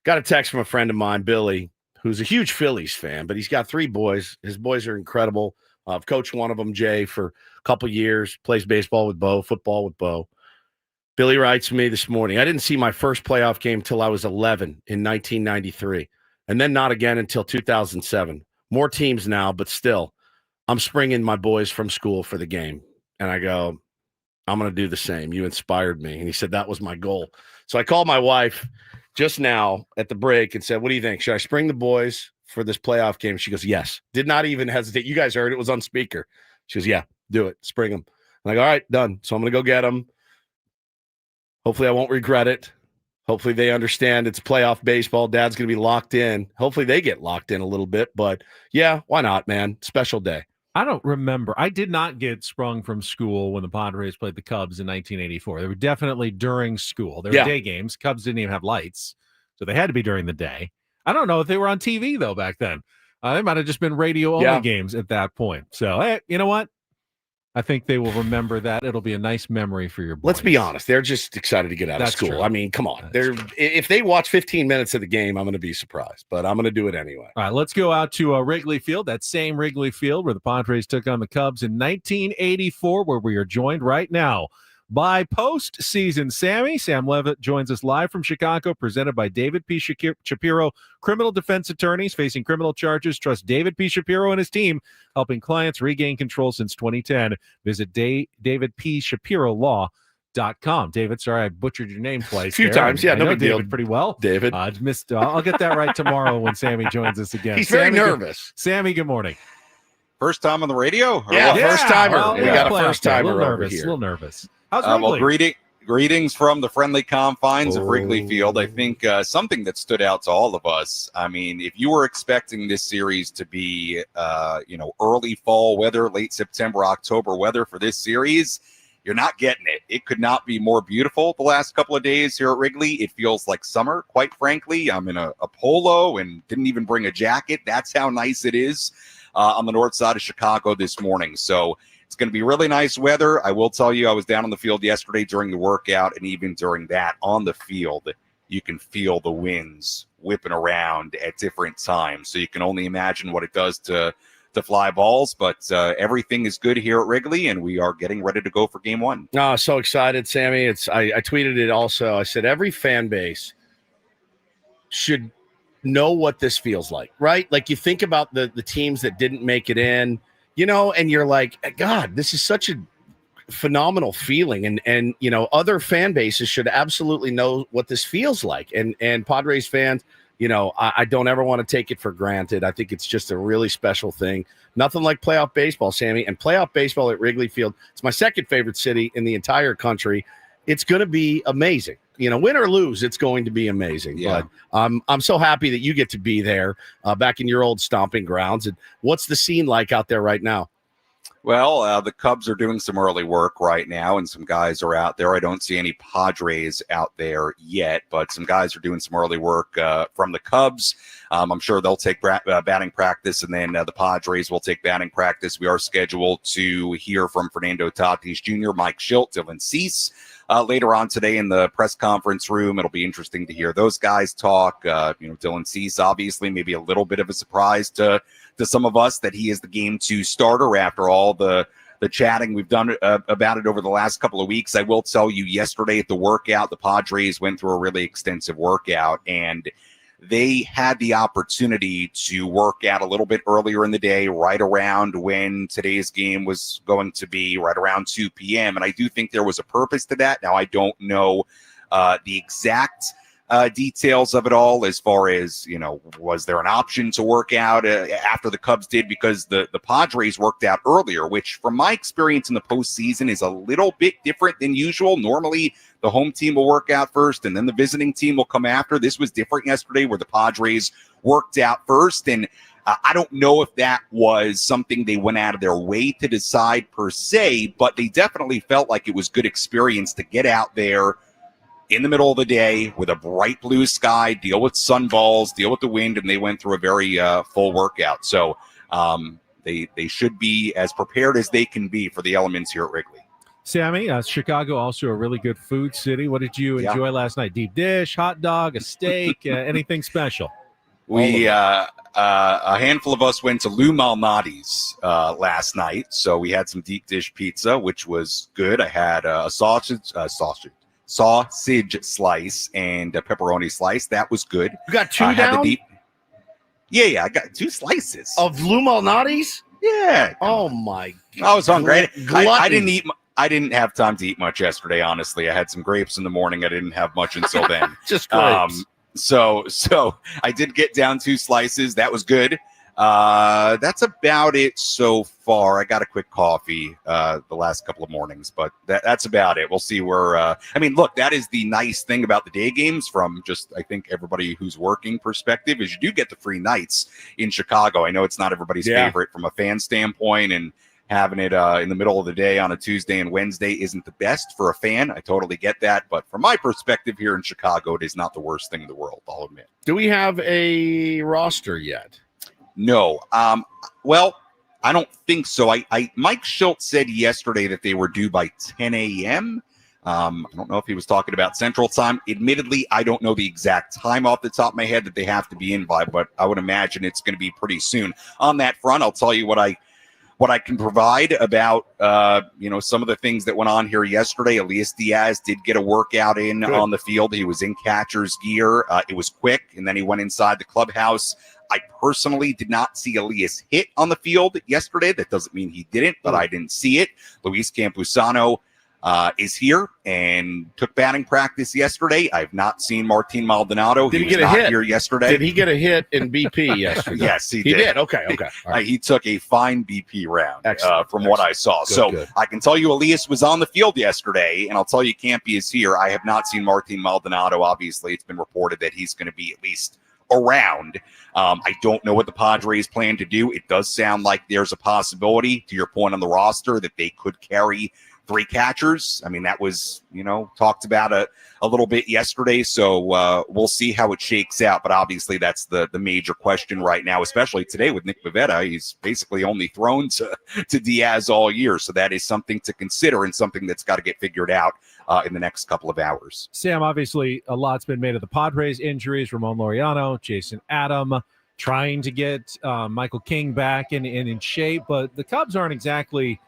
got a text from a friend of mine, Billy, who's a huge Phillies fan, but he's got 3 boys. His boys are incredible. I've coached one of them, Jay, for a couple years, plays baseball with Bo, football with Bo. Billy writes to me this morning, I didn't see my first playoff game till I was 11 in 1993, and then not again until 2007. More teams now, but still, I'm springing my boys from school for the game. And I go, I'm going to do the same. You inspired me. And he said, that was my goal. So I called my wife just now at the break and said, what do you think? Should I spring the boys for this playoff game? She goes, yes. Did not even hesitate. You guys heard it was on speaker. She goes, yeah, do it. Spring them. I'm like, all right, done. So I'm going to go get them. Hopefully I won't regret it. Hopefully they understand it's playoff baseball. Dad's going to be locked in. Hopefully they get locked in a little bit. But, yeah, why not, man? Special day. I don't remember. I did not get sprung from school when the Padres played the Cubs in 1984. They were definitely during school. They were day games. Cubs didn't even have lights, so they had to be during the day. I don't know if they were on TV, though, back then. They might have just been radio-only games at that point. So, hey, you know what? I think they will remember that. It'll be a nice memory for your boys. Let's be honest. They're just excited to get out of school. True. I mean, come on. If they watch 15 minutes of the game, I'm going to be surprised, but I'm going to do it anyway. All right, let's go out to Wrigley Field, that same Wrigley Field where the Padres took on the Cubs in 1984, where we are joined right now by postseason Sammy. Sam Levitt joins us live from Chicago, presented by David P. Shapiro, criminal defense attorneys facing criminal charges. Trust David P. Shapiro and his team, helping clients regain control since 2010. Visit davidpshapirolaw.com. David, sorry I butchered your name twice. A few times, yeah, I know no big deal. David pretty well. David. I'll get that right tomorrow when Sammy joins us again. He's very nervous. Sammy, good morning. First time on the radio? First timer. Well, we got a first timer over here. A little nervous. How's Wrigley? Greetings from the friendly confines of Wrigley Field. I think something that stood out to all of us. I mean, if you were expecting this series to be, early fall weather, late September, October weather for this series, you're not getting it. It could not be more beautiful the last couple of days here at Wrigley. It feels like summer, quite frankly. I'm in a polo and didn't even bring a jacket. That's how nice it is on the north side of Chicago this morning. So it's going to be really nice weather. I will tell you, I was down on the field yesterday during the workout, and even during that on the field, you can feel the winds whipping around at different times. So you can only imagine what it does to fly balls. But everything is good here at Wrigley, and we are getting ready to go for game one. Oh, so excited, Sammy. I tweeted it also. I said every fan base should know what this feels like, right? Like you think about the teams that didn't make it in, and you're like, God, this is such a phenomenal feeling. And other fan bases should absolutely know what this feels like. And Padres fans, I don't ever want to take it for granted. I think it's just a really special thing. Nothing like playoff baseball, Sammy. And playoff baseball at Wrigley Field, it's my second favorite city in the entire country. It's going to be amazing. Win or lose, it's going to be amazing. Yeah. But I'm so happy that you get to be there back in your old stomping grounds. And what's the scene like out there right now? Well, the Cubs are doing some early work right now, and some guys are out there. I don't see any Padres out there yet, but some guys are doing some early work from the Cubs. I'm sure they'll take batting practice, and then the Padres will take batting practice. We are scheduled to hear from Fernando Tatis Jr., Mike Schilt, Dylan Cease later on today in the press conference room. It'll be interesting to hear those guys talk. Dylan Cease, obviously, maybe a little bit of a surprise to some of us that he is the game 2 starter after all the chatting we've done about it over the last couple of weeks. I will tell you, yesterday at the workout, the Padres went through a really extensive workout, and they had the opportunity to work out a little bit earlier in the day, right around when today's game was going to be, right around 2 p.m. And I do think there was a purpose to that. Now, I don't know the exact details of it all as far as, was there an option to work out after the Cubs did, because the Padres worked out earlier, which from my experience in the postseason is a little bit different than usual. Normally the home team will work out first and then the visiting team will come after. This was different yesterday where the Padres worked out first. And I don't know if that was something they went out of their way to decide per se, but they definitely felt like it was good experience to get out there in the middle of the day with a bright blue sky, deal with sunballs, deal with the wind, and they went through a very full workout. So they should be as prepared as they can be for the elements here at Wrigley. Sammy, Chicago, also a really good food city. What did you enjoy last night? Deep dish, hot dog, a steak, anything special? We a handful of us went to Lou Malnati's last night, so we had some deep dish pizza, which was good. I had a sausage slice and a pepperoni slice. That was good. You got two down? Yeah, I got 2 slices of Lou Malnati's. Yeah. Oh my God. I was hungry. I didn't eat. I didn't have time to eat much yesterday. Honestly, I had some grapes in the morning. I didn't have much until then. Just grapes. So I did get down 2 slices. That was good. That's about it so far. I got a quick coffee the last couple of mornings, but that's about it. We'll see where look, that is the nice thing about the day games from just, I think, everybody who's working perspective, is you do get the free nights in Chicago. I know it's not everybody's favorite from a fan standpoint, and having it in the middle of the day on a Tuesday and Wednesday isn't the best for a fan. I totally get that. But from my perspective here in Chicago, it is not the worst thing in the world, I'll admit. Do we have a roster yet? No. Well, I don't think so. Mike Schultz said yesterday that they were due by 10 a.m. I don't know if he was talking about Central Time. Admittedly, I don't know the exact time off the top of my head that they have to be in by, but I would imagine it's going to be pretty soon. On that front, I'll tell you what I can provide about, some of the things that went on here yesterday. Elias Diaz did get a workout in on the field. He was in catcher's gear. It was quick, and then he went inside the clubhouse. I personally did not see Elias hit on the field yesterday. That doesn't mean he didn't, but I didn't see it. Luis Campusano is here and took batting practice yesterday. I've not seen Martin Maldonado. Did he get a hit here yesterday? Did he get a hit in BP yesterday? Yes, he did. did. Okay. All right. He took a fine BP round from what I saw. Good. I can tell you Elias was on the field yesterday, and I'll tell you Campy is here. I have not seen Martin Maldonado. Obviously, it's been reported that he's going to be at least around. I don't know what the Padres plan to do. It does sound like there's a possibility, to your point on the roster, that they could carry 3 catchers. I mean, that was, talked about a little bit yesterday. So we'll see how it shakes out. But obviously, that's the major question right now, especially today with Nick Pivetta. He's basically only thrown to Diaz all year. So that is something to consider and something that's got to get figured out in the next couple of hours. Sam, obviously, a lot's been made of the Padres injuries. Ramon Laureano, Jason Adam, trying to get Michael King back and in shape. But the Cubs aren't exactly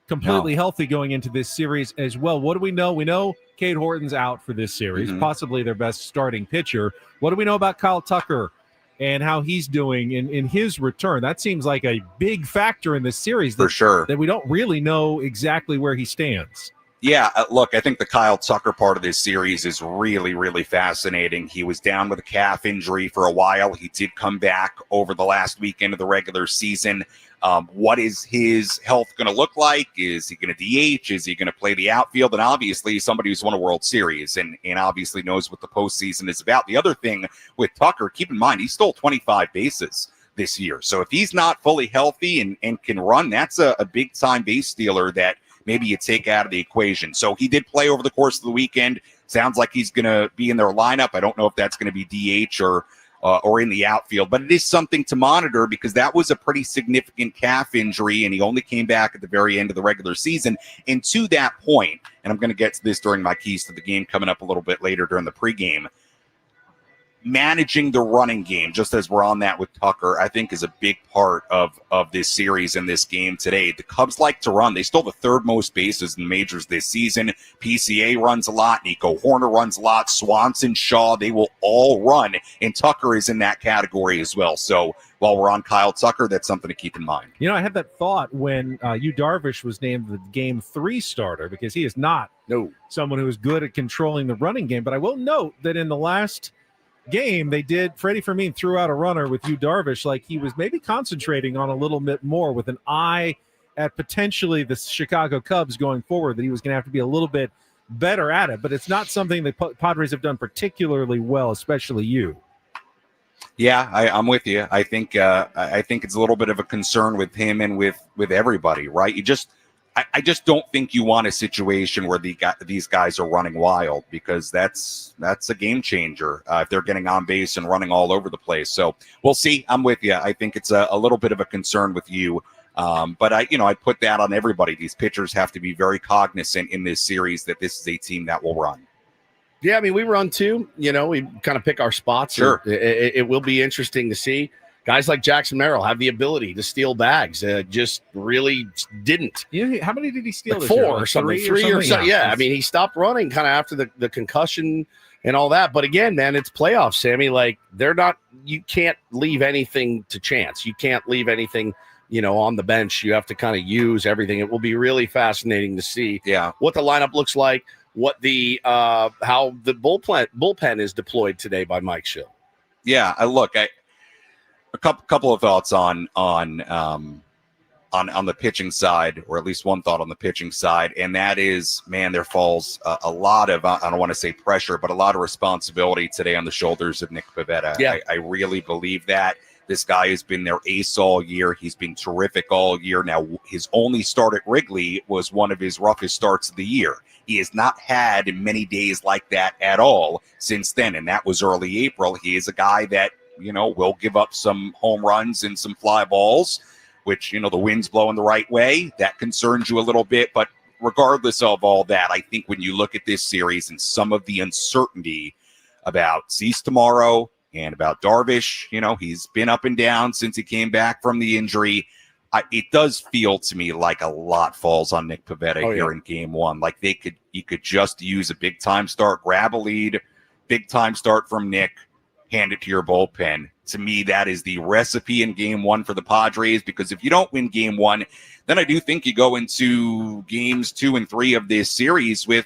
completely healthy going into this series as well. What do we know? We know Cade Horton's out for this series, possibly their best starting pitcher. What do we know about Kyle Tucker and how he's doing in his return? That seems like a big factor in this series. For sure. That we don't really know exactly where he stands. Yeah, look, I think the Kyle Tucker part of this series is really, really fascinating. He was down with a calf injury for a while. He did come back over the last weekend of the regular season. What is his health going to look like? Is he going to DH? Is he going to play the outfield? And obviously, somebody who's won a World Series and obviously knows what the postseason is about. The other thing with Tucker, keep in mind, he stole 25 bases this year. So if he's not fully healthy and can run, that's a big-time base stealer that maybe you take out of the equation. So he did play over the course of the weekend. Sounds like he's going to be in their lineup. I don't know if that's going to be DH or in the outfield, but it is something to monitor because that was a pretty significant calf injury, and he only came back at the very end of the regular season. And to that point, and I'm going to get to this during my keys to the game coming up a little bit later during the pregame, managing the running game, just as we're on that with Tucker, I think is a big part of this series and this game today. The Cubs like to run. They stole the third most bases in the majors this season. PCA runs a lot. Nico Horner runs a lot. Swanson, Shaw, they will all run. And Tucker is in that category as well. So while we're on Kyle Tucker, that's something to keep in mind. You know, I had that thought when Yu Darvish was named the Game 3 starter, because he is not someone who is good at controlling the running game. But I will note that in the last game, Freddie Fermin threw out a runner with Yu Darvish like he was maybe concentrating on a little bit more with an eye at potentially the Chicago Cubs going forward, that he was going to have to be a little bit better at it. But it's not something that Padres have done particularly well, especially you. Yeah, I'm with you. I think it's a little bit of a concern with him and with everybody, right? I just don't think you want a situation where these guys are running wild, because that's a game changer if they're getting on base and running all over the place. So we'll see. I'm with you. I think it's a little bit of a concern with you. But I put that on everybody. These pitchers have to be very cognizant in this series that this is a team that will run. Yeah, I mean, we run too. We kind of pick our spots. Sure. It will be interesting to see. Guys like Jackson Merrill have the ability to steal bags. Just really didn't. Yeah, how many did he steal? Like this year? 4 or something. Three or something. Yeah, I mean, he stopped running kind of after the concussion and all that. But again, man, it's playoffs, Sammy. Like, you can't leave anything to chance. You can't leave anything, on the bench. You have to kind of use everything. It will be really fascinating to see what the lineup looks like, what the how the bullpen is deployed today by Mike Schill. Yeah, a couple of thoughts on the pitching side, or at least one thought on the pitching side, and that is, man, there falls a lot of, I don't want to say pressure, but a lot of responsibility today on the shoulders of Nick Pivetta. Yeah. I really believe that. This guy has been their ace all year. He's been terrific all year. Now, his only start at Wrigley was one of his roughest starts of the year. He has not had many days like that at all since then, and that was early April. He is a guy that will give up some home runs and some fly balls, which, the wind's blowing the right way. That concerns you a little bit. But regardless of all that, I think when you look at this series and some of the uncertainty about Cease tomorrow and about Darvish, he's been up and down since he came back from the injury. It does feel to me like a lot falls on Nick Pivetta here in game 1. Like you could just use a big time start, grab a lead, big time start from Nick, hand it to your bullpen. To me, that is the recipe in game 1 for the Padres, because if you don't win game 1, then I do think you go into games 2 and 3 of this series with,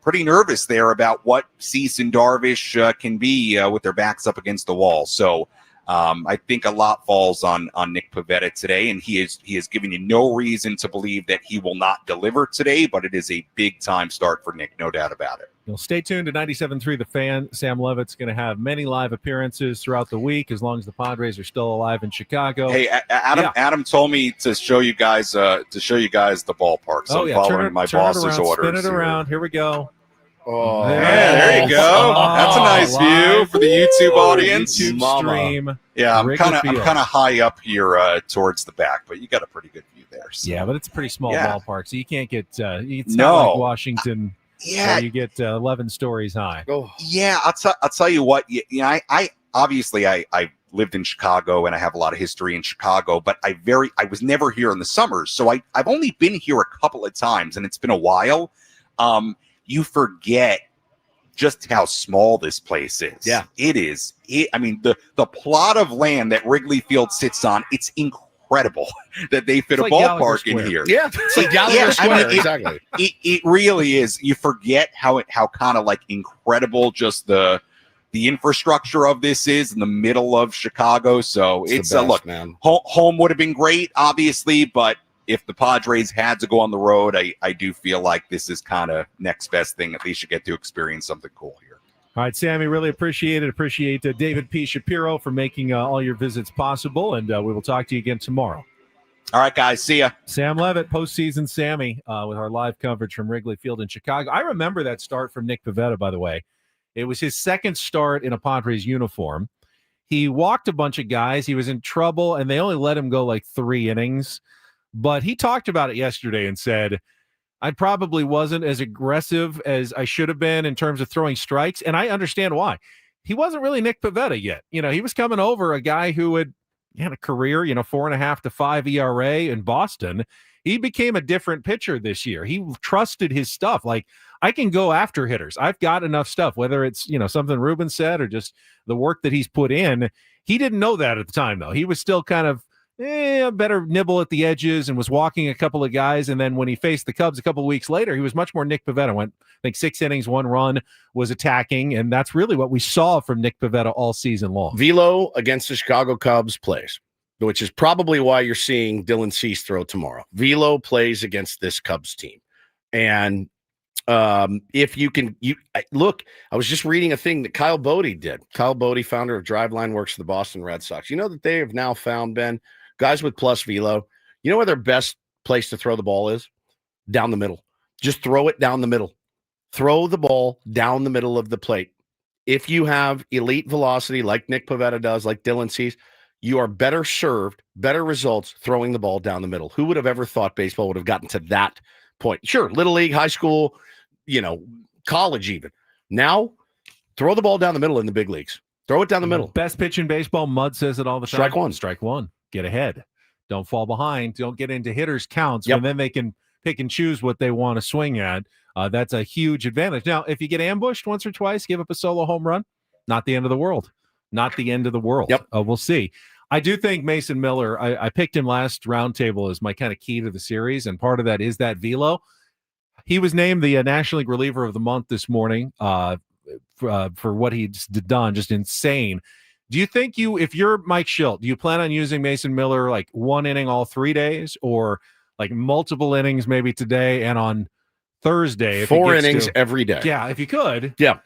pretty nervous there about what Cease and Darvish can be with their backs up against the wall. So I think a lot falls on Nick Pivetta today, and he has given you no reason to believe that he will not deliver today, but it is a big-time start for Nick, no doubt about it. Well, stay tuned to 97.3 The Fan. Sam Levitt's going to have many live appearances throughout the week, as long as the Padres are still alive in Chicago. Hey, Adam told me to show you guys the ballpark, so I'm following my boss's orders. Spin it around. Here we go. Oh, there you go. That's a nice view for the YouTube audience. YouTube stream. Yeah, I'm kind of high up here towards the back, but you got a pretty good view there. So. Yeah, but it's a pretty small ballpark, so you can't get. It's not like Washington. Yeah, you get 11 stories high. Oh. Yeah, I'll tell you what. I obviously I lived in Chicago and I have a lot of history in Chicago, but I was never here in the summers, so I've only been here a couple of times, and it's been a while. You forget just how small this place is. Yeah, it is. I mean, the plot of land that Wrigley Field sits on, it's incredible that they fit a ballpark in here. Yeah, it's like Gallagher Square, exactly. It really is. You forget how kind of like incredible just the infrastructure of this is in the middle of Chicago. So it's a look, man. Home would have been great, obviously, but if the Padres had to go on the road, I do feel like this is kind of next best thing. At least you get to experience something cool here. All right, Sammy, really appreciate it. Appreciate David P. Shapiro for making all your visits possible, and we will talk to you again tomorrow. All right, guys. See ya. Sam Levitt, postseason Sammy, with our live coverage from Wrigley Field in Chicago. I remember that start from Nick Pivetta, by the way. It was his second start in a Padres uniform. He walked a bunch of guys. He was in trouble, and they only let him go like 3 innings. But he talked about it yesterday and said, I probably wasn't as aggressive as I should have been in terms of throwing strikes, and I understand why. He wasn't really Nick Pivetta yet. He was coming over a guy who had a career, 4.5 to 5 ERA in Boston. He became a different pitcher this year. He trusted his stuff. Like, I can go after hitters. I've got enough stuff, whether it's, something Ruben said or just the work that he's put in. He didn't know that at the time, though. He was still kind of better nibble at the edges and was walking a couple of guys. And then when he faced the Cubs a couple of weeks later, he was much more Nick Pivetta. Went, I think, 6 innings, 1 run, was attacking. And that's really what we saw from Nick Pivetta all season long. Velo against the Chicago Cubs plays, which is probably why you're seeing Dylan Cease throw tomorrow. Velo plays against this Cubs team. And if you can, look, I was just reading a thing that Kyle Bodie did. Kyle Bodie, founder of Driveline, works for the Boston Red Sox. You know that they have now found, Ben, guys with plus velo, you know where their best place to throw the ball is? Down the middle. Just throw it down the middle. Throw the ball down the middle of the plate. If you have elite velocity like Nick Pivetta does, like Dylan Cease, you are better served, better results throwing the ball down the middle. Who would have ever thought baseball would have gotten to that point? Sure, little league, high school, college even. Now, throw the ball down the middle in the big leagues. Throw it down the middle. Best pitch in baseball, Mud says it all the time. Strike one. Strike one. Get ahead. Don't fall behind. Don't get into hitters' counts, and then they can pick and choose what they want to swing at. That's a huge advantage. Now, if you get ambushed once or twice, give up a solo home run, not the end of the world. Not the end of the world. Yep. We'll see. I do think Mason Miller, I picked him last roundtable as my kind of key to the series, and part of that is that velo. He was named the National League Reliever of the Month this morning for what he's done. Just insane. Do you think if you're Mike Schilt, do you plan on using Mason Miller like 1 inning all 3 days, or like multiple innings maybe today and on Thursday? 4 innings every day. Yeah, if you could. Yeah.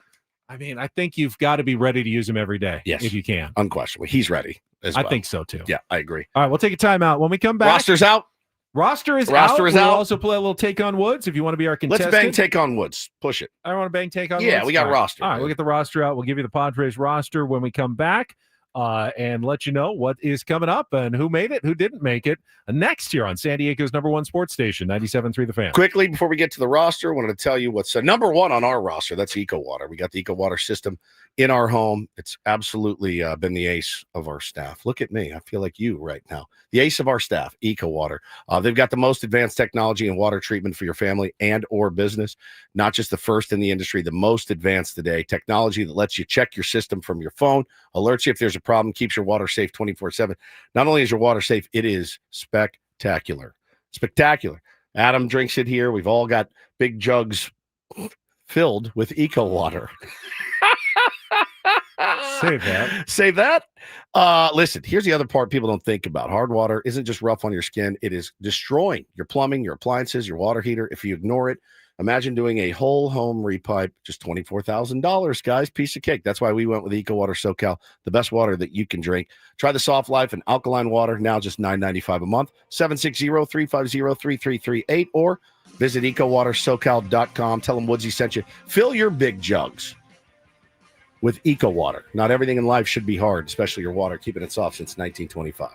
I mean, I think you've got to be ready to use him every day. Yes. If you can. Unquestionably. He's ready as well. I think so, too. Yeah, I agree. All right, we'll take a timeout. When we come back. Roster's out. Roster is out. We'll also play a little Take on Woods if you want to be our contestant. Let's bang Take on Woods. Push it. I want to bang Take on Woods. Yeah, we got roster. All right, we'll get the roster out. We'll give you the Padres roster when we come back and let you know what is coming up and who made it, who didn't make it next year on San Diego's #1 sports station, 97.3 The Fan. Quickly, before we get to the roster, I wanted to tell you what's number one on our roster. That's Eco Water. We got the Eco Water system in our home. It's absolutely been the ace of our staff. Look at me. I feel like you right now. The ace of our staff, Eco Water. They've got the most advanced technology in water treatment for your family and or business. Not just the first in the industry, the most advanced today. Technology that lets you check your system from your phone, alerts you if there's a problem, keeps your water safe 24/7. Not only is your water safe, it is spectacular. Spectacular. Adam drinks it here. We've all got big jugs filled with Eco Water. Save that. Listen, here's the other part people don't think about. Hard water isn't just rough on your skin. It is destroying your plumbing, your appliances, your water heater. If you ignore it, imagine doing a whole home repipe, just $24,000, guys. Piece of cake. That's why we went with Eco Water SoCal, the best water that you can drink. Try the Soft Life and alkaline water, now just $9.95 a month. 760-350-3338 or visit ecowatersocal.com. Tell them Woodsy sent you. Fill your big jugs with Eco Water. Not everything in life should be hard, especially your water, keeping it soft since 1925.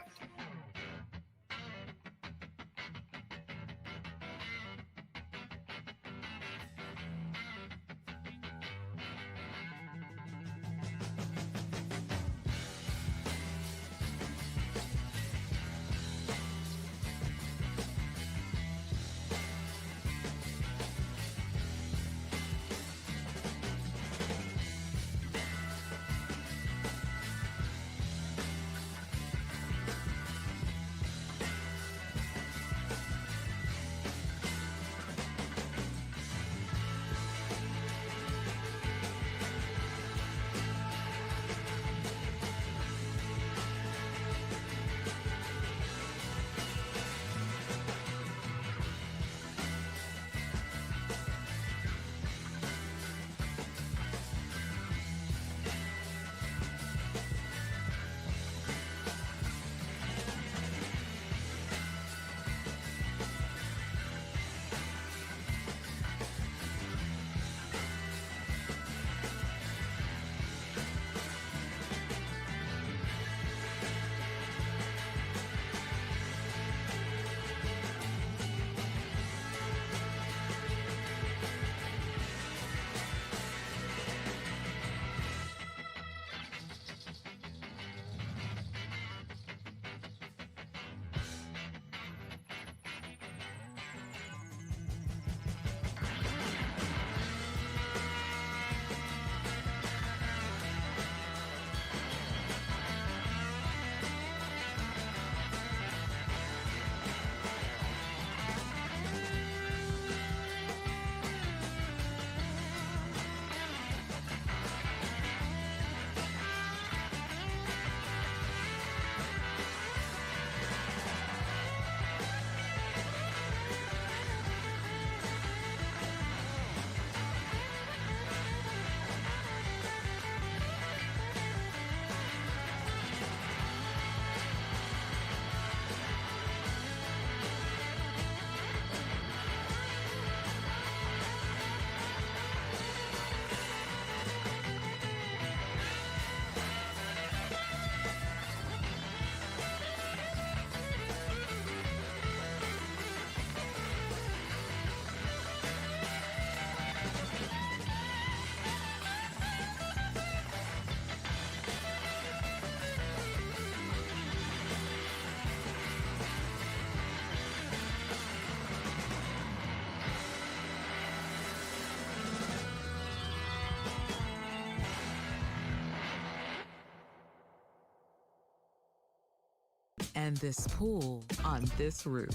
and this pool on this roof.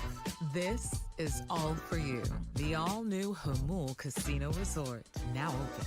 This is all for you. The all-new Hamul Casino Resort, now open.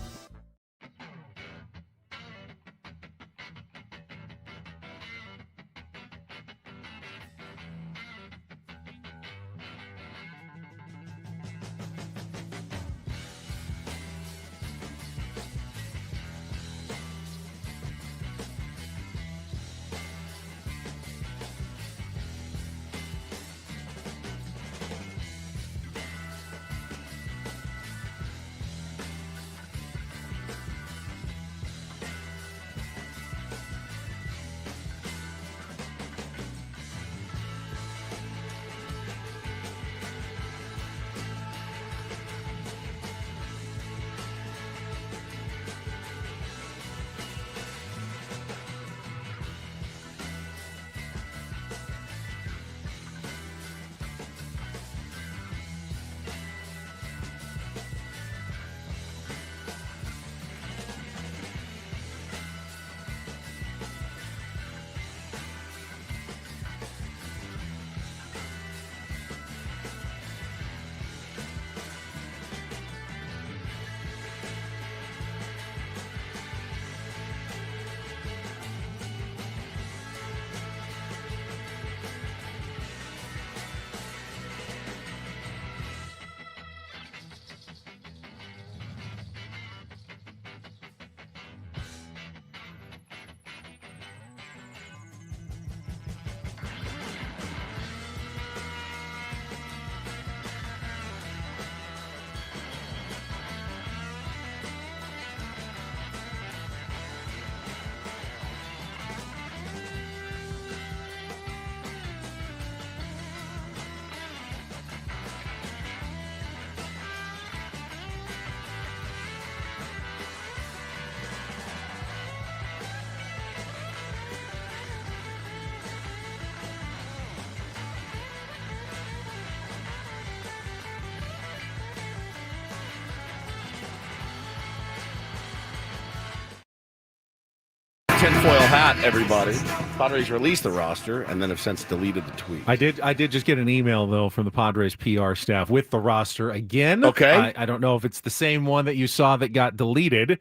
Tinfoil hat, everybody. Padres released the roster and then have since deleted the tweet. I did just get an email, though, from the Padres PR staff with the roster again. Okay. I don't know if it's the same one that you saw that got deleted,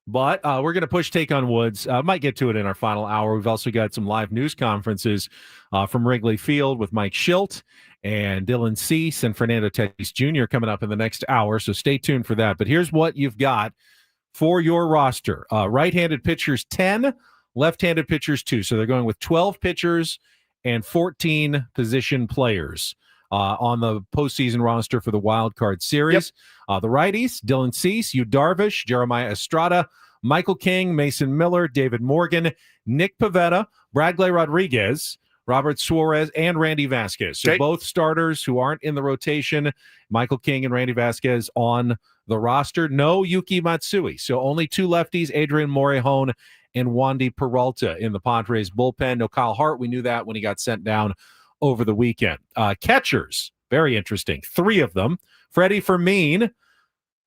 but we're going to push Take on Woods. Might get to it in our final hour. We've also got some live news conferences from Wrigley Field with Mike Schilt and Dylan Cease and Fernando Tatis Jr. coming up in the next hour, so stay tuned for that. But here's what you've got for your roster. Right-handed pitchers 10, left-handed pitchers 2. So they're going with 12 pitchers and 14 position players on the postseason roster for the Wild Card Series. The righties, Dylan Cease, Yu Darvish, Jeremiah Estrada, Michael King, Mason Miller, David Morgan, Nick Pivetta, Bradley Rodriguez, Robert Suarez, and Randy Vasquez. So both starters who aren't in the rotation, Michael King and Randy Vasquez on the roster. No Yuki Matsui. So only 2 lefties, Adrian Morejon and Wandy Peralta in the Padres bullpen. No Kyle Hart. We knew that when he got sent down over the weekend. Catchers, very interesting. 3 of them. Freddie Fermin,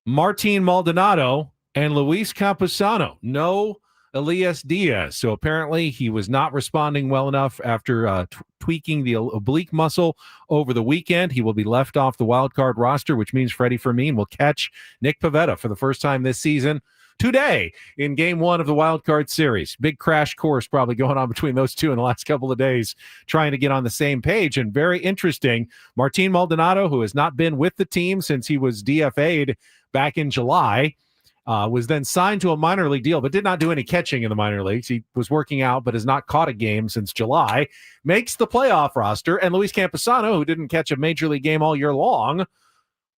Martin Maldonado, and Luis Campusano. No Elias Diaz. So apparently he was not responding well enough after tweaking the oblique muscle over the weekend. He will be left off the wild card roster, which means Freddie Fermin will catch Nick Pivetta for the first time this season today in game 1 of the wild card series. Big crash course probably going on between those two in the last couple of days, trying to get on the same page. And very interesting, Martin Maldonado, who has not been with the team since he was DFA'd back in July, was then signed to a minor league deal, but did not do any catching in the minor leagues. He was working out, but has not caught a game since July, makes the playoff roster. And Luis Campusano, who didn't catch a major league game all year long,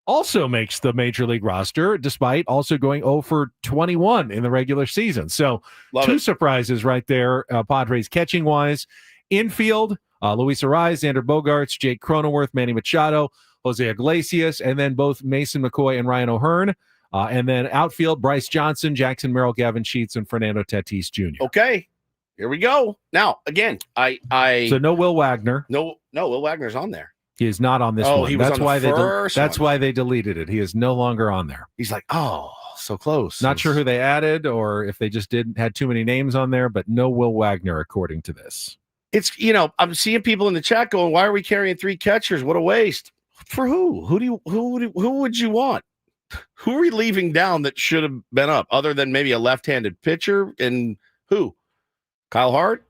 also makes the major league roster, despite also going 0 for 21 in the regular season. So two surprises right there, Padres catching-wise. Infield, Luis Arraez, Xander Bogaerts, Jake Cronenworth, Manny Machado, Jose Iglesias, and then both Mason McCoy and Ryan O'Hearn. And then outfield, Bryce Johnson, Jackson Merrill, Gavin Sheets, and Fernando Tatis Jr. Okay, here we go. Now, again, So no Will Wagner. No, Will Wagner's on there. He is not on this one. He was that's on why the first That's one. why they deleted it. He is no longer on there. He's like, oh, so close. Not sure who they added or if they just had too many names on there, but no Will Wagner according to this. It's, I'm seeing people in the chat going, why are we carrying 3 catchers? What a waste. For who? Who would you want? Who are we leaving down that should have been up other than maybe a left-handed pitcher? And who? Kyle Hart?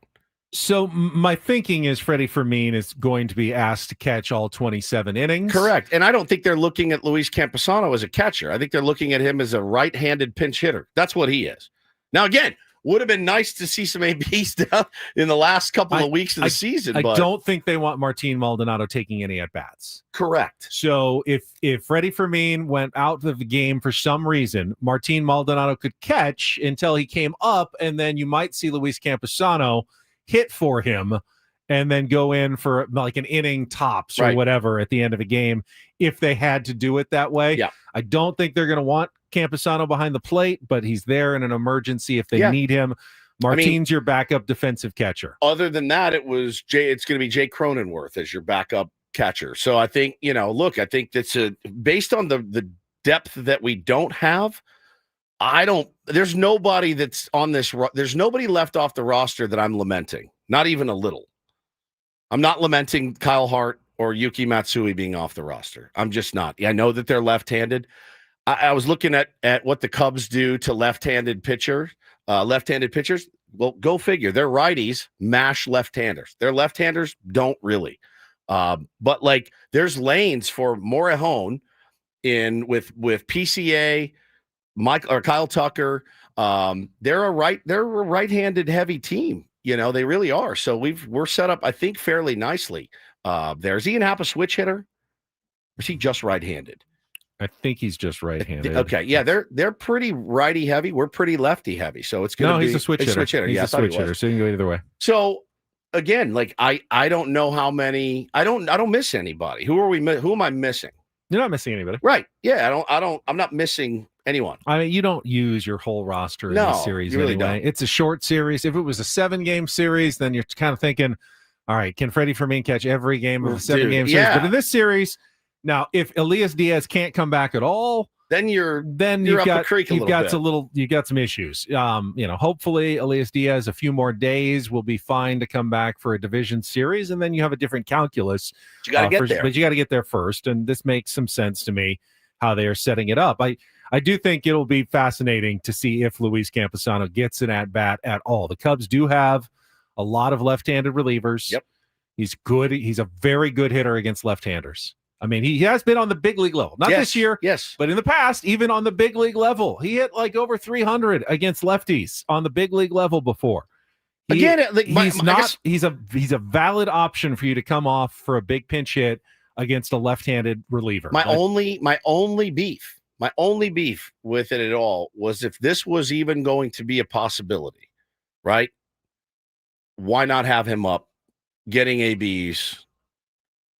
So my thinking is Freddie Fermin is going to be asked to catch all 27 innings. Correct. And I don't think they're looking at Luis Campusano as a catcher. I think they're looking at him as a right-handed pinch hitter. That's what he is. Now, again, would have been nice to see some ABs down in the last couple of weeks of the season. I but don't think they want Martin Maldonado taking any at-bats. Correct. So if Freddie Fermin went out of the game for some reason, Martin Maldonado could catch until he came up, and then you might see Luis Campusano hit for him and then go in for like an inning tops or whatever at the end of a game if they had to do it that way. Yeah. I don't think they're going to want Campusano behind the plate, but he's there in an emergency if they need him. Martin's your backup defensive catcher. Other than that, it's going to be Jay Cronenworth as your backup catcher. So I think, I think that's based on the depth that we don't have. There's nobody that's on this. There's nobody left off the roster that I'm lamenting. Not even a little. I'm not lamenting Kyle Hart or Yuki Matsui being off the roster. I'm just not. I know that they're left-handed. I was looking at what the Cubs do to left-handed pitchers. Well, go figure. Their righties mash left-handers. Their left-handers don't really. But like, there's lanes for Morejón with PCA, Mike or Kyle Tucker. They're a right-handed heavy team. They really are. So we're set up, I think, fairly nicely. Is Ian Happ a switch hitter? Or is he just right-handed? I think he's just right-handed. Okay, yeah, they're pretty righty heavy. We're pretty lefty heavy, so it's going to be he's a switch hitter. He's a switch hitter, so you can go either way. So again, like I don't know how many. I don't miss anybody. Who am I missing? You're not missing anybody, right? Yeah, I'm not missing anyone. I mean, you don't use your whole roster in this series you really anyway. don't. It's a short series. If it was a 7-game series, then you're kind of thinking, all right, can Freddie Fermin catch every game of a 7-game series? Yeah. But in this series. Now, if Elias Diaz can't come back at all, then you've got up the creek you've got some issues. Hopefully Elias Diaz a few more days will be fine to come back for a division series, and then you have a different calculus. You got to get there, but you got to get there first, and this makes some sense to me how they are setting it up. I do think it'll be fascinating to see if Luis Campusano gets an at bat at all. The Cubs do have a lot of left-handed relievers. Yep, he's good. He's a very good hitter against left-handers. I mean, he has been on the big league level. Not this year, but in the past, even on the big league level. He hit like over 300 against lefties on the big league level before. He's a valid option for you to come off for a big pinch hit against a left-handed reliever. My only beef with it at all was if this was even going to be a possibility, right? Why not have him up getting ABs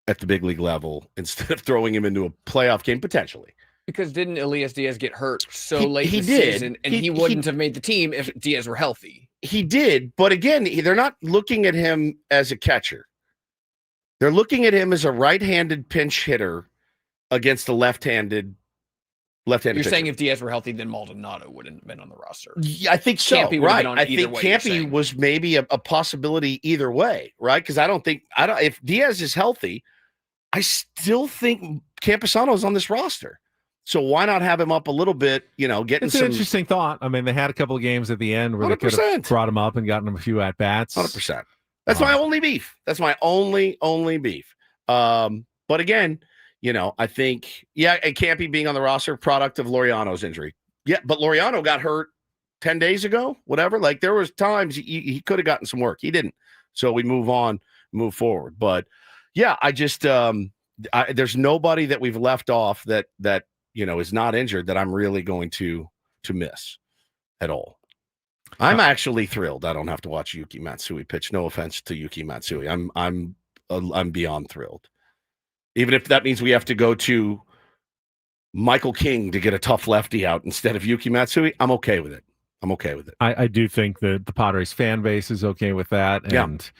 at the big league level instead of throwing him into a playoff game potentially? Because didn't Elias Diaz get hurt late in the season, and he wouldn't have made the team if Diaz were healthy? He did, but again, they're not looking at him as a catcher. They're looking at him as a right-handed pinch hitter against a left-handed You're pitcher. saying if Diaz were healthy, then Maldonado wouldn't have been on the roster. Yeah, I think so. Campy right. I think Campy was maybe a possibility either way, right? Because I don't if Diaz is healthy, I still think Campusano's on this roster. So why not have him up a little bit, getting It's an interesting thought. I mean, they had a couple of games at the end where 100%. they could have brought him up and gotten him a few at-bats. 100%. That's my only beef. That's my only beef. But again, I think, and Campy being on the roster, product of Laureano's injury. Yeah, but Laureano got hurt 10 days ago, whatever. Like, there was times he could have gotten some work. He didn't. So we move forward. But yeah, I just there's nobody that we've left off that is not injured that I'm really going to miss at all. I'm actually thrilled I don't have to watch Yuki Matsui pitch. No offense to Yuki Matsui. I'm beyond thrilled. Even if that means we have to go to Michael King to get a tough lefty out instead of Yuki Matsui, I'm okay with it. I do think that the Padres fan base is okay with that, and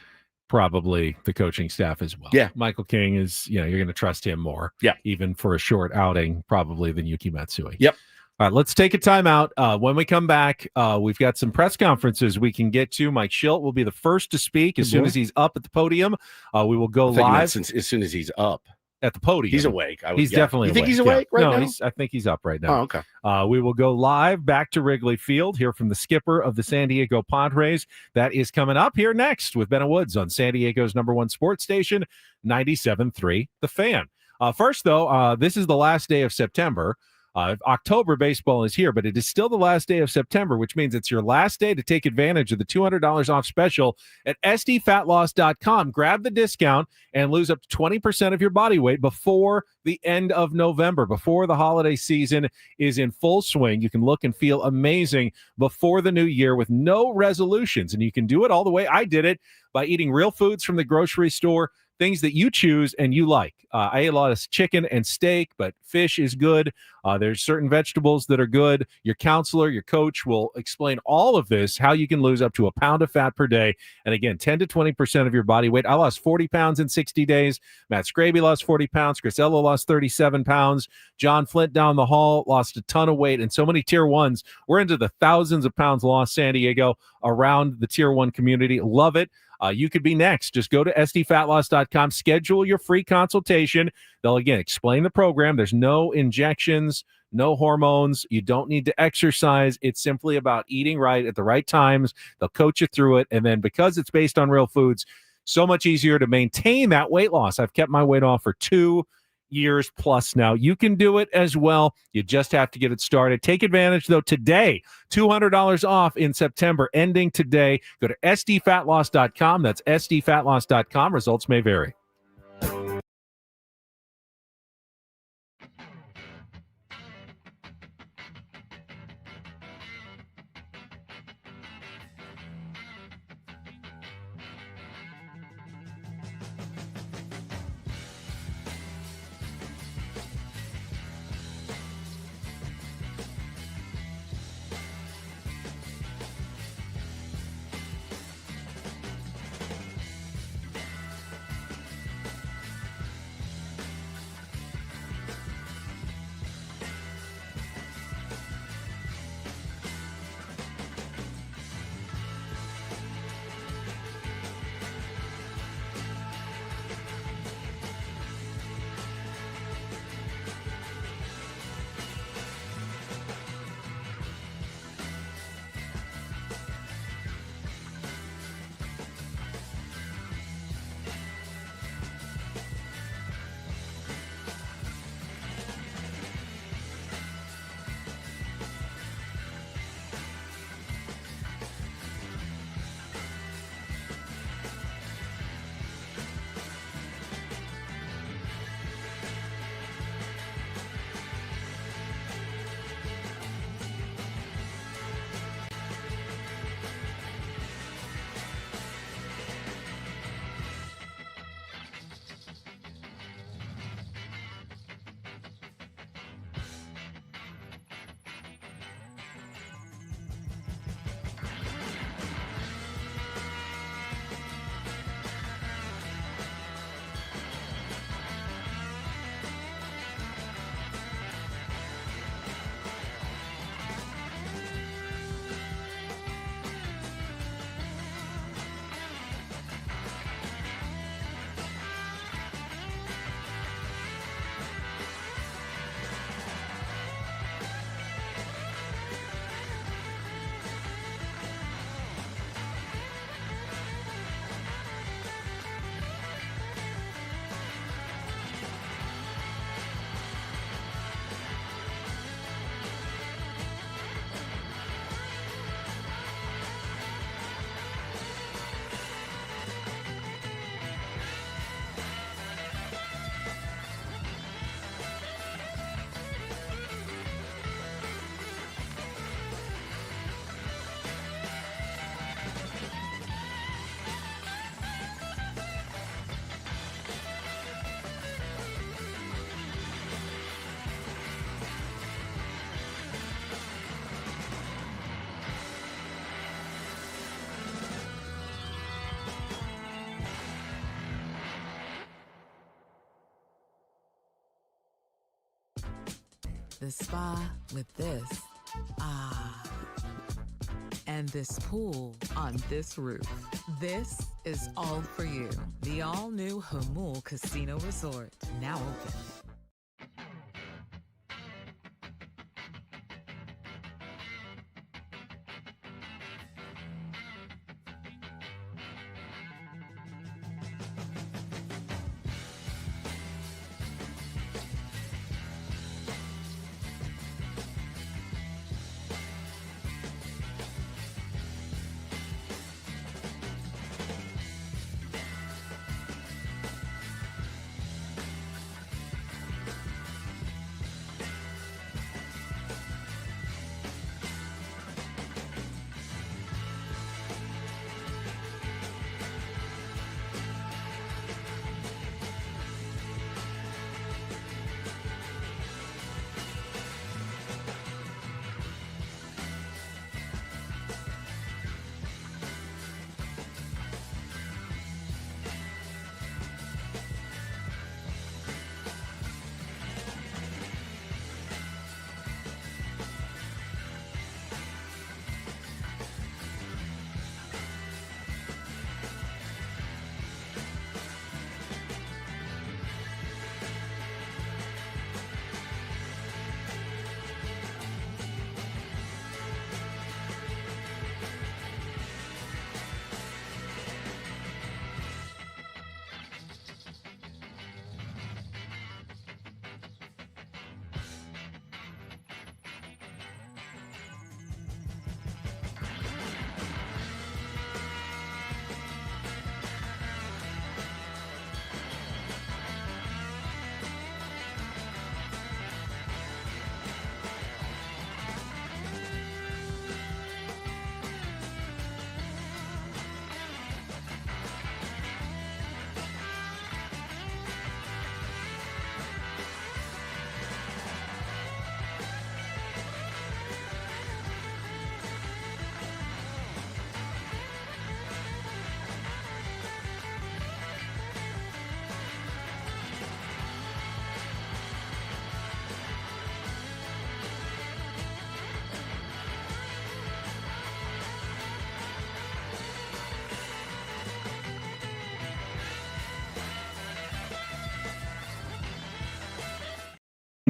probably the coaching staff as well. Yeah. Michael King is, you're going to trust him more, yeah, even for a short outing, probably than Yuki Matsui. Yep. All right, let's take a timeout. When we come back, we've got some press conferences we can get to. Mike Schilt will be the first to speak as soon as he's up at the podium. We will go live. As soon as he's up. At the podium. He's awake. He's definitely awake. You think he's awake awake right now? No, I think he's up right now. Oh, okay. We will go live back to Wrigley Field, hear from the skipper of the San Diego Padres. That is coming up here next with Ben and Woods on San Diego's #1 sports station, 97.3 The Fan. First, though, this is the last day of September. October baseball is here, but it is still the last day of September, which means it's your last day to take advantage of the $200 off special at sdfatloss.com. Grab the discount and lose up to 20% of your body weight before the end of November, before the holiday season is in full swing. You can look and feel amazing before the new year with no resolutions, and you can do it all the way I did it by eating real foods from the grocery store, things that you choose and you like. I ate a lot of chicken and steak, but fish is good. There's certain vegetables that are good. Your counselor, your coach will explain all of this, how you can lose up to a pound of fat per day. And again, 10 to 20% of your body weight. I lost 40 pounds in 60 days. Matt Scraby lost 40 pounds. Chris Ello lost 37 pounds. John Flint down the hall lost a ton of weight. And so many tier ones. We're into the thousands of pounds lost, San Diego, around the tier 1 community. Love it. You could be next. Just go to sdfatloss.com, schedule your free consultation. They'll, again, explain the program. There's no injections, no hormones. You don't need to exercise. It's simply about eating right at the right times. They'll coach you through it. And then because it's based on real foods, so much easier to maintain that weight loss. I've kept my weight off for 2 years plus now. You can do it as well. You just have to get it started. Take advantage, though, today. $200 off in September, ending today. Go to sdfatloss.com. That's sdfatloss.com. Results may vary. The spa with this. Ah. And this pool on this roof. This is all for you. The all-new Humul Casino Resort, now open.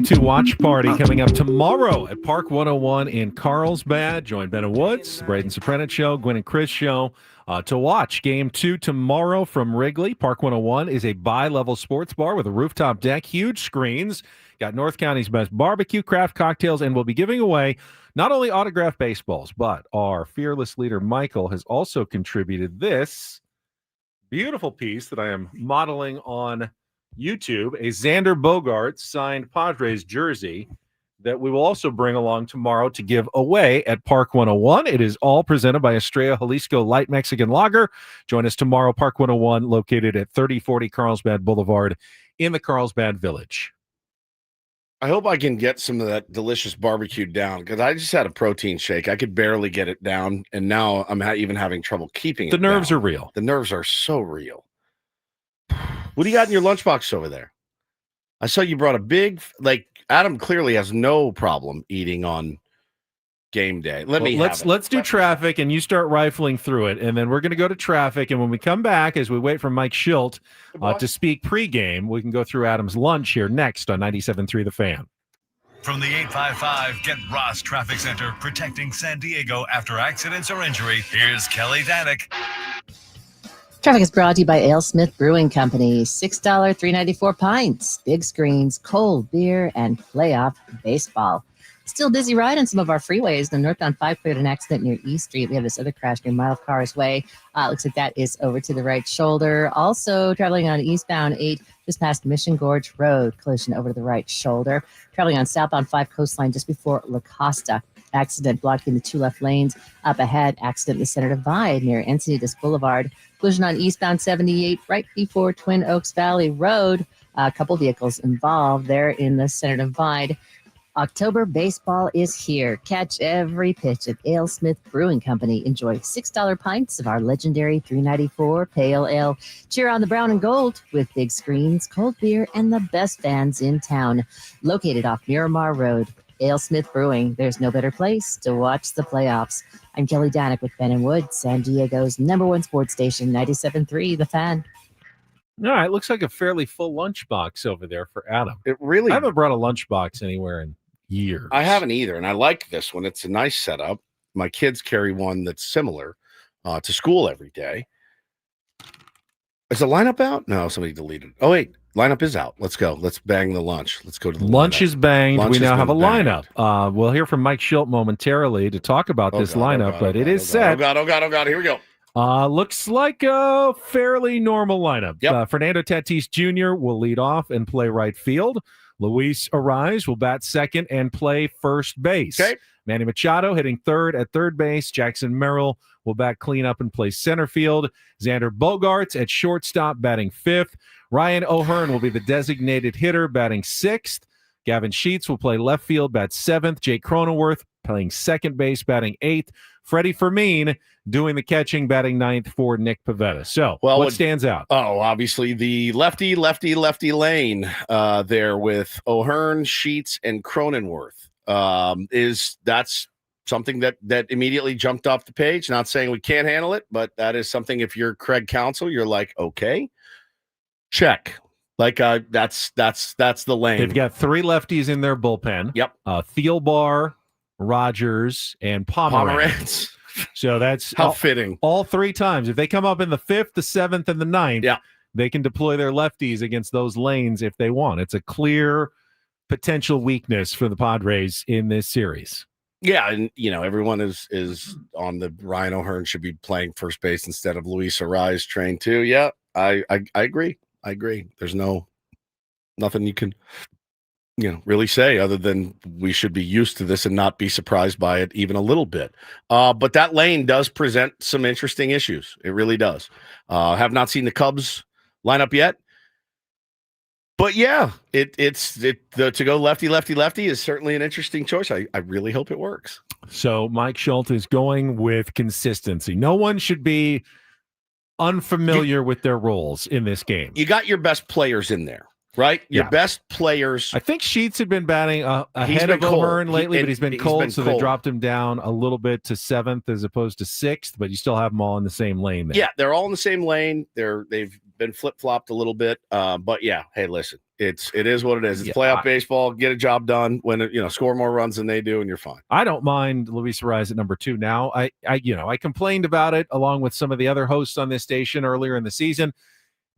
To watch party coming up tomorrow at Park 101 in Carlsbad. Join Ben and Woods, Braden Sopranet Show, Gwen and Chris Show to watch Game 2 tomorrow from Wrigley. Park 101 is a bi-level sports bar with a rooftop deck, huge screens, got North County's best barbecue, craft cocktails, and we'll be giving away not only autographed baseballs, but our fearless leader Michael has also contributed this beautiful piece that I am modeling on YouTube, a Xander Bogaerts signed Padres jersey that we will also bring along tomorrow to give away at Park 101. It is all presented by Estrella Jalisco Light Mexican Lager. Join us tomorrow, Park 101, located at 3040 Carlsbad Boulevard in the Carlsbad Village. I hope I can get some of that delicious barbecue down because I just had a protein shake. I could barely get it down, and now I'm even having trouble keeping it The nerves down. are real. The nerves are so real. What do you got in your lunchbox over there? I saw you brought a big, Adam clearly has no problem eating on game day. Let's do traffic, and you start rifling through it, and then we're going to go to traffic. And when we come back, as we wait for Mike Schilt to speak pregame, we can go through Adam's lunch here next on 97.3 The Fan. From the 855 Get Ross Traffic Center, protecting San Diego after accidents or injury, here's Kelly Danick. Traffic is brought to you by AleSmith Brewing Company. $6, $3.94 pints, big screens, cold beer, and playoff baseball. Still busy ride on some of our freeways. The northbound 5 cleared an accident near East Street. We have this other crash near Mile Cars Way. Looks like that is over to the right shoulder. Also traveling on eastbound 8 just past Mission Gorge Road. Collision over to the right shoulder. Traveling on southbound 5 Coastline just before La Costa. Accident blocking the 2 left lanes. Up ahead, accident in the center divide near Encinitas Boulevard. Collision on eastbound 78 right before Twin Oaks Valley Road. A couple vehicles involved there in the center divide. October baseball is here. Catch every pitch at Ale Smith Brewing Company. Enjoy $6 pints of our legendary $3.94 Pale Ale. Cheer on the brown and gold with big screens, cold beer, and the best fans in town. Located off Miramar Road. Ale Smith Brewing. There's no better place to watch the playoffs. I'm Kelly Danick with Ben and Wood, San Diego's #1 sports station, 97.3 The Fan. All right, looks like a fairly full lunchbox over there for Adam. It really. I haven't brought a lunchbox anywhere in years. I haven't either, and I like this one. It's a nice setup. My kids carry one that's similar to school every day. Is the lineup out? No, somebody deleted it. Oh, wait. Lineup is out. Let's go. Let's bang the lunch. Let's go to the lunch lineup. is banged. Lunch we now has have a been banged. lineup. We'll hear from Mike Schilt momentarily to talk about this lineup, but it is set. Oh, God. Here we go. Looks like a fairly normal lineup. Yep. Fernando Tatis Jr. will lead off and play right field. Luis Ariz will bat second and play first base. Okay. Manny Machado hitting third at third base. Jackson Merrill will bat cleanup and play center field. Xander Bogaerts at shortstop batting fifth. Ryan O'Hearn will be the designated hitter batting sixth. Gavin Sheets will play left field, bat seventh. Jake Cronenworth playing second base, batting eighth. Freddie Fermin doing the catching, batting ninth for Nick Pivetta. So, what stands out? Oh, obviously the lefty lane there with O'Hearn, Sheets, and Cronenworth. That's something that immediately jumped off the page. Not saying we can't handle it, but that is something, if you're Craig Counsell, you're like, okay, check. Like that's the lane. They've got three lefties in their bullpen. Yep. Thielbar, Rogers, and Pomerantz. So that's how fitting. All three times. If they come up in the fifth, the seventh, and the ninth, they can deploy their lefties against those lanes if they want. It's a clear potential weakness for the Padres in this series. Yeah, and everyone is on the Ryan O'Hearn should be playing first base instead of Luis Ariz train too. Yeah, I agree. There's nothing you can really say other than we should be used to this and not be surprised by it even a little bit. But that lane does present some interesting issues. It really does. Have not seen the Cubs lineup yet. But yeah, to go lefty is certainly an interesting choice. I really hope it works. So Mike Schilt is going with consistency. No one should be unfamiliar with their roles in this game. You got your best players in there, right? Your best players. I think Sheets had been batting ahead of O'Hearn lately, but he's been cold, so they dropped him down a little bit to seventh as opposed to sixth, but you still have them all in the same lane there. Yeah, they're all in the same lane. They've been flip-flopped a little bit. But yeah, hey, listen, it is what it is. It's playoff baseball. Get a job done when score more runs than they do, and you're fine. I don't mind Luis Ariz at number 2 now. I complained about it along with some of the other hosts on this station earlier in the season.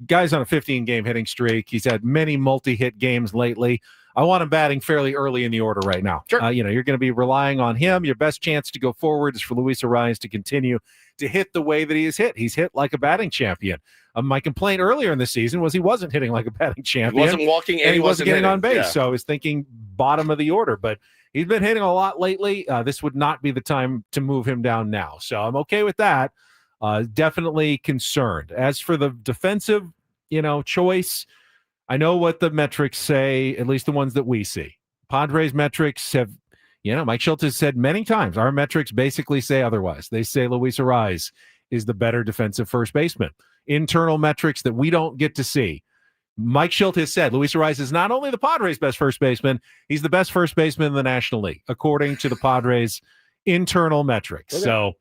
Guy's on a 15-game hitting streak. He's had many multi-hit games lately. I want him batting fairly early in the order right now. Sure. You're going to be relying on him. Your best chance to go forward is for Luis Ariz to continue to hit the way that he has hit. He's hit like a batting champion. My complaint earlier in the season was he wasn't hitting like a batting champion. He wasn't walking and he wasn't getting hitting on base. Yeah. So I was thinking bottom of the order, but he's been hitting a lot lately. This would not be the time to move him down now. So I'm okay with that. Definitely concerned. As for the defensive, choice, I know what the metrics say, at least the ones that we see. Padres metrics have, Mike Schilt has said many times, our metrics basically say otherwise. They say Luis Ariz is the better defensive first baseman. Internal metrics that we don't get to see. Mike Schilt has said Luis Ariz is not only the Padres' best first baseman, he's the best first baseman in the National League, according to the Padres' internal metrics. Okay. So,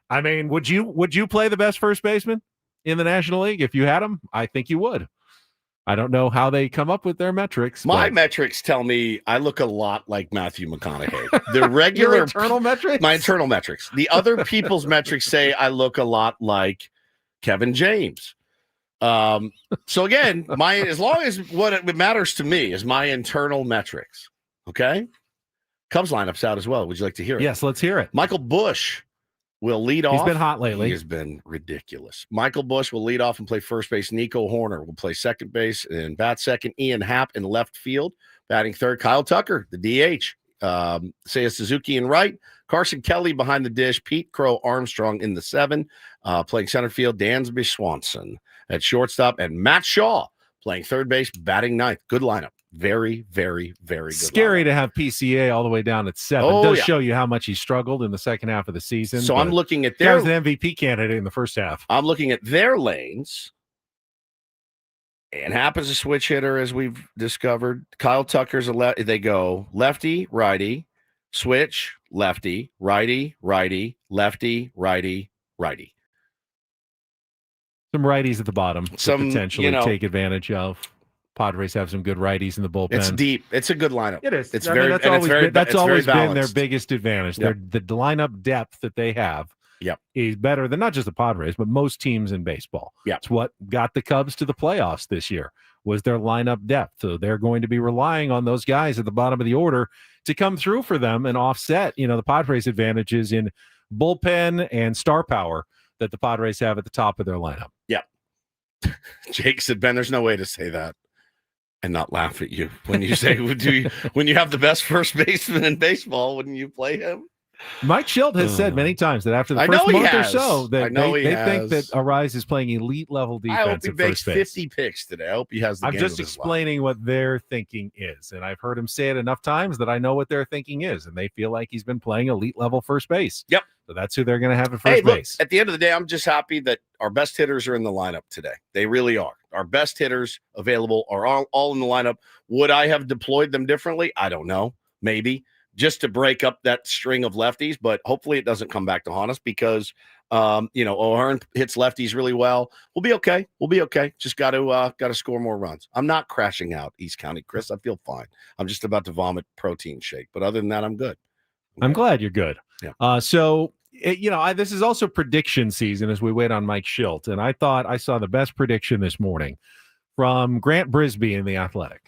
I mean, would you play the best first baseman in the National League if you had him? I think you would. I don't know how they come up with their metrics. My metrics tell me I look a lot like Matthew McConaughey. The regular Your internal metrics? My internal metrics. The other people's metrics say I look a lot like Kevin James. So again, as long as what it matters to me is my internal metrics. Okay. Cubs lineup's out as well. Would you like to hear it? Yes, let's hear it. Michael Busch will lead off. He's been hot lately. He has been ridiculous. Michael Busch will lead off and play first base. Nico Horner will play second base and bat second. Ian Happ in left field, batting third. Kyle Tucker, the DH. Seiya Suzuki in right. Carson Kelly behind the dish. Pete Crow Armstrong in the 7. Playing center field. Dansby Swanson at shortstop. And Matt Shaw playing third base, batting ninth. Good lineup. Very, very, very good. Scary lineup. to have PCA all the way down at 7. Oh, Does yeah. show you how much he struggled in the second half of the season. So I'm looking at he was an MVP candidate in the first half. I'm looking at their lanes. And Happ is a switch hitter, as we've discovered. Kyle Tucker's they go lefty, righty, switch, lefty, righty, righty, lefty, righty, righty. Some righties at the bottom to Some, potentially take advantage of. Padres have some good righties in the bullpen. It's deep. It's a good lineup. It is. It's I mean, very. that's always been their balanced. biggest advantage. Yep. The lineup depth that they have is better than not just the Padres, but most teams in baseball. Yeah. It's what got the Cubs to the playoffs this year was their lineup depth. So they're going to be relying on those guys at the bottom of the order to come through for them and offset, the Padres' advantages in bullpen and star power that the Padres have at the top of their lineup. Yeah. Jake said, Ben, there's no way to say that and not laugh at you when you say, when you have the best first baseman in baseball, wouldn't you play him? Mike Schilt has said many times that after the I first know he month or has. so that I know they he think that has. Arise is playing elite level defense. I hope he at makes first base. 50 picks today. I hope he has the I'm game just of his life. explaining what their thinking is, and I've heard him say it enough times that I know what their thinking is, and they feel like he's been playing elite level first base. Yep. So that's who they're going to have at first Hey, look, base. at the end of the day, I'm just happy that our best hitters are in the lineup today. They really are. Our best hitters available are all in the lineup. Would I have deployed them differently? I don't know. Maybe. Just to break up that string of lefties, but hopefully it doesn't come back to haunt us because, O'Hearn hits lefties really well. We'll be okay. We'll be okay. Just got to score more runs. I'm not crashing out East County, Chris. I feel fine. I'm just about to vomit protein shake, but other than that, I'm good. I'm glad you're good. Yeah. This is also prediction season as we wait on Mike Schilt, and I thought I saw the best prediction this morning from Grant Brisbee in The Athletic,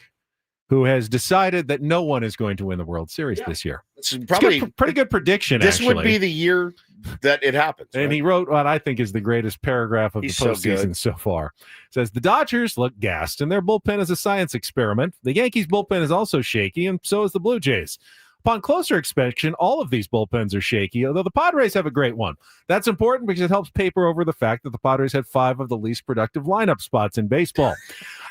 who has decided that no one is going to win the World Series this year. It's probably pretty good prediction. This actually would be the year that it happens. And he wrote what I think is the greatest paragraph of He's the so postseason good. so far. It says, the Dodgers look gassed, and their bullpen is a science experiment. The Yankees' bullpen is also shaky, and so is the Blue Jays. Upon closer inspection, all of these bullpens are shaky, although the Padres have a great one. That's important because it helps paper over the fact that the Padres had 5 of the least productive lineup spots in baseball.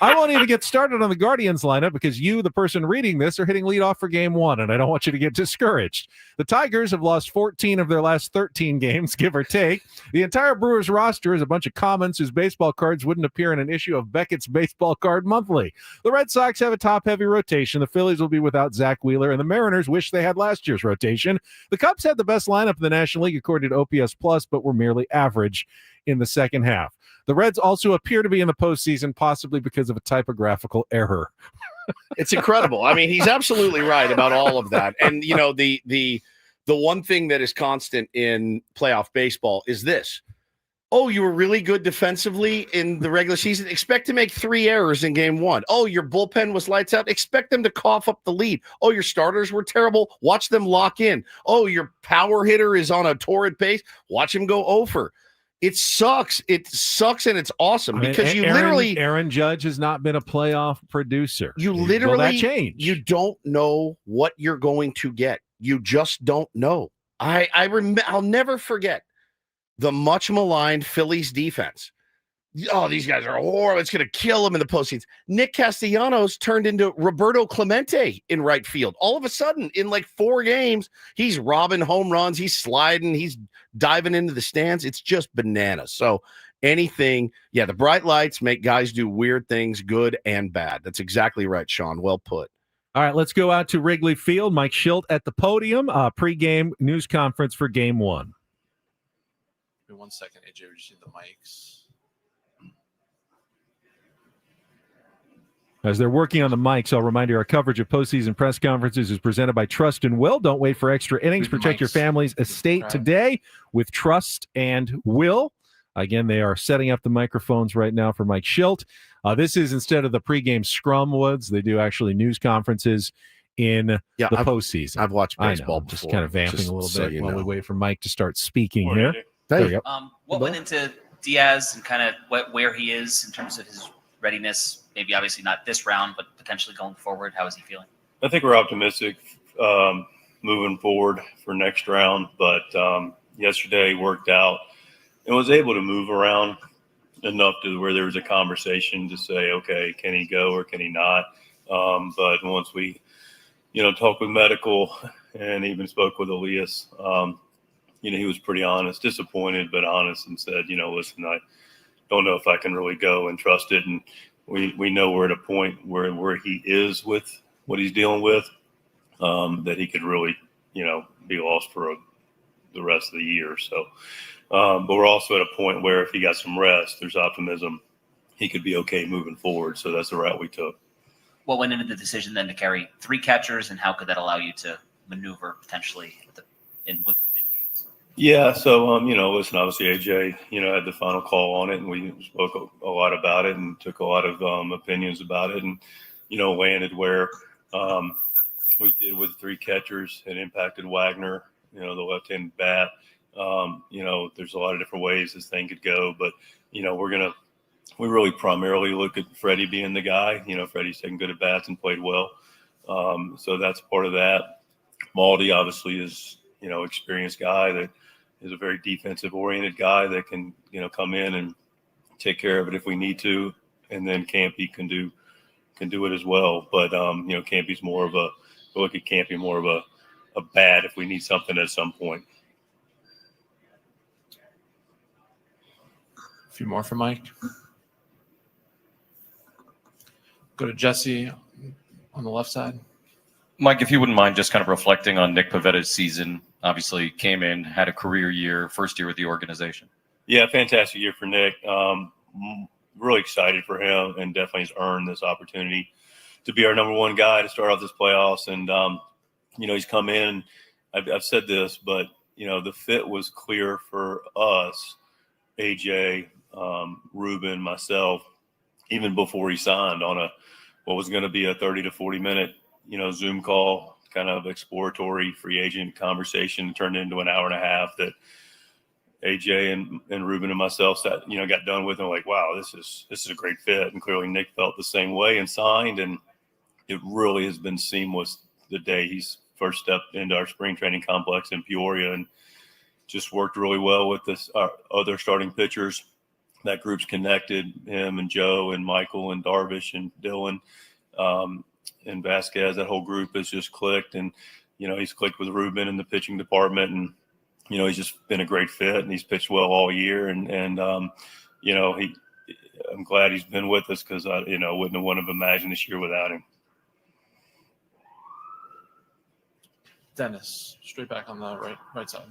I won't even get started on the Guardians lineup because you, the person reading this, are hitting leadoff for game 1, and I don't want you to get discouraged. The Tigers have lost 14 of their last 13 games, give or take. The entire Brewers roster is a bunch of commons whose baseball cards wouldn't appear in an issue of Beckett's Baseball Card Monthly. The Red Sox have a top-heavy rotation. The Phillies will be without Zach Wheeler, and the Mariners wish they had last year's rotation. The Cubs had the best lineup in the National League according to OPS Plus, but were merely average in the second half. The Reds also appear to be in the postseason, possibly because of a typographical error. It's incredible. I mean, he's absolutely right about all of that. And the one thing that is constant in playoff baseball is this. Oh, you were really good defensively in the regular season. Expect to make 3 errors in game 1. Oh, your bullpen was lights out. Expect them to cough up the lead. Oh, your starters were terrible. Watch them lock in. Oh, your power hitter is on a torrid pace. Watch him go over. It sucks. It sucks, and it's awesome because Aaron Judge has not been a playoff producer. You literally Will that change? You don't know what you're going to get. You just don't know. I'll never forget the much maligned Phillies defense. Oh, these guys are horrible. It's going to kill them in the postseason. Nick Castellanos turned into Roberto Clemente in right field. All of a sudden, in like 4 games, he's robbing home runs. He's sliding. He's diving into the stands. It's just bananas. So anything, the bright lights make guys do weird things, good and bad. That's exactly right, Sean. Well put. All right, let's go out to Wrigley Field. Mike Schilt at the podium. Pre-game news conference for game 1. Give me 1 second, AJ. We're just in the mics. As they're working on the mics, I'll remind you our coverage of postseason press conferences is presented by Trust and Will. Don't wait for extra innings. Protect your family's estate today with Trust and Will. Again, they are setting up the microphones right now for Mike Schilt. This is instead of the pregame scrum, Woods. They do actually news conferences in the postseason. I've watched baseball before. Just kind of vamping a little bit while we wait for Mike to start speaking Morning, here. There you go. What went into Diaz and kind of where he is in terms of his readiness? Maybe obviously not this round, but potentially going forward. How is he feeling? I think we're optimistic moving forward for next round, but yesterday worked out and was able to move around enough to where there was a conversation to say, okay, can he go or can he not? But once we, talked with medical and even spoke with Elias, he was pretty honest, disappointed, but honest, and said, listen, I don't know if I can really go and trust it. And we know we're at a point where he is with what he's dealing with, that he could really, be lost for the rest of the year. So, but we're also at a point where if he got some rest, there's optimism he could be okay moving forward. So that's the route we took. What went into the decision then to carry 3 catchers, and how could that allow you to maneuver potentially within games? Yeah. So, listen, obviously AJ, had the final call on it, and we spoke a lot about it and took a lot of opinions about it, and, landed where we did with 3 catchers. It impacted Wagner, the left-handed bat. There's a lot of different ways this thing could go, but, we really primarily look at Freddie being the guy. Freddie's taken good at bats and played well. So that's part of that. Maldi obviously is, experienced guy that is a very defensive oriented guy that can, come in and take care of it if we need to. And then Campy can do it as well. But, Campy's more of a bat if we need something at some point. A few more for Mike. Go to Jesse on the left side. Mike, if you wouldn't mind just kind of reflecting on Nick Pavetta's season. Obviously came in, had a career year, first year with the organization. Yeah, fantastic year for Nick. Really excited for him, and definitely has earned this opportunity to be our number 1 guy to start off this playoffs. And, he's come in. I've said this, but, the fit was clear for us, AJ, Ruben, myself, even before he signed on what was going to be a 30 to 40 minute, Zoom call, kind of exploratory free agent conversation, turned into an hour and a half that AJ and Ruben and myself sat, got done with, and like, wow, this is a great fit. And clearly Nick felt the same way and signed, and it really has been seamless the day he's first stepped into our spring training complex in Peoria, and just worked really well with our other starting pitchers. That group's connected, him and Joe and Michael and Darvish and Dylan and Vasquez. That whole group has just clicked, and he's clicked with Ruben in the pitching department, and he's just been a great fit, and he's pitched well all year, and I'm glad he's been with us, because I wouldn't have wanted to imagine this year without him. Dennis, straight back on the right side.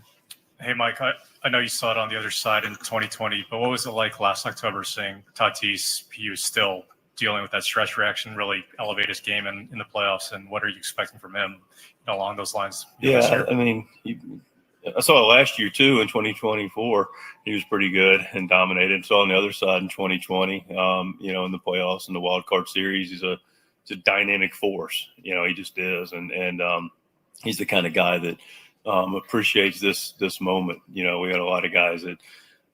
Hey, Mike, I know you saw it on the other side in 2020, but what was it like last October seeing Tatis, he was still dealing with that stress reaction, really elevate his game in the playoffs, and what are you expecting from him along those lines? Yeah, I mean, I saw it last year too in 2024. He was pretty good and dominated. So on the other side in 2020, in the playoffs and the wild card series, he's a dynamic force. He just is, and he's the kind of guy that appreciates this moment. We got a lot of guys that,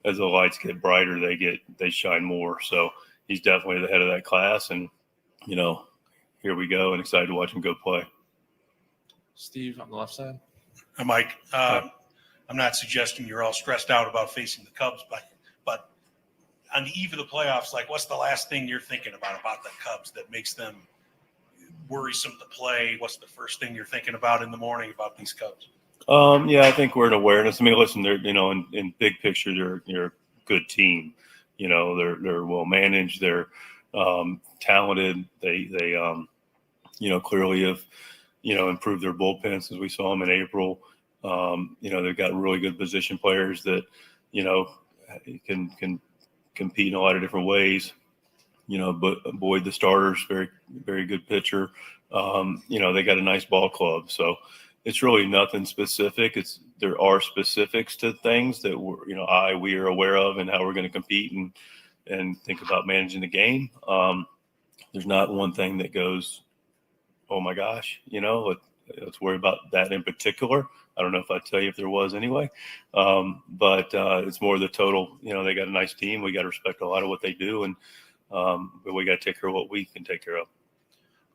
as the lights get brighter, they shine more. So he's definitely the head of that class, and here we go, and excited to watch him go play. Steve on the left side. Hi, Mike. I'm not suggesting you're all stressed out about facing the Cubs, but on the eve of the playoffs, like, what's the last thing you're thinking about the Cubs that makes them worrisome to play? What's the first thing you're thinking about in the morning about these Cubs? Yeah, I think we're in awareness. I mean, listen, they're in big picture, they're a good team. They're well managed. They're talented. They clearly have improved their bullpen since we saw them in April. They've got really good position players that can compete in a lot of different ways. But Boyd, the starter's very, very good pitcher. They got a nice ball club, so it's really nothing specific. There are specifics to things that we are aware of, and how we're going to compete and think about managing the game. There's not one thing that goes, oh my gosh, let's worry about that in particular. I don't know if I'd tell you if there was anyway, but it's more the total. They got a nice team. We got to respect a lot of what they do, and but we got to take care of what we can take care of.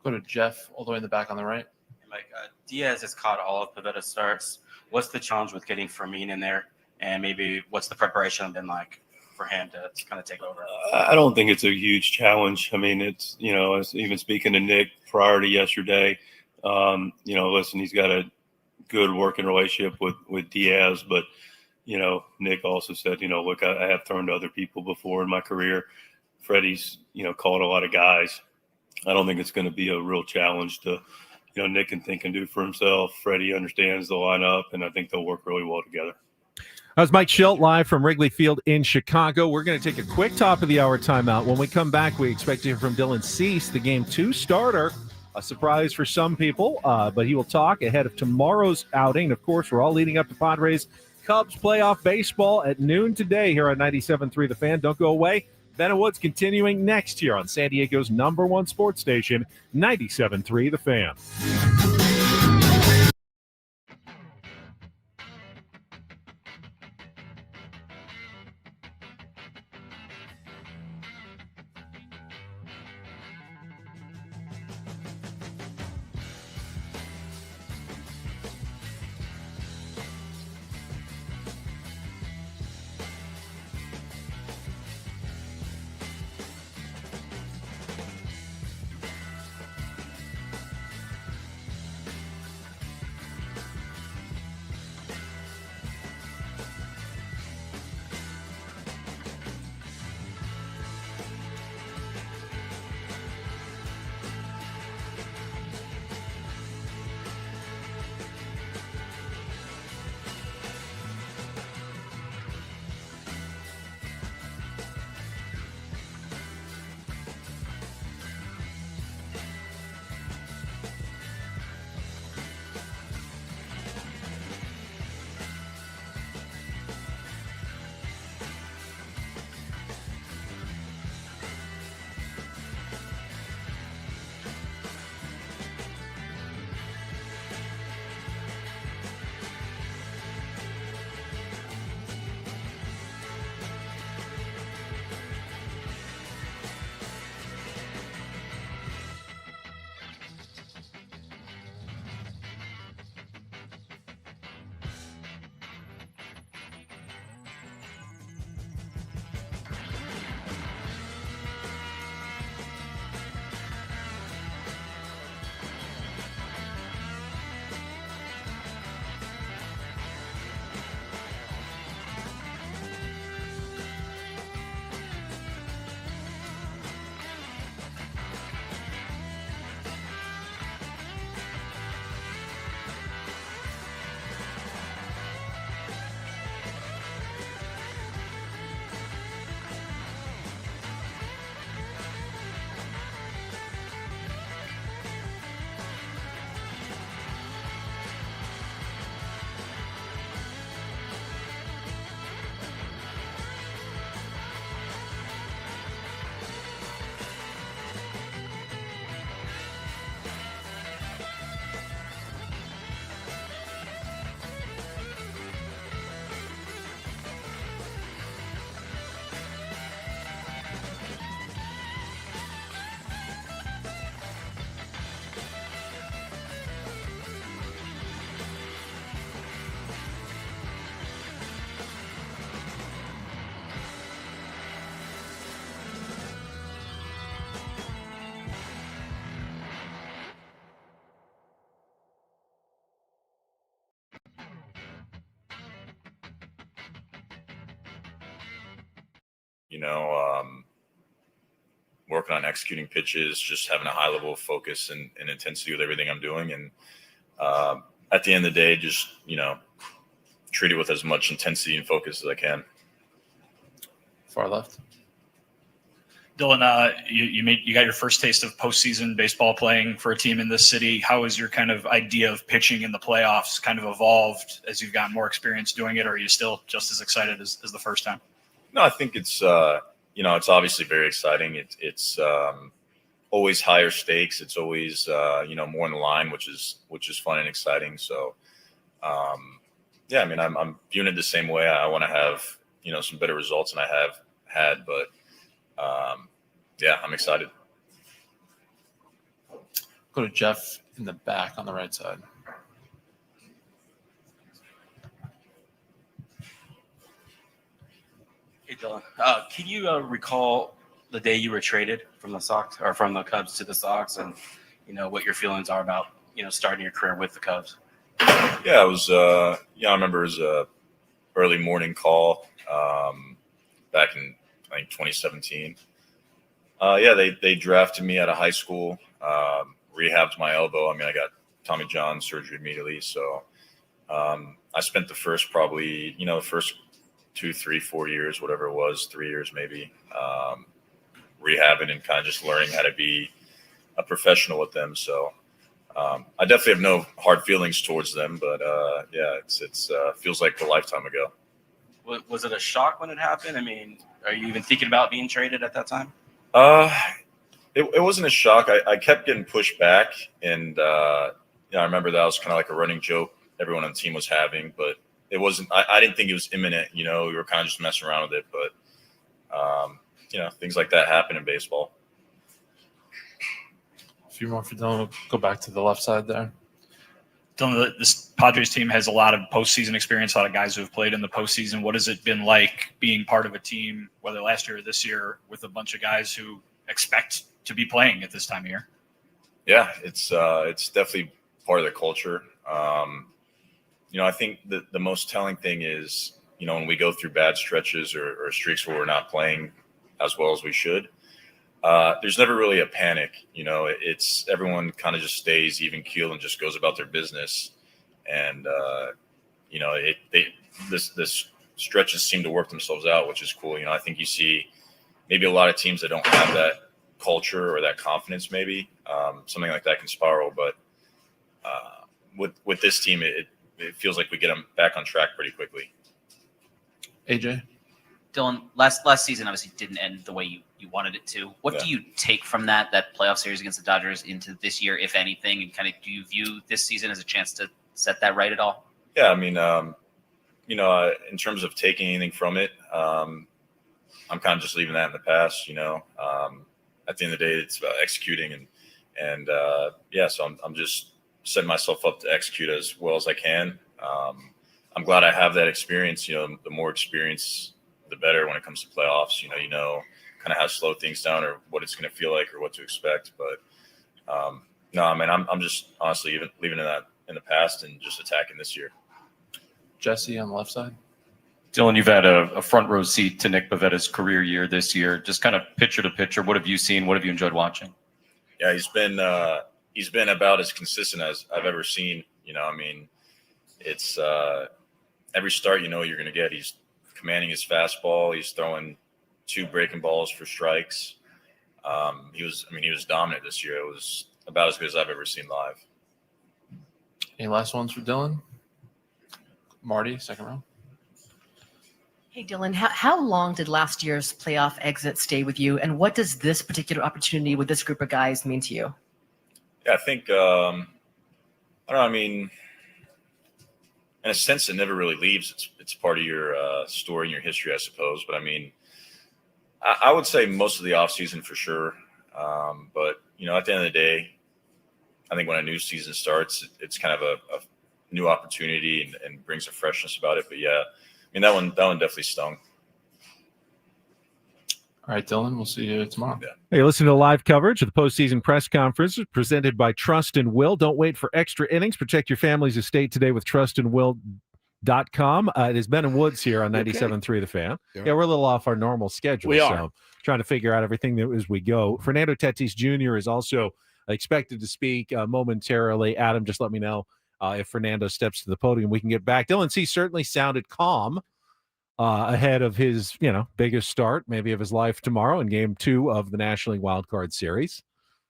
Go to Jeff all the way in the back on the right. Mike, Diaz has caught all of Pavetta's starts. What's the challenge with getting Fermin in there, and maybe what's the preparation been like? for him to kind of take over? I don't think it's a huge challenge. I mean, it's, even speaking to Nick prior to yesterday, listen, he's got a good working relationship with Diaz, but, Nick also said, look, I have thrown to other people before in my career. Freddie's, called a lot of guys. I don't think it's going to be a real challenge to, Nick can think and do for himself. Freddie understands the lineup, and I think they'll work really well together. That was Mike Schilt live from Wrigley Field in Chicago. We're going to take a quick top of the hour timeout. When we come back, we expect to hear from Dylan Cease, the Game 2 starter. A surprise for some people, but he will talk ahead of tomorrow's outing. Of course, we're all leading up to Padres Cubs playoff baseball at noon today here on 97.3 The Fan. Don't go away. Ben and Woods continuing next year on San Diego's #1 sports station, 97.3 The Fan. Working on executing pitches, just having a high level of focus and intensity with everything I'm doing. And at the end of the day, just, treat it with as much intensity and focus as I can. Far left. Dylan, you got your first taste of postseason baseball playing for a team in this city. How has your kind of idea of pitching in the playoffs kind of evolved as you've gotten more experience doing it? Or are you still just as excited as the first time? No, I think it's, it's obviously very exciting. It's always higher stakes. It's always, more in the line, which is fun and exciting. So, I'm viewing it the same way. I want to have, some better results than I have had, but I'm excited. Go to Jeff in the back on the right side. Hey, Dylan. Can you recall the day you were traded from the Sox or from the Cubs to the Sox, and what your feelings are about starting your career with the Cubs? Yeah, it was. I remember it was a early morning call back in I think 2017. They drafted me out of high school, rehabbed my elbow. I mean, I got Tommy John surgery immediately, so I spent the first probably the first 2, 3, 4 years, whatever it was, 3 years maybe, rehabbing and kind of just learning how to be a professional with them. So I definitely have no hard feelings towards them, but it's feels like a lifetime ago. Was it a shock when it happened? I mean, are you even thinking about being traded at that time? It wasn't a shock. I kept getting pushed back, and I remember that was kind of like a running joke everyone on the team was having, but it wasn't. I didn't think it was imminent. We were kind of just messing around with it, but things like that happen in baseball. A few more for Dylan. We'll go back to the left side there. Dylan, this Padres team has a lot of postseason experience, a lot of guys who have played in the postseason. What has it been like being part of a team, whether last year or this year, with a bunch of guys who expect to be playing at this time of year? Yeah, it's definitely part of the culture. I think the most telling thing is, when we go through bad stretches or streaks where we're not playing as well as we should, there's never really a panic. It's everyone kind of just stays even keel and just goes about their business. And, this stretches seem to work themselves out, which is cool. I think you see maybe a lot of teams that don't have that culture or that confidence, maybe something like that can spiral. But with this team, it feels like we get them back on track pretty quickly. AJ? Dylan, last season obviously didn't end the way you wanted it to. What do you take from that playoff series against the Dodgers into this year, if anything? And kind of do you view this season as a chance to set that right at all? Yeah, I mean, in terms of taking anything from it, I'm kind of just leaving that in the past. At the end of the day, it's about executing, so I'm just setting myself up to execute as well as I can. I'm glad I have that experience. The more experience, the better when it comes to playoffs. Kind of how to slow things down or what it's going to feel like or what to expect. But I'm just honestly leaving that in the past and just attacking this year. Jesse on the left side. Dylan, you've had a front row seat to Nick Pavetta's career year this year. Just kind of picture to picture, what have you seen? What have you enjoyed watching? Yeah, he's been about as consistent as I've ever seen. It's every start you're going to get. He's commanding his fastball. He's throwing 2 breaking balls for strikes. He was dominant this year. It was about as good as I've ever seen live. Any last ones for Dylan? Marty, second row. Hey, Dylan, how long did last year's playoff exit stay with you, and what does this particular opportunity with this group of guys mean to you? Yeah, I think, I don't know, in a sense, it never really leaves. It's part of your story and your history, I suppose. But, I would say most of the offseason for sure. But, at the end of the day, I think when a new season starts, it's kind of a new opportunity and brings a freshness about it. But, yeah, that one definitely stung. All right, Dylan, we'll see you tomorrow. Yeah. Hey, listen to live coverage of the postseason press conference presented by Trust and Will. Don't wait for extra innings. Protect your family's estate today with trustandwill.com. It is Ben and Woods here on 97.3 The Fan. Yeah, we're a little off our normal schedule. We are. So trying to figure out everything as we go. Fernando Tatis Jr. is also expected to speak momentarily. Adam, just let me know if Fernando steps to the podium. We can get back. Dylan C. certainly sounded calm ahead of his, biggest start, maybe of his life tomorrow in Game 2 of the National League Wildcard Series.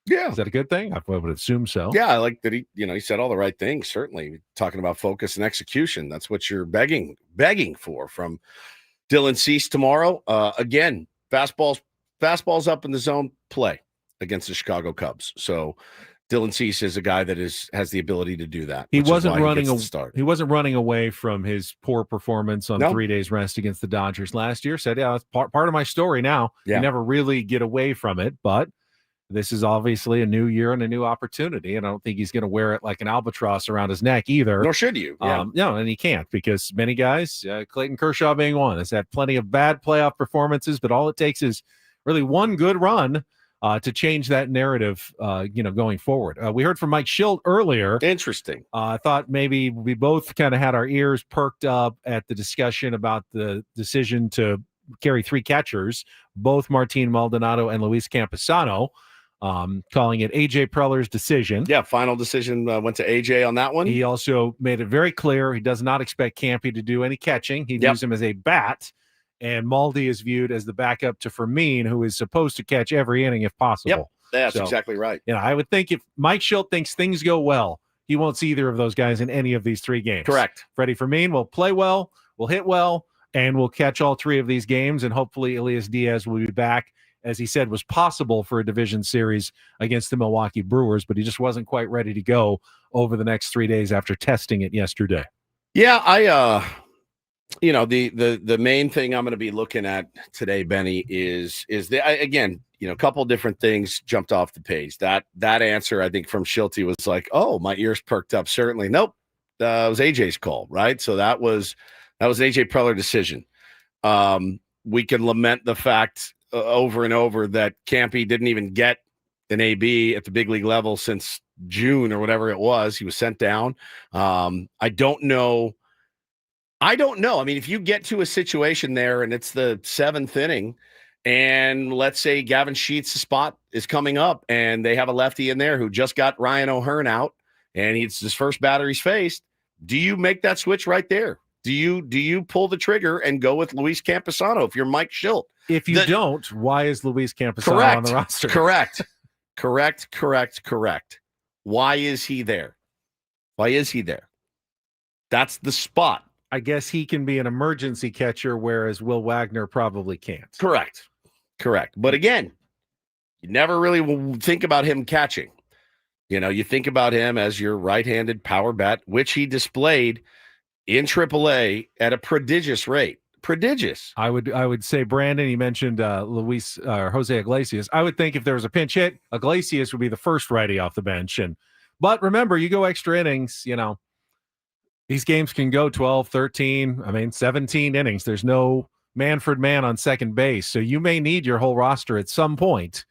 Yeah. Is that a good thing? I would assume so. Yeah, I like that he said all the right things, certainly. Talking about focus and execution. That's what you're begging for from Dylan Cease tomorrow. Again, fastballs up in the zone, play against the Chicago Cubs. So Dylan Cease is a guy that has the ability to do that. He wasn't running away from his poor performance on 3 days rest against the Dodgers last year. Said, yeah, that's part of my story now. Yeah. You never really get away from it, but this is obviously a new year and a new opportunity, and I don't think he's going to wear it like an albatross around his neck either. Nor should you. Yeah. No, and he can't, because many guys, Clayton Kershaw being one, has had plenty of bad playoff performances, but all it takes is really one good run to change that narrative, going forward. We heard from Mike Schilt earlier. Interesting. I thought maybe we both kind of had our ears perked up at the discussion about the decision to carry 3 catchers, both Martin Maldonado and Luis Camposano, calling it A.J. Preller's decision. Yeah, final decision went to A.J. on that one. He also made it very clear he does not expect Campy to do any catching. He views him as a bat, and Maldi is viewed as the backup to Fermin, who is supposed to catch every inning if possible. Yep, that's exactly right. I would think if Mike Schilt thinks things go well, he won't see either of those guys in any of these 3 games. Correct. Freddie Fermin will play well, will hit well, and will catch all 3 of these games, and hopefully Elias Diaz will be back, as he said was possible for a division series against the Milwaukee Brewers, but he just wasn't quite ready to go over the next 3 days after testing it yesterday. Yeah, the main thing I'm going to be looking at today, Benny, is again, a couple different things jumped off the page. That answer, I think, from Schilte was like, oh, my ears perked up. Certainly. Nope. It was AJ's call, right? So that was an AJ Preller decision. We can lament the fact over and over that Campy didn't even get an AB at the big league level since June or whatever it was. He was sent down. I don't know. I mean, if you get to a situation there and it's the 7th inning, and let's say Gavin Sheets' spot is coming up and they have a lefty in there who just got Ryan O'Hearn out and it's his first batter he's faced, do you make that switch right there? Do you pull the trigger and go with Luis Camposano if you're Mike Schilt? If you don't, why is Luis Camposano on the roster? Correct. Why is he there? That's the spot. I guess he can be an emergency catcher, whereas Will Wagner probably can't. Correct. But again, you never really think about him catching. You think about him as your right-handed power bat, which he displayed in AAA at a prodigious rate. Prodigious. I would say, Brandon, you mentioned Jose Iglesias. I would think if there was a pinch hit, Iglesias would be the first righty off the bench. But remember, you go extra innings, these games can go 12, 13, 17 innings. There's no Manfred man on second base. So you may need your whole roster at some point.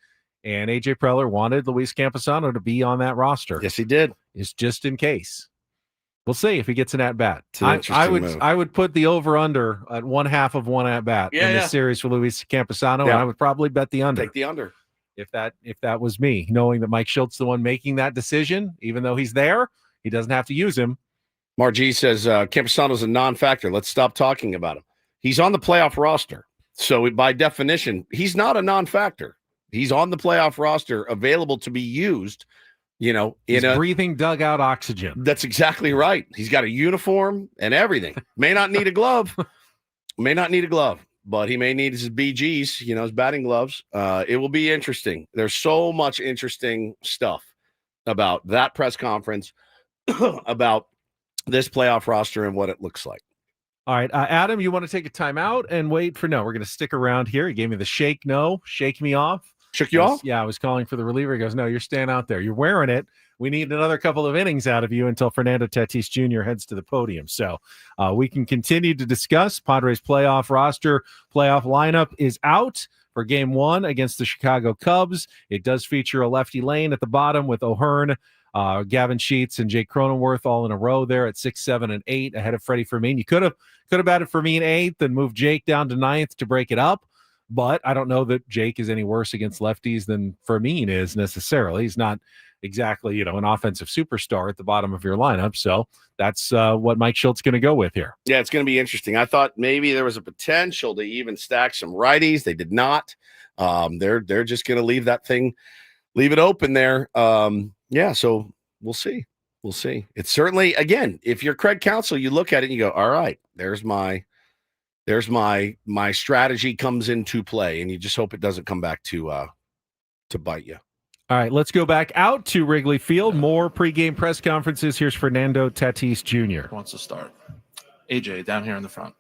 And A.J. Preller wanted Luis Camposano to be on that roster. Yes, he did. It's just in case. We'll see if he gets an at-bat. I would put the over-under at 1/2 of one at-bat in this series for Luis Camposano, and I would probably bet the under. Take the under. If that was me, knowing that Mike Schilt's the one making that decision, even though he's there, he doesn't have to use him. Margie says Camposano's a non-factor. Let's stop talking about him. He's on the playoff roster. So by definition, he's not a non-factor. He's on the playoff roster, available to be used, he's breathing dugout oxygen. That's exactly right. He's got a uniform and everything. May not need a glove. But he may need his BGs, his batting gloves. It will be interesting. There's so much interesting stuff about that press conference, about this playoff roster and what it looks like. All right, Adam, you want to take a timeout and wait for no? We're going to stick around here. He gave me the shake me off. Shook you off? Yeah, I was calling for the reliever. He goes, no, you're staying out there. You're wearing it. We need another couple of innings out of you until Fernando Tatis Jr. heads to the podium. So we can continue to discuss Padres playoff roster. Playoff lineup is out for Game 1 against the Chicago Cubs. It does feature a lefty lane at the bottom with O'Hearn, Gavin Sheets, and Jake Cronenworth all in a row there at 6, 7, and 8 ahead of Freddie Fermin. You could have batted Fermin 8th and moved Jake down to 9th to break it up. But I don't know that Jake is any worse against lefties than Fermin is necessarily. He's not exactly, an offensive superstar at the bottom of your lineup. So that's what Mike Schilt's going to go with here. Yeah, it's going to be interesting. I thought maybe there was a potential to even stack some righties. They did not. They're just going to leave it open there. So we'll see. It's certainly, again, if you're Craig Counsell, you look at it and you go, all right, there's my strategy comes into play, and you just hope it doesn't come back to bite you. All right, let's go back out to Wrigley Field. More pregame press conferences. Here's Fernando Tatis Jr. Who wants to start? AJ, down here in the front.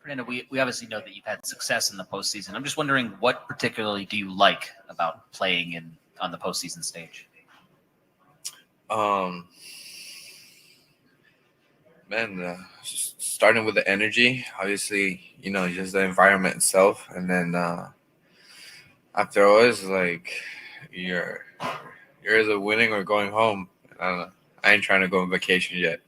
Fernando, we obviously know that you've had success in the postseason. I'm just wondering, what particularly do you like about playing on the postseason stage? Just starting with the energy, obviously, just the environment itself, and then after all, it's like you're either winning or going home. I don't know. I ain't trying to go on vacation yet.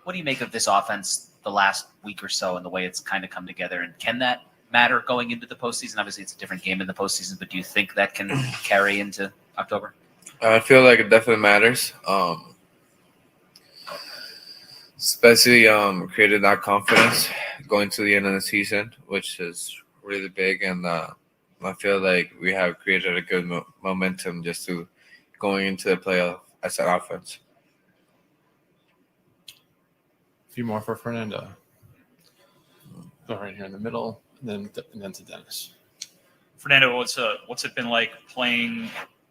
What do you make of this offense the last week or so and the way it's kind of come together? And can that matter going into the postseason? Obviously, it's a different game in the postseason, but do you think that can carry into October? I feel like it definitely matters. Especially created that confidence going to the end of the season, which is really big. And I feel like we have created a good momentum just to going into the playoff as an offense. A few more for Fernando. Go right here in the middle, and then to Dennis. Fernando, what's it been like playing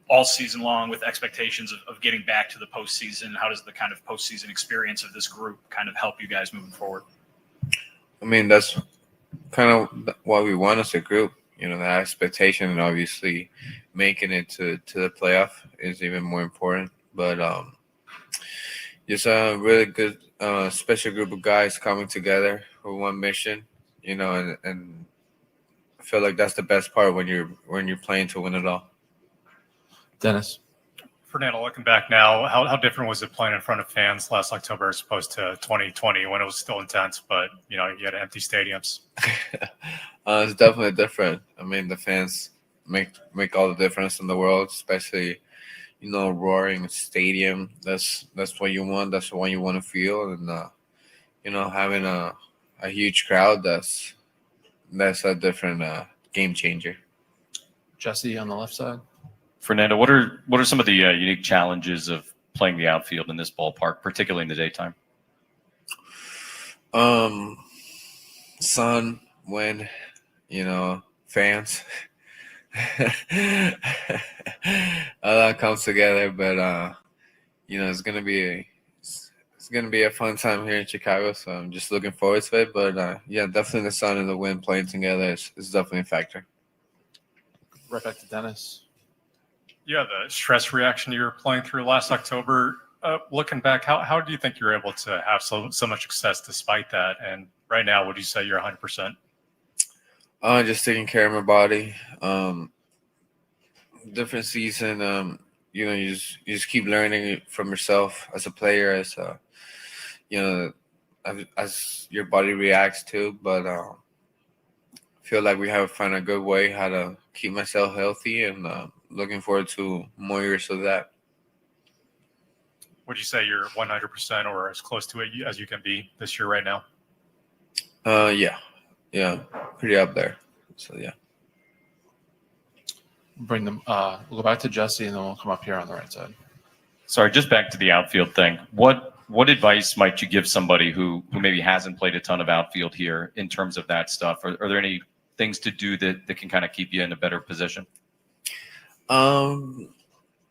all season long with expectations of getting back to the postseason? How does the kind of postseason experience of this group kind of help you guys moving forward? I mean, that's kind of what we want as a group. That expectation, and obviously making it to the playoff is even more important. But just a really good, special group of guys coming together for one mission. And I feel like that's the best part when you're playing to win it all. Dennis. Fernando, looking back now, how different was it playing in front of fans last October as opposed to 2020 when it was still intense, but you had empty stadiums? It's definitely different. I mean, the fans make all the difference in the world, especially roaring stadium. That's what you want. That's the one you want to feel, and having a huge crowd. That's a different game changer. Jesse on the left side. Fernando, what are some of the unique challenges of playing the outfield in this ballpark, particularly in the daytime? Sun, wind, fans. All that comes together, but it's gonna be a fun time here in Chicago. So I'm just looking forward to it. But definitely the sun and the wind playing together is definitely a factor. Right back to Dennis. Yeah, the stress reaction you were playing through last October. Looking back, how do you think you're able to have so much success despite that? And right now, would you say you're 100%? Just taking care of my body. Different season. You just keep learning from yourself as a player, as your body reacts to. But feel like we have found a good way how to keep myself healthy, and looking forward to more years of that. Would you say you're 100% or as close to it as you can be this year right now? Yeah, pretty up there. So yeah. Bring them. We'll go back to Jesse, and then we'll come up here on the right side. Sorry, just back to the outfield thing. What advice might you give somebody who maybe hasn't played a ton of outfield here in terms of that stuff? Are there any things to do that can kind of keep you in a better position?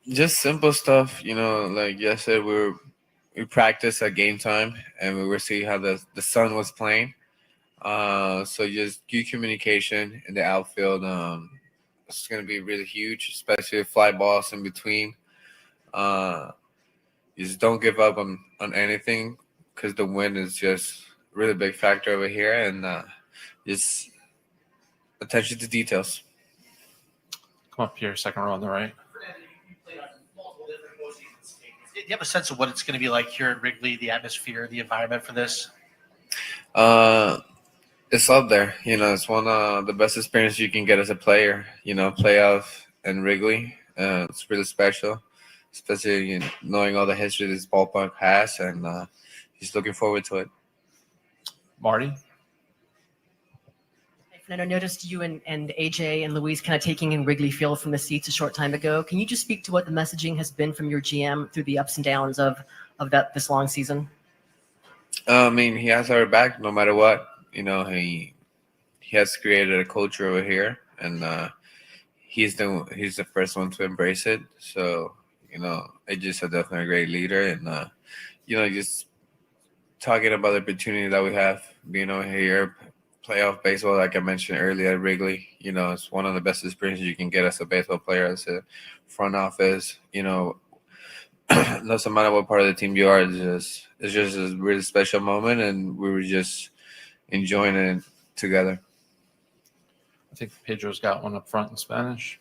Just simple stuff, like yesterday we practiced at game time, and we were seeing how the sun was playing. So just good communication in the outfield. It's going to be really huge, especially with fly balls in between. Just don't give up on anything, because the wind is just a really big factor over here, and just attention to details. Come up here, second row on the right. Do you have a sense of what it's going to be like here at Wrigley, the atmosphere, the environment for this? It's up there. It's one of the best experiences you can get as a player. Playoff and Wrigley. It's really special, especially knowing all the history this ballpark has, and just looking forward to it. Marty? And I noticed you and AJ and Luis kind of taking in Wrigley Field from the seats a short time ago. Can you just speak to what the messaging has been from your GM through the ups and downs of this long season? I mean, he has our back no matter what. He has created a culture over here, and he's the first one to embrace it. So AJ's definitely a great leader, and just talking about the opportunity that we have being over here, playoff baseball, like I mentioned earlier at Wrigley. It's one of the best experiences you can get as a baseball player, as a front office. Doesn't matter what part of the team you are. It's just a really special moment, and we were just enjoying it together. I think Pedro's got one up front in Spanish.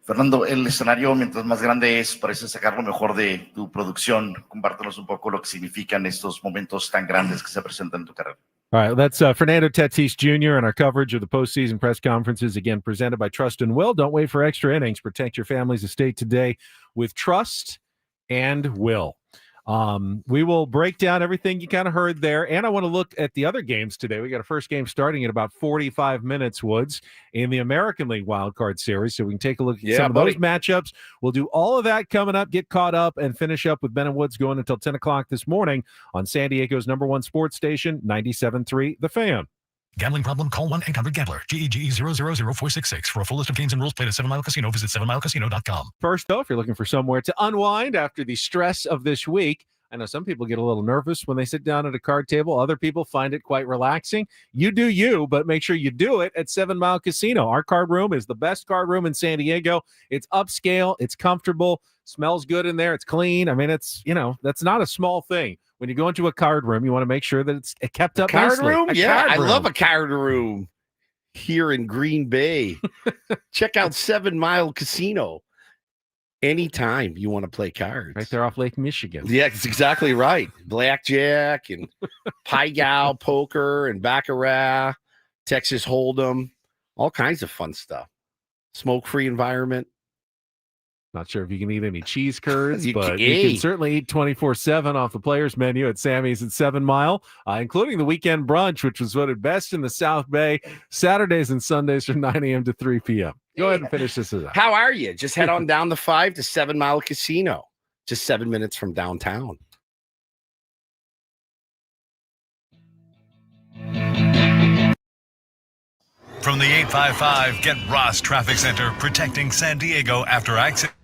Fernando, el escenario mientras más grande es, parece sacar lo mejor de tu producción. Compártenos un poco lo que significan estos momentos tan grandes que se presentan en tu carrera. All right, that's Fernando Tatis Jr. and our coverage of the postseason press conferences, again, presented by Trust and Will. Don't wait for extra innings. Protect your family's estate today with Trust and Will. We will break down everything you kind of heard there, and I want to look at the other games today. We got a first game starting in about 45 minutes, Woods, in the American League Wildcard Series, so we can take a look at some of those matchups. We'll do all of that coming up, get caught up, and finish up with Ben and Woods going until 10 o'clock this morning on San Diego's #1 sports station, 97.3 The Fan. Gambling problem? Call 1-800-GAMBLER. GEGE 000466. For a full list of games and rules, play at 7 Mile Casino. Visit 7milecasino.com. First, though, if you're looking for somewhere to unwind after the stress of this week, I know some people get a little nervous when they sit down at a card table. Other people find it quite relaxing. You do you, but make sure you do it at 7 Mile Casino. Our card room is the best card room in San Diego. It's upscale. It's comfortable. Smells good in there. It's clean. I mean, that's not a small thing. When you go into a card room, you want to make sure that it's kept up card nicely. room? Yeah, I love a card room here in Green Bay. Check out 7 Mile Casino. Anytime you want to play cards. Right there off Lake Michigan. Yeah, that's exactly right. Blackjack and Pai Gow, poker and Baccarat, Texas Hold'em, all kinds of fun stuff. Smoke-free environment. Not sure if you can eat any cheese curds, but you you can certainly eat 24/7 off the players menu at Sammy's at 7 Mile, including the weekend brunch, which was voted best in the South Bay, Saturdays and Sundays from 9 a.m. to 3 p.m. Go ahead and finish this up. How are you? Just head on down the 5 to 7 Mile Casino, just 7 minutes from downtown. From the 855 Get Ross Traffic Center, protecting San Diego after accident.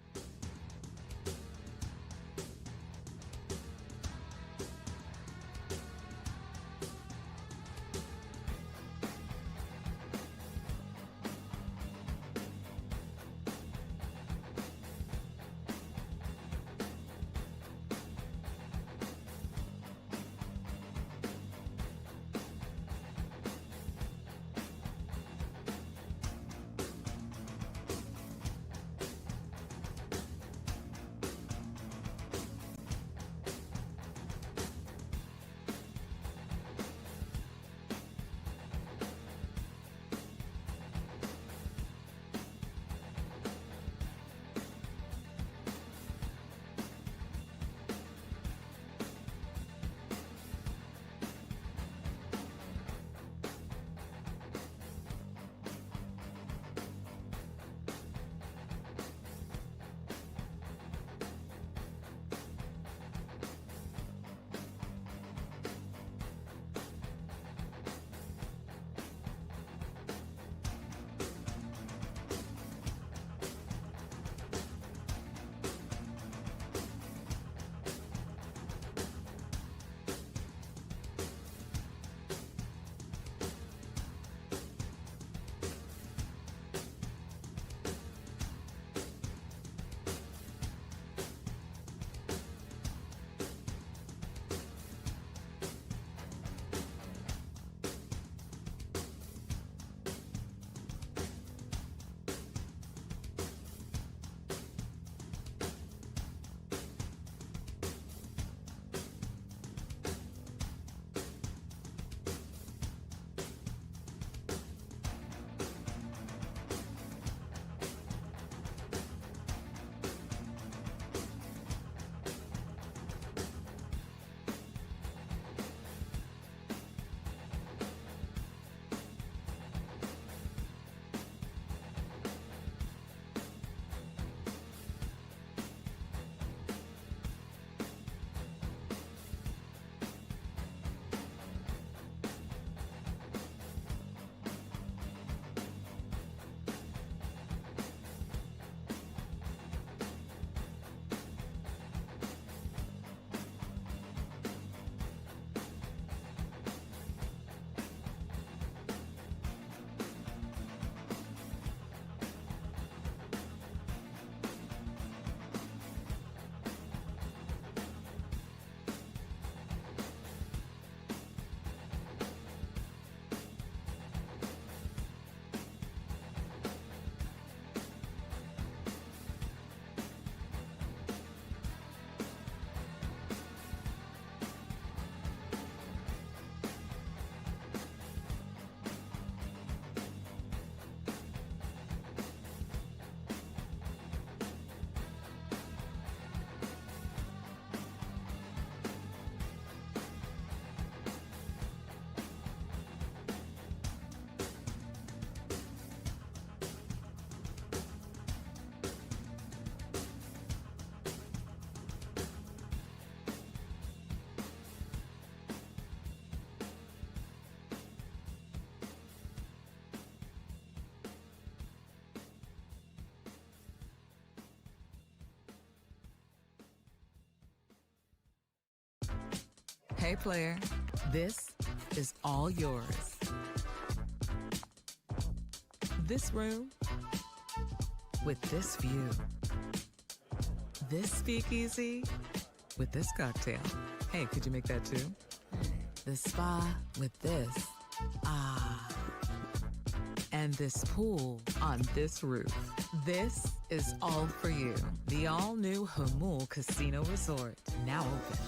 Hey, player, this is all yours. This room with this view. This speakeasy with this cocktail. Hey, could you make that too? The spa with this. Ah. And this pool on this roof. This is all for you. The all-new Humul Casino Resort, now open.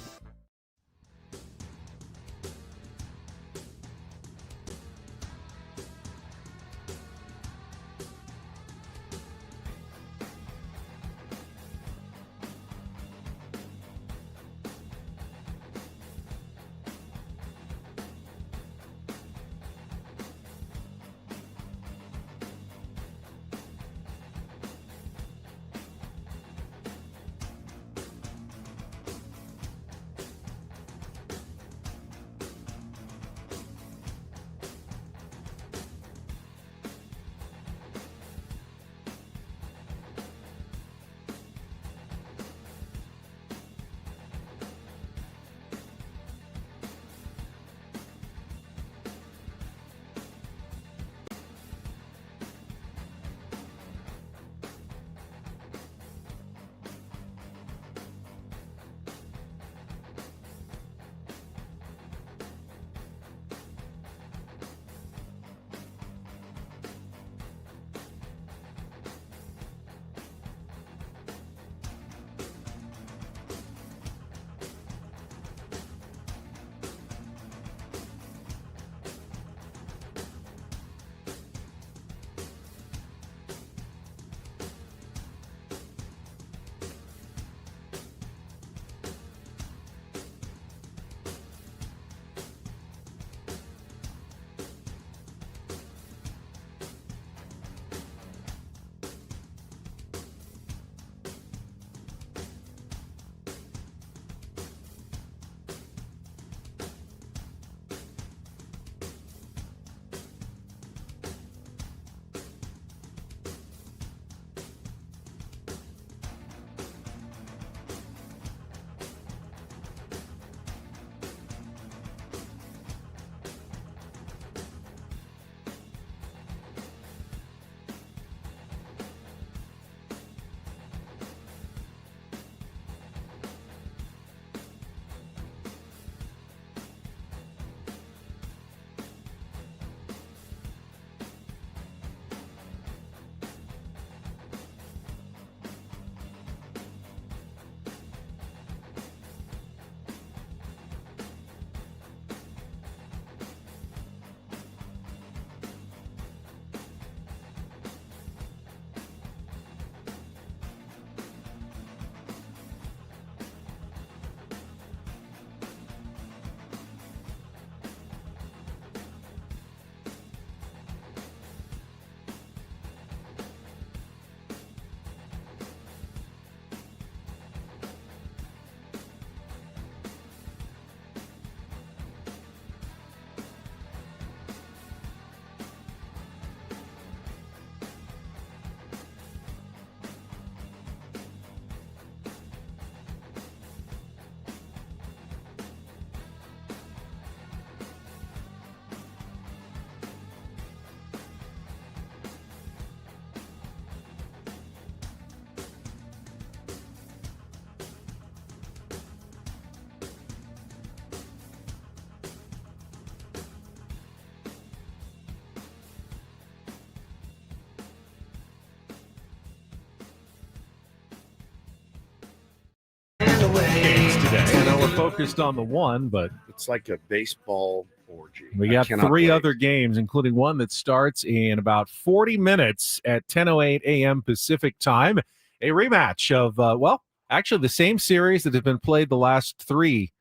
Games today. I know we're focused on the one, but it's like a baseball orgy. We got three wait. other games, including one that starts in about 40 minutes at 10:08 a.m. Pacific time. A rematch of, actually the same series that have been played the last three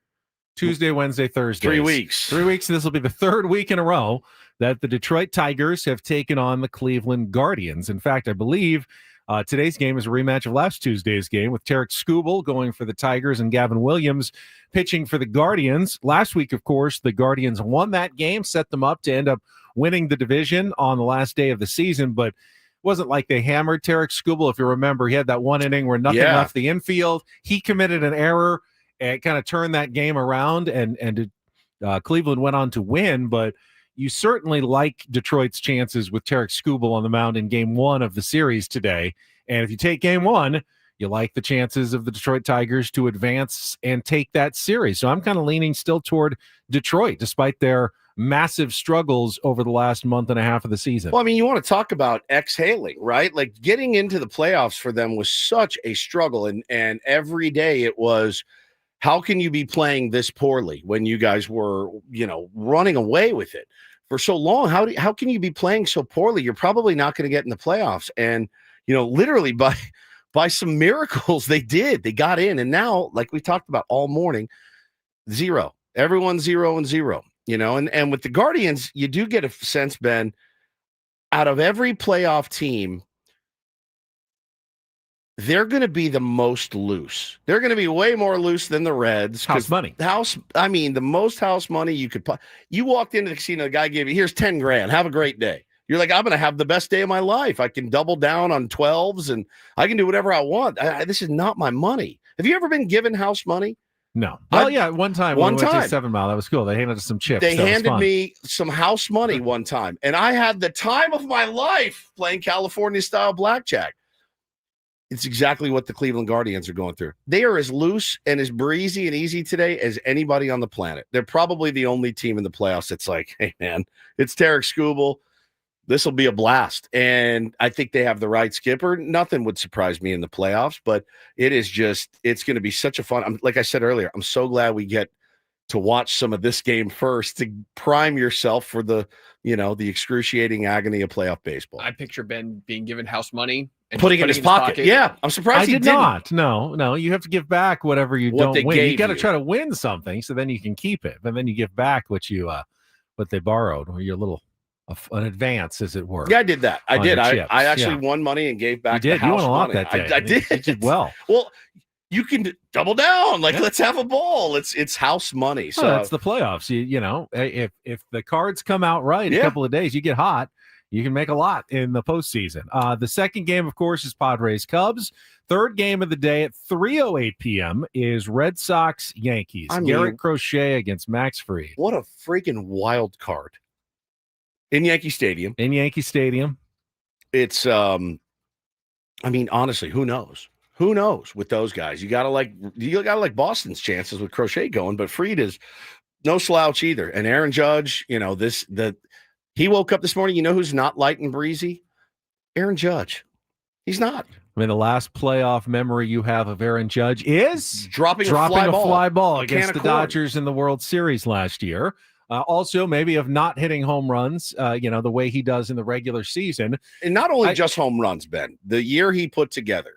Tuesday, Wednesday, Thursday. 3 weeks. 3 weeks. This will be the third week in a row that the Detroit Tigers have taken on the Cleveland Guardians. In fact, I believe today's game is a rematch of last Tuesday's game with Tarek Skubal going for the Tigers and Gavin Williams pitching for the Guardians. Last week, of course, the Guardians won that game, set them up to end up winning the division on the last day of the season, but it wasn't like they hammered Tarek Skubal. If you remember, he had that one inning where nothing left the infield. He committed an error, and kind of turn that game around, and Cleveland went on to win, but you certainly like Detroit's chances with Tarek Skubal on the mound in game 1 of the series today. And if you take game 1, you like the chances of the Detroit Tigers to advance and take that series. So I'm kind of leaning still toward Detroit, despite their massive struggles over the last month and a half of the season. Well, I mean, you want to talk about exhaling, right? Like getting into the playoffs for them was such a struggle. And every day it was, how can you be playing this poorly when you guys were, running away with it for so long? How can you be playing so poorly? You're probably not going to get in the playoffs. And, literally by some miracles, they did. They got in. And now, like we talked about all morning, 0. Everyone's 0-0, and with the Guardians, you do get a sense, Ben, out of every playoff team, they're going to be the most loose. They're going to be way more loose than the Reds. House money. The most house money you could put. You walked into the casino, the guy gave you, here's 10 grand. Have a great day. You're like, I'm going to have the best day of my life. I can double down on 12s and I can do whatever I want. This is not my money. Have you ever been given house money? No. Oh, yeah. One time when we went to 7 Mile, that was cool. They handed us some chips. They handed me some house money one time, and I had the time of my life playing California-style blackjack. It's exactly what the Cleveland Guardians are going through. They are as loose and as breezy and easy today as anybody on the planet. They're probably the only team in the playoffs that's like, hey, man, it's Tarek Skubal. This will be a blast. And I think they have the right skipper. Nothing would surprise me in the playoffs, but it's going to be such a fun. Like I said earlier, I'm so glad we get to watch some of this game first to prime yourself for the excruciating agony of playoff baseball. I picture Ben being given house money and putting it in his pocket. Yeah, I'm surprised he didn't. Not. No, you have to give back whatever you don't win. You got to you. try to win something, so then you can keep it, but then you give back what they borrowed, or your little an advance, as it were. Yeah, I did that. I did. I actually won money and gave back. You did. The house you won a lot money. that day. I did. You did well. Well, you can double down. Let's have a ball. It's house money. So that's the playoffs. If the cards come out right a couple of days, you get hot. You can make a lot in the postseason. The second game, of course, is Padres Cubs. Third game of the day at 3:08 p.m. is Red Sox Yankees. Garrett Crochet against Max Fried. What a freaking wild card. In Yankee Stadium. It's honestly, who knows? Who knows with those guys? You gotta like Boston's chances with Crochet going, but Fried is no slouch either. And Aaron Judge, he woke up this morning. You know who's not light and breezy? Aaron Judge. He's not. I mean, the last playoff memory you have of Aaron Judge is dropping a fly ball against the Dodgers in the World Series last year. Also, maybe of not hitting home runs, the way he does in the regular season. And not only just home runs, Ben. The year he put together,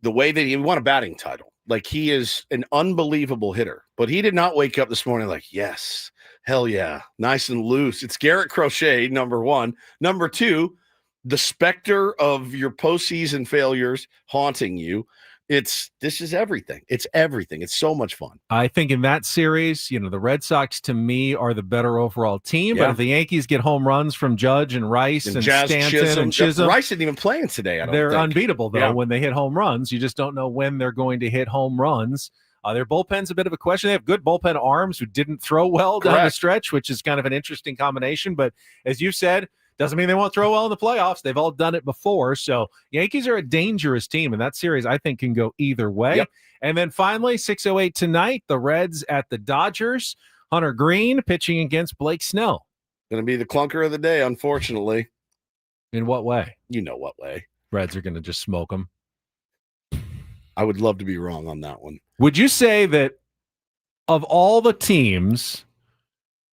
the way that he won a batting title, like he is an unbelievable hitter. But he did not wake up this morning like, yes, hell yeah, nice and loose. It's Garrett Crochet, number one. Number two, the specter of your postseason failures haunting you. This is everything. It's everything. It's so much fun. I think in that series, the Red Sox to me are the better overall team. But if the Yankees get home runs from Judge and Rice and Stanton and Chisholm, Rice isn't even playing today. They're unbeatable though when they hit home runs. You just don't know when they're going to hit home runs. Their bullpen's a bit of a question. They have good bullpen arms who didn't throw well down the stretch, which is kind of an interesting combination. But as you said, doesn't mean they won't throw well in the playoffs. They've all done it before. So Yankees are a dangerous team, and that series I think can go either way. Yep. And then finally, 6:08 tonight, the Reds at the Dodgers. Hunter Green pitching against Blake Snell. Going to be the clunker of the day, unfortunately. In what way? You know what way. Reds are going to just smoke them. I would love to be wrong on that one. Would you say that of all the teams...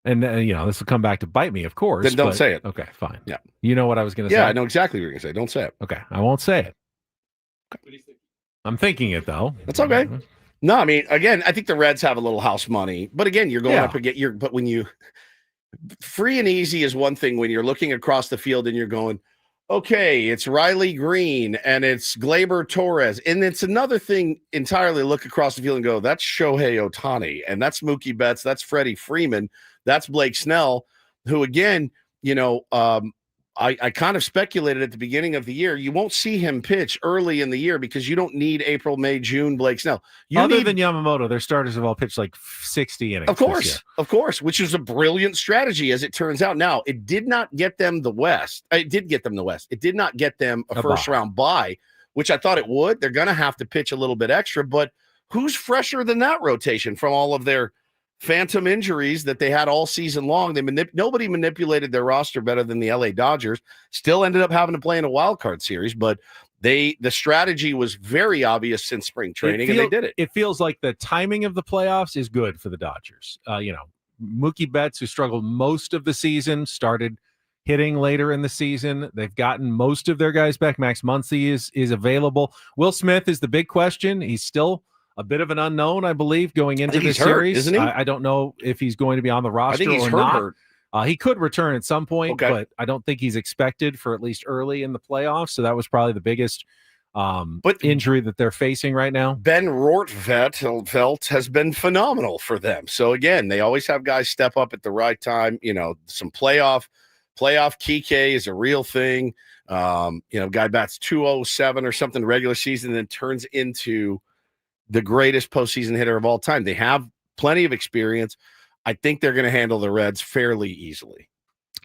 And, this will come back to bite me, of course. Then don't say it. Okay, fine. Yeah. You know what I was going to say? Yeah, I know exactly what you're going to say. Don't say it. Okay, I won't say it. Okay. I'm thinking it, though. That's okay. No, I mean, again, I think the Reds have a little house money. But again, you're going up against but when you free and easy is one thing when you're looking across the field and you're going, okay, it's Riley Green and it's Gleyber Torres. And it's another thing entirely look across the field and go, that's Shohei Ohtani and that's Mookie Betts. That's Freddie Freeman. That's Blake Snell, who, again, I kind of speculated at the beginning of the year, you won't see him pitch early in the year because you don't need April, May, June Blake Snell. Other than Yamamoto, their starters have all pitched like 60 innings. Of course, which is a brilliant strategy as it turns out. Now, it did not get them the West. It did get them the West. It did not get them a first-round bye, which I thought it would. They're going to have to pitch a little bit extra, but who's fresher than that rotation from all of their phantom injuries that they had all season long? Nobody manipulated their roster better than the LA Dodgers. Still ended up having to play in a wild card series, but the strategy was very obvious since spring training, and they did it. It feels like the timing of the playoffs is good for the Dodgers. Mookie Betts, who struggled most of the season, started hitting later in the season. They've gotten most of their guys back. Max Muncy is available. Will Smith is the big question. He's still a bit of an unknown, I believe, going into this series. Isn't he? I don't know if he's going to be on the roster or not. He could return at some point, but I don't think he's expected for at least early in the playoffs. So that was probably the biggest injury that they're facing right now. Ben Rortvedt has been phenomenal for them. So again, they always have guys step up at the right time. Some playoff Kike is a real thing. Guy bats 207 or something regular season, then turns into the greatest postseason hitter of all time. They have plenty of experience. I think they're going to handle the Reds fairly easily.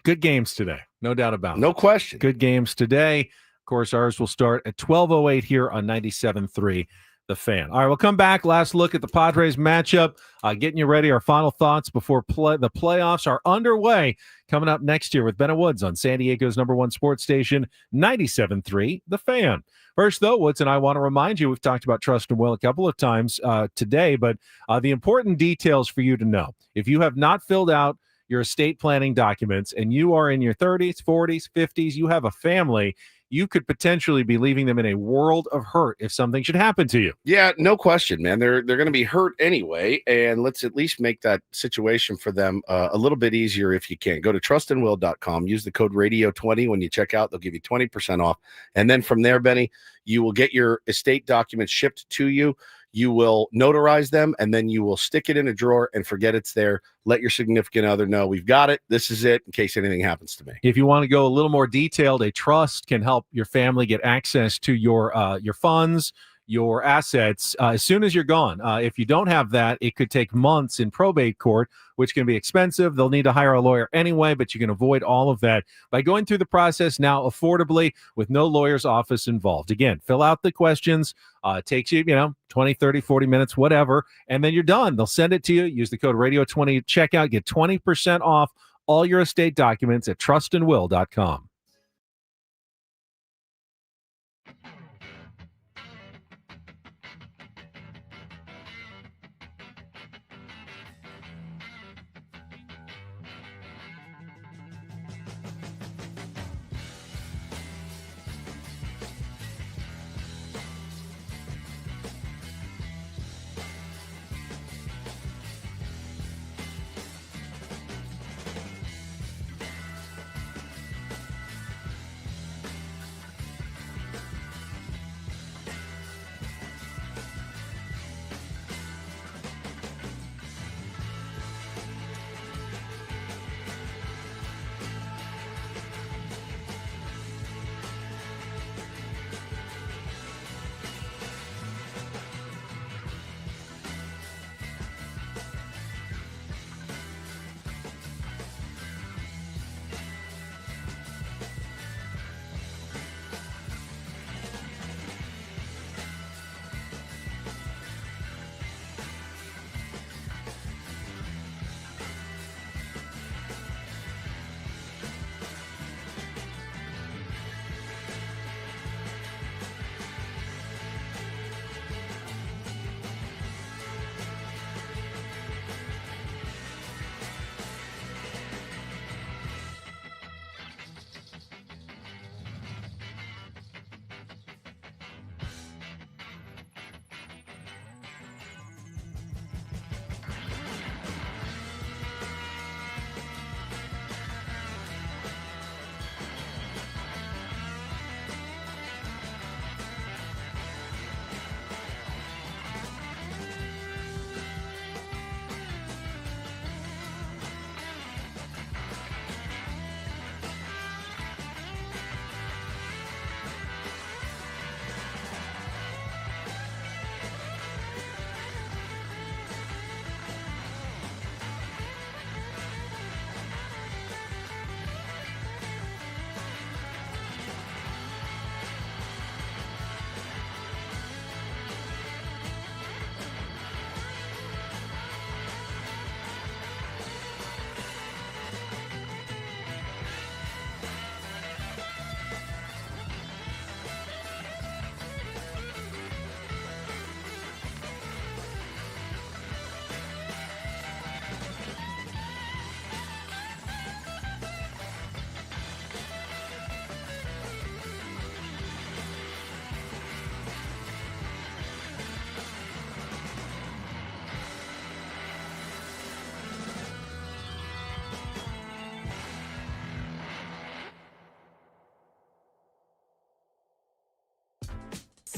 Good games today, no doubt about it. No question. Good games today. Of course, ours will start at 12:08 here on 97.3 The Fan. All right, we'll come back. Last look at the Padres matchup. Getting you ready. Our final thoughts before the playoffs are underway. Coming up next year with Ben and Woods on San Diego's #1 sports station, 97.3 The Fan. First, though, Woods and I want to remind you, we've talked about trust and will a couple of times today, but the important details for you to know. If you have not filled out your estate planning documents and you are in your 30s, 40s, 50s, you have a family, you could potentially be leaving them in a world of hurt if something should happen to you. Yeah, no question, man. They're going to be hurt anyway, and let's at least make that situation for them a little bit easier if you can. Go to trustandwill.com, use the code radio20 when you check out. They'll give you 20% off. And then from there, Benny, you will get your estate documents shipped to you. You will notarize them, and then you will stick it in a drawer and forget it's there. Let your significant other know we've got it. This is it in case anything happens to me. If you want to go a little more detailed, a trust can help your family get access to your funds, your assets as soon as you're gone. If you don't have that, it could take months in probate court, which can be expensive. They'll need to hire a lawyer anyway, but you can avoid all of that by going through the process now affordably with no lawyer's office involved. Again, fill out the questions. It takes you, 20, 30, 40 minutes, whatever, and then you're done. They'll send it to you. Use the code radio20 checkout. Get 20% off all your estate documents at trustandwill.com.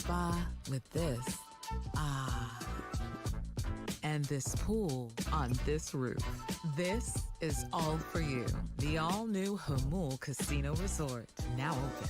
spa with this. And this pool on this roof. This is all for you. The all-new Humul Casino Resort, now open.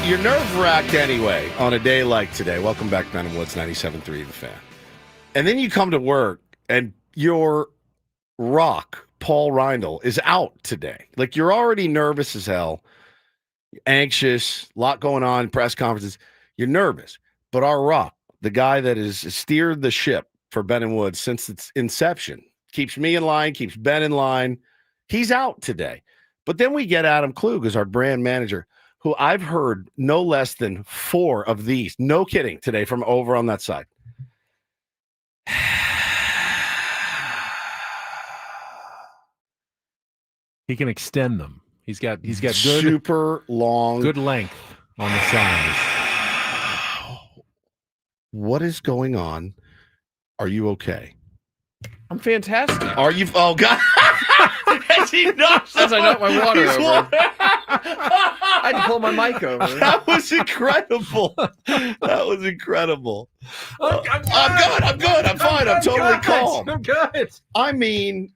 You're nerve-wracked anyway on a day like today. Welcome back, Ben and Woods, 97.3 The Fan. And then you come to work, and your rock, Paul Rindel, is out today. Like, you're already nervous as hell, anxious, a lot going on, press conferences. You're nervous. But our rock, the guy that has steered the ship for Ben and Woods since its inception, keeps me in line, keeps Ben in line, he's out today. But then we get Adam Klug as our brand manager, who I've heard no less than 4 of these, no kidding, today from over on that side. He can extend them. He's got good, super long, good length on the sides. What is going on? Are you okay? I'm fantastic. Are you? Oh God! As he knocks, as I knock my water over. I had to pull my mic over. That was incredible. That was incredible. I'm good. I'm fine. I'm totally calm. I'm good. I mean,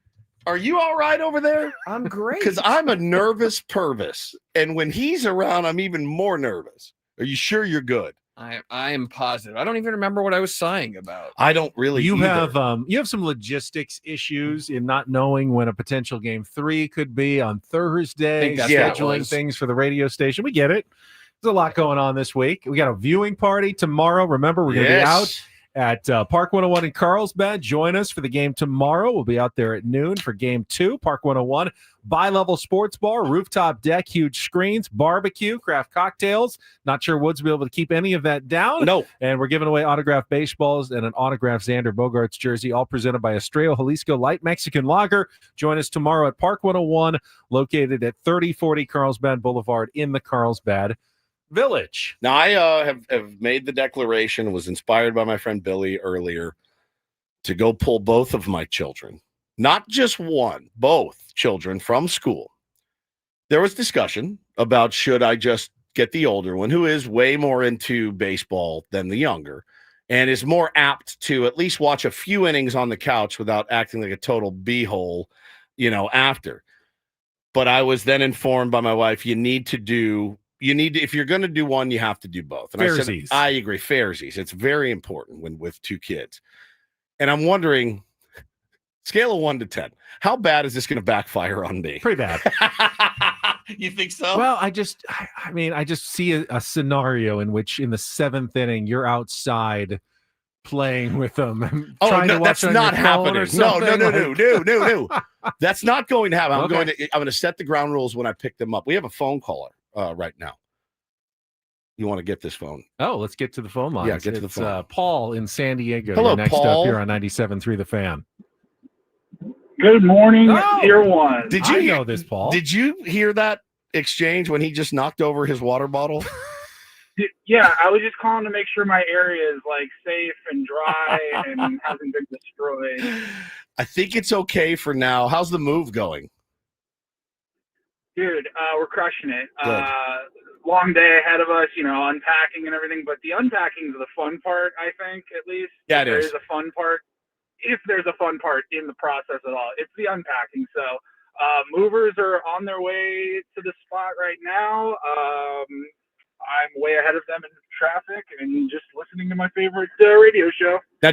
are you all right over there? I'm great. Because I'm a nervous pervis, and when he's around, I'm even more nervous. Are you sure you're good? I am positive. I don't even remember what I was sighing about. I don't really. You either. have some logistics issues in not knowing when a potential game 3 could be on Thursday, scheduling things for the radio station. We get it. There's a lot going on this week. We got a viewing party tomorrow. Remember, we're going to be out at Park 101 in Carlsbad. Join us for the game tomorrow. We'll be out there at noon for game 2. Park 101, bi-level sports bar, rooftop deck, huge screens, barbecue, craft cocktails. Not sure Woods will be able to keep any of that down. No. And we're giving away autographed baseballs and an autographed Xander Bogaerts jersey, all presented by Estrella Jalisco Light Mexican Lager. Join us tomorrow at Park 101, located at 3040 Carlsbad Boulevard in the Carlsbad Village. Now, I have made the declaration, was inspired by my friend Billy earlier, to go pull both of my children, not just one, both children from school. There was discussion about should I just get the older one, who is way more into baseball than the younger, and is more apt to at least watch a few innings on the couch without acting like a total beehole, after. But I was then informed by my wife, if you're going to do one, you have to do both. And I said, I agree. Fairsies. It's very important with 2 kids. And I'm wondering, scale of 1 to 10, how bad is this going to backfire on me? Pretty bad. You think so? Well, I just see a scenario in which in the 7th inning, you're outside playing with them. That's not happening. No. That's not going to happen. I'm going to set the ground rules when I pick them up. We have a phone caller right now. you want to get this phone? Oh, let's get to the phone lines. Yeah, get to the phone. Paul in San Diego. Hello, You're next Paul. up here on 97.3 The Fan. Good morning, Tier 1. Did you know this, Paul? Did you hear that exchange when he just knocked over his water bottle? Yeah, I was just calling to make sure my area is like safe and dry and hasn't been destroyed. I think it's okay for now. How's the move going? Dude, we're crushing it. Good. Long day ahead of us, unpacking and everything. But the unpacking is the fun part, I think, at least. Yeah, If it there is. is a fun part. If there's a fun part in the process at all, it's the unpacking. So movers are on their way to the spot right now. I'm way ahead of them in traffic and just listening to my favorite radio show. Now,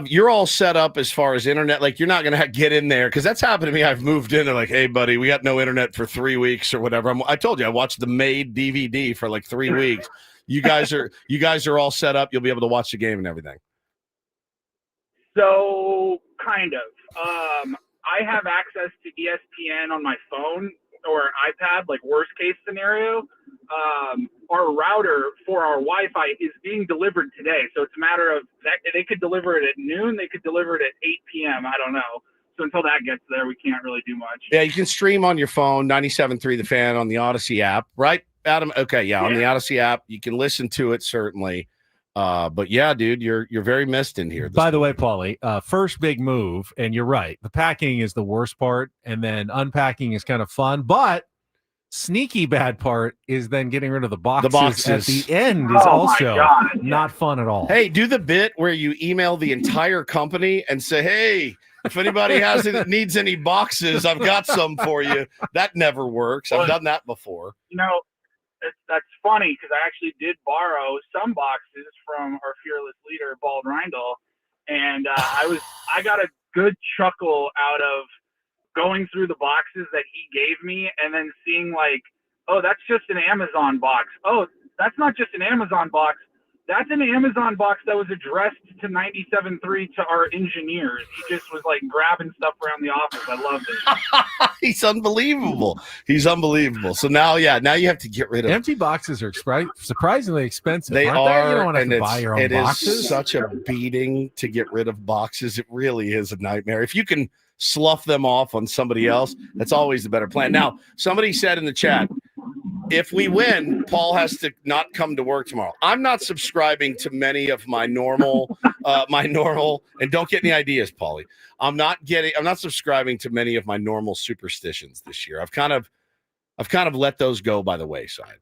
you're all set up as far as internet? Like, you're not going to get in there, because that's happened to me. I've moved in and like, hey, buddy, we got no internet for 3 weeks or whatever. I told you, I watched the Made DVD for like 3 weeks. You guys are all set up. You'll be able to watch the game and everything. So, kind of. I have access to ESPN on my phone or iPad, like worst case scenario. Our router for our Wi-Fi is being delivered today. So it's a matter of that they could deliver it at noon. They could deliver it at 8 p.m. I don't know. So until that gets there, we can't really do much. Yeah, you can stream on your phone, 97.3 The Fan on the Odyssey app, right, Adam? Okay, yeah, on the Odyssey app. You can listen to it, certainly. But yeah, dude, you're very missed in here. By the way, Paulie, first big move, and you're right. The packing is the worst part, and then unpacking is kind of fun, but sneaky bad part is then getting rid of the boxes. At the end is also not fun at all. Hey, do the bit where you email the entire company and say, hey, if anybody needs any boxes, I've got some for you. That never works. I've done that before. That's funny because I actually did borrow some boxes from our fearless leader, Bald Rindel, and I got a good chuckle out of going through the boxes that he gave me and then seeing like, oh, that's just an Amazon box. Oh, that's not just an Amazon box. That's an Amazon box that was addressed to 97.3 to our engineers. He just was like grabbing stuff around the office. I loved it. He's unbelievable. He's unbelievable. So now you have to get rid of empty boxes are surprisingly expensive. They aren't are. They? You don't want to, and have to buy your own it boxes. is such a beating to get rid of boxes. It really is a nightmare. If you can slough them off on somebody else, that's always the better plan. Now, somebody said in the chat, if we win, Paul has to not come to work tomorrow. I'm not subscribing to many of my normal, and don't get any ideas, Paulie. I'm not subscribing to many of my normal superstitions this year. I've kind of let those go by the wayside.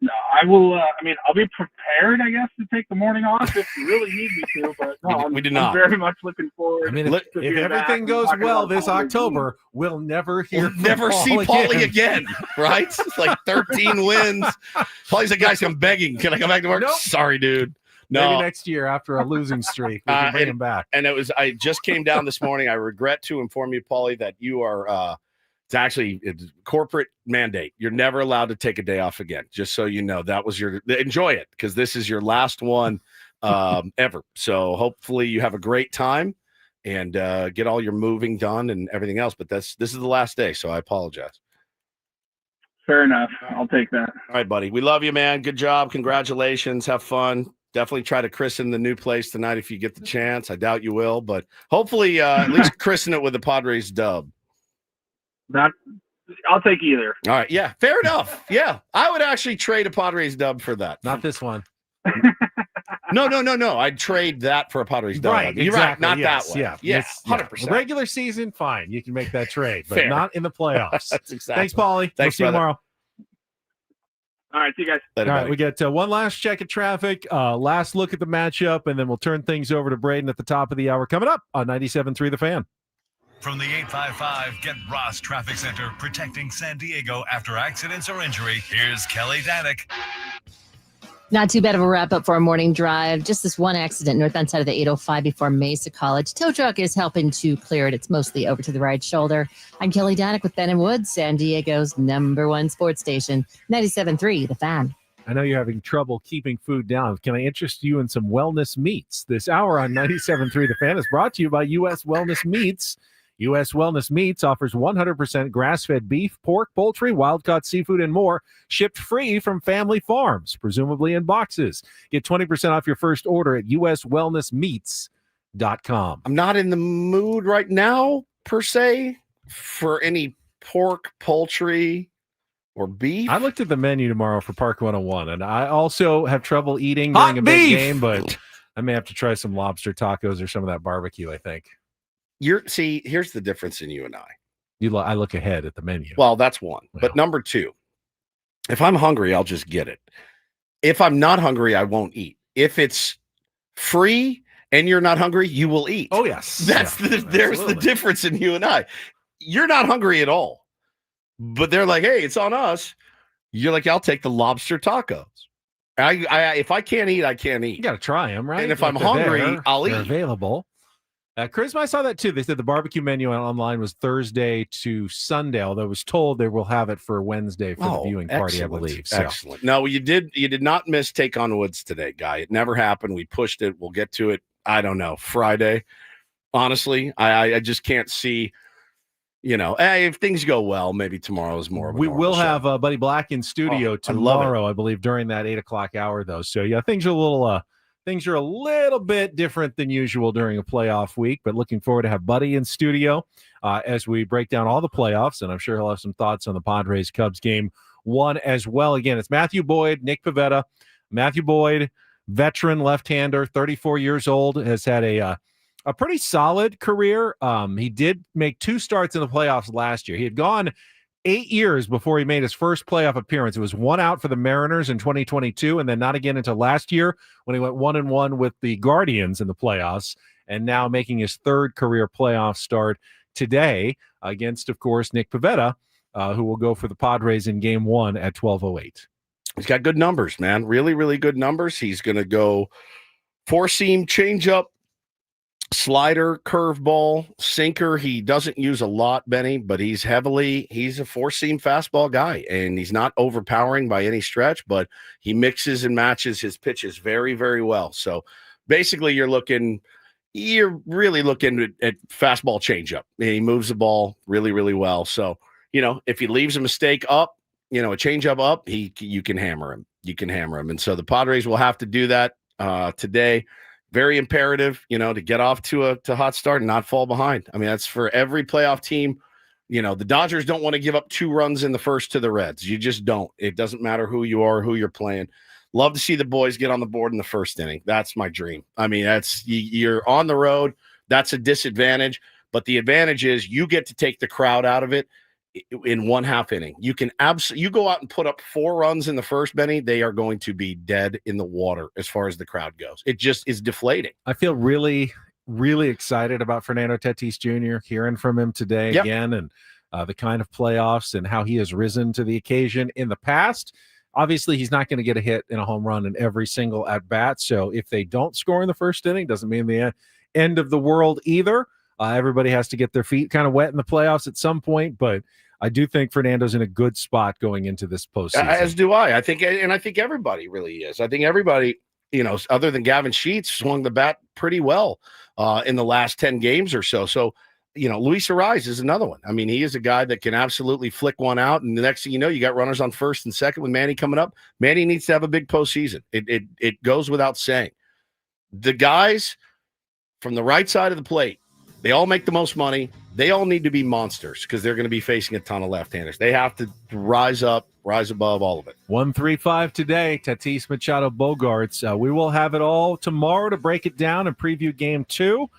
No, I will. I'll be prepared, I guess, to take the morning off if you really need me to. But no, we do I'm not. very much looking forward. I mean, if everything goes well this October, we'll never hear. We'll never see Paulie again, right? It's like 13 wins. Paulie's like, guys, I'm begging. Can I come back to work? Nope. Sorry, dude. No. Maybe next year after a losing streak, we can bring him back. And I just came down this morning. I regret to inform you, Paulie, that you are. It's corporate mandate. You're never allowed to take a day off again. Just so you know, that was enjoy it because this is your last one ever. So hopefully you have a great time and get all your moving done and everything else. But this is the last day, so I apologize. Fair enough. I'll take that. All right, buddy. We love you, man. Good job. Congratulations. Have fun. Definitely try to christen the new place tonight if you get the chance. I doubt you will, but hopefully at least christen it with the Padres dub. I'll take either. All right. Yeah. Fair enough. Yeah. I would actually trade a Padres dub for that. Not this one. No. I'd trade that for a Padres dub. Right. You're exactly. right. Not Yes. that way. Yeah. Yeah. Yes. 100%. The regular season, fine. You can make that trade, but Fair. not in the playoffs. That's exactly. Thanks, Paulie. Thanks, we'll see you brother. tomorrow. All right. See you guys. Later, All right. buddy. We get one last check of traffic, last look at the matchup, and then we'll turn things over to Braden at the top of the hour coming up on 97.3 The Fan. From the 855 Get Ross Traffic Center, protecting San Diego after accidents or injury, here's Kelly Danick. Not too bad of a wrap-up for our morning drive. Just this one accident northbound side of the 805 before Mesa College. Tow truck is helping to clear it. It's mostly over to the right shoulder. I'm Kelly Danick with Ben and Woods, San Diego's #1 sports station, 97.3 The Fan. I know you're having trouble keeping food down. Can I interest you in some wellness meats? This hour on 97.3 The Fan is brought to you by U.S. Wellness Meats. U.S. Wellness Meats offers 100% grass-fed beef, pork, poultry, wild-caught seafood, and more, shipped free from family farms, presumably in boxes. Get 20% off your first order at uswellnessmeats.com. I'm not in the mood right now, per se, for any pork, poultry, or beef. I looked at the menu tomorrow for Park 101, and I also have trouble eating during a big game, but I may have to try some lobster tacos or some of that barbecue, I think. Here's the difference in you and I. I look ahead at the menu. Well, that's one. Well. But number two, if I'm hungry, I'll just get it. If I'm not hungry, I won't eat. If it's free and you're not hungry, you will eat. Oh, yes. There's the difference in you and I. You're not hungry at all. But they're like, hey, it's on us. You're like, I'll take the lobster tacos. If I can't eat, I can't eat. You got to try them, right? And if I'm hungry, I'll eat. They're available. Charisma, I saw that too. They said the barbecue menu online was Thursday to Sunday, although I was told they will have it for Wednesday for the viewing party, I believe. So. Excellent. No, you did not miss Take on Woods today, Guy. It never happened. We pushed it. We'll get to it, I don't know, Friday. Honestly, I just can't see, if things go well, maybe tomorrow is more of a We will show. have Buddy Black in studio tomorrow, I believe, during that 8 o'clock hour, though. So, yeah, things are a little bit different than usual during a playoff week, but looking forward to have Buddy in studio as we break down all the playoffs, and I'm sure he'll have some thoughts on the Padres Cubs game one as well. Again, it's Matthew Boyd, Nick Pivetta. Matthew Boyd, veteran left-hander, 34 years old, has had a pretty solid career. He did make 2 starts in the playoffs last year. He had gone 8 years before he made his first playoff appearance. It was 1 out for the Mariners in 2022, and then not again until last year when he went 1-1 with the Guardians in the playoffs, and now making his 3rd career playoff start today against, of course, Nick Pivetta, who will go for the Padres in Game 1 at 12:08. He's got good numbers, man. Really, really good numbers. He's going to go 4-seam changeup, slider, curveball, sinker. He doesn't use a lot, Benny, but he's a 4-seam fastball guy, and he's not overpowering by any stretch, but he mixes and matches his pitches very, very well. So basically you're really looking at fastball changeup. He moves the ball really, really well. So, if he leaves a mistake up, a changeup up, you can hammer him. And so the Padres will have to do that today. Very imperative, to get off to a hot start and not fall behind. I mean, that's for every playoff team. The Dodgers don't want to give up 2 runs in the first to the Reds. You just don't. It doesn't matter who you are, who you're playing. Love to see the boys get on the board in the first inning. That's my dream. I mean, you're on the road. That's a disadvantage. But the advantage is you get to take the crowd out of it in 1/2 inning. You can you go out and put up 4 runs in the first, Benny, they are going to be dead in the water as far as the crowd goes. It just is deflating. I feel really, really excited about Fernando Tatis Jr., hearing from him today again, and the kind of playoffs and how he has risen to the occasion in the past. Obviously, he's not going to get a hit in a home run in every single at-bat, so if they don't score in the first inning, doesn't mean the end of the world either. Everybody has to get their feet kind of wet in the playoffs at some point, but I do think Fernando's in a good spot going into this postseason. As do I. I think everybody really is. I think everybody, other than Gavin Sheets, swung the bat pretty well in the last 10 games or so. So, Luis Ariz is another one. I mean, he is a guy that can absolutely flick one out, and the next thing you know, you got runners on first and second with Manny coming up. Manny needs to have a big postseason. It goes without saying. The guys from the right side of the plate, they all make the most money. They all need to be monsters because they're going to be facing a ton of left-handers. They have to rise above all of it. 1-3-5 today, Tatis, Machado, Bogarts. We will have it all tomorrow to break it down and preview Game 2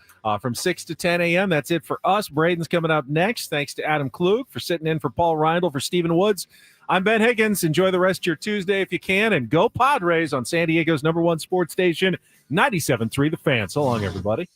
from 6 to 10 a.m. That's it for us. Braden's coming up next. Thanks to Adam Klug for sitting in for Paul Rindel, for Stephen Woods. I'm Ben Higgins. Enjoy the rest of your Tuesday if you can, and go Padres on San Diego's #1 sports station, 97.3 The Fan. So long, everybody.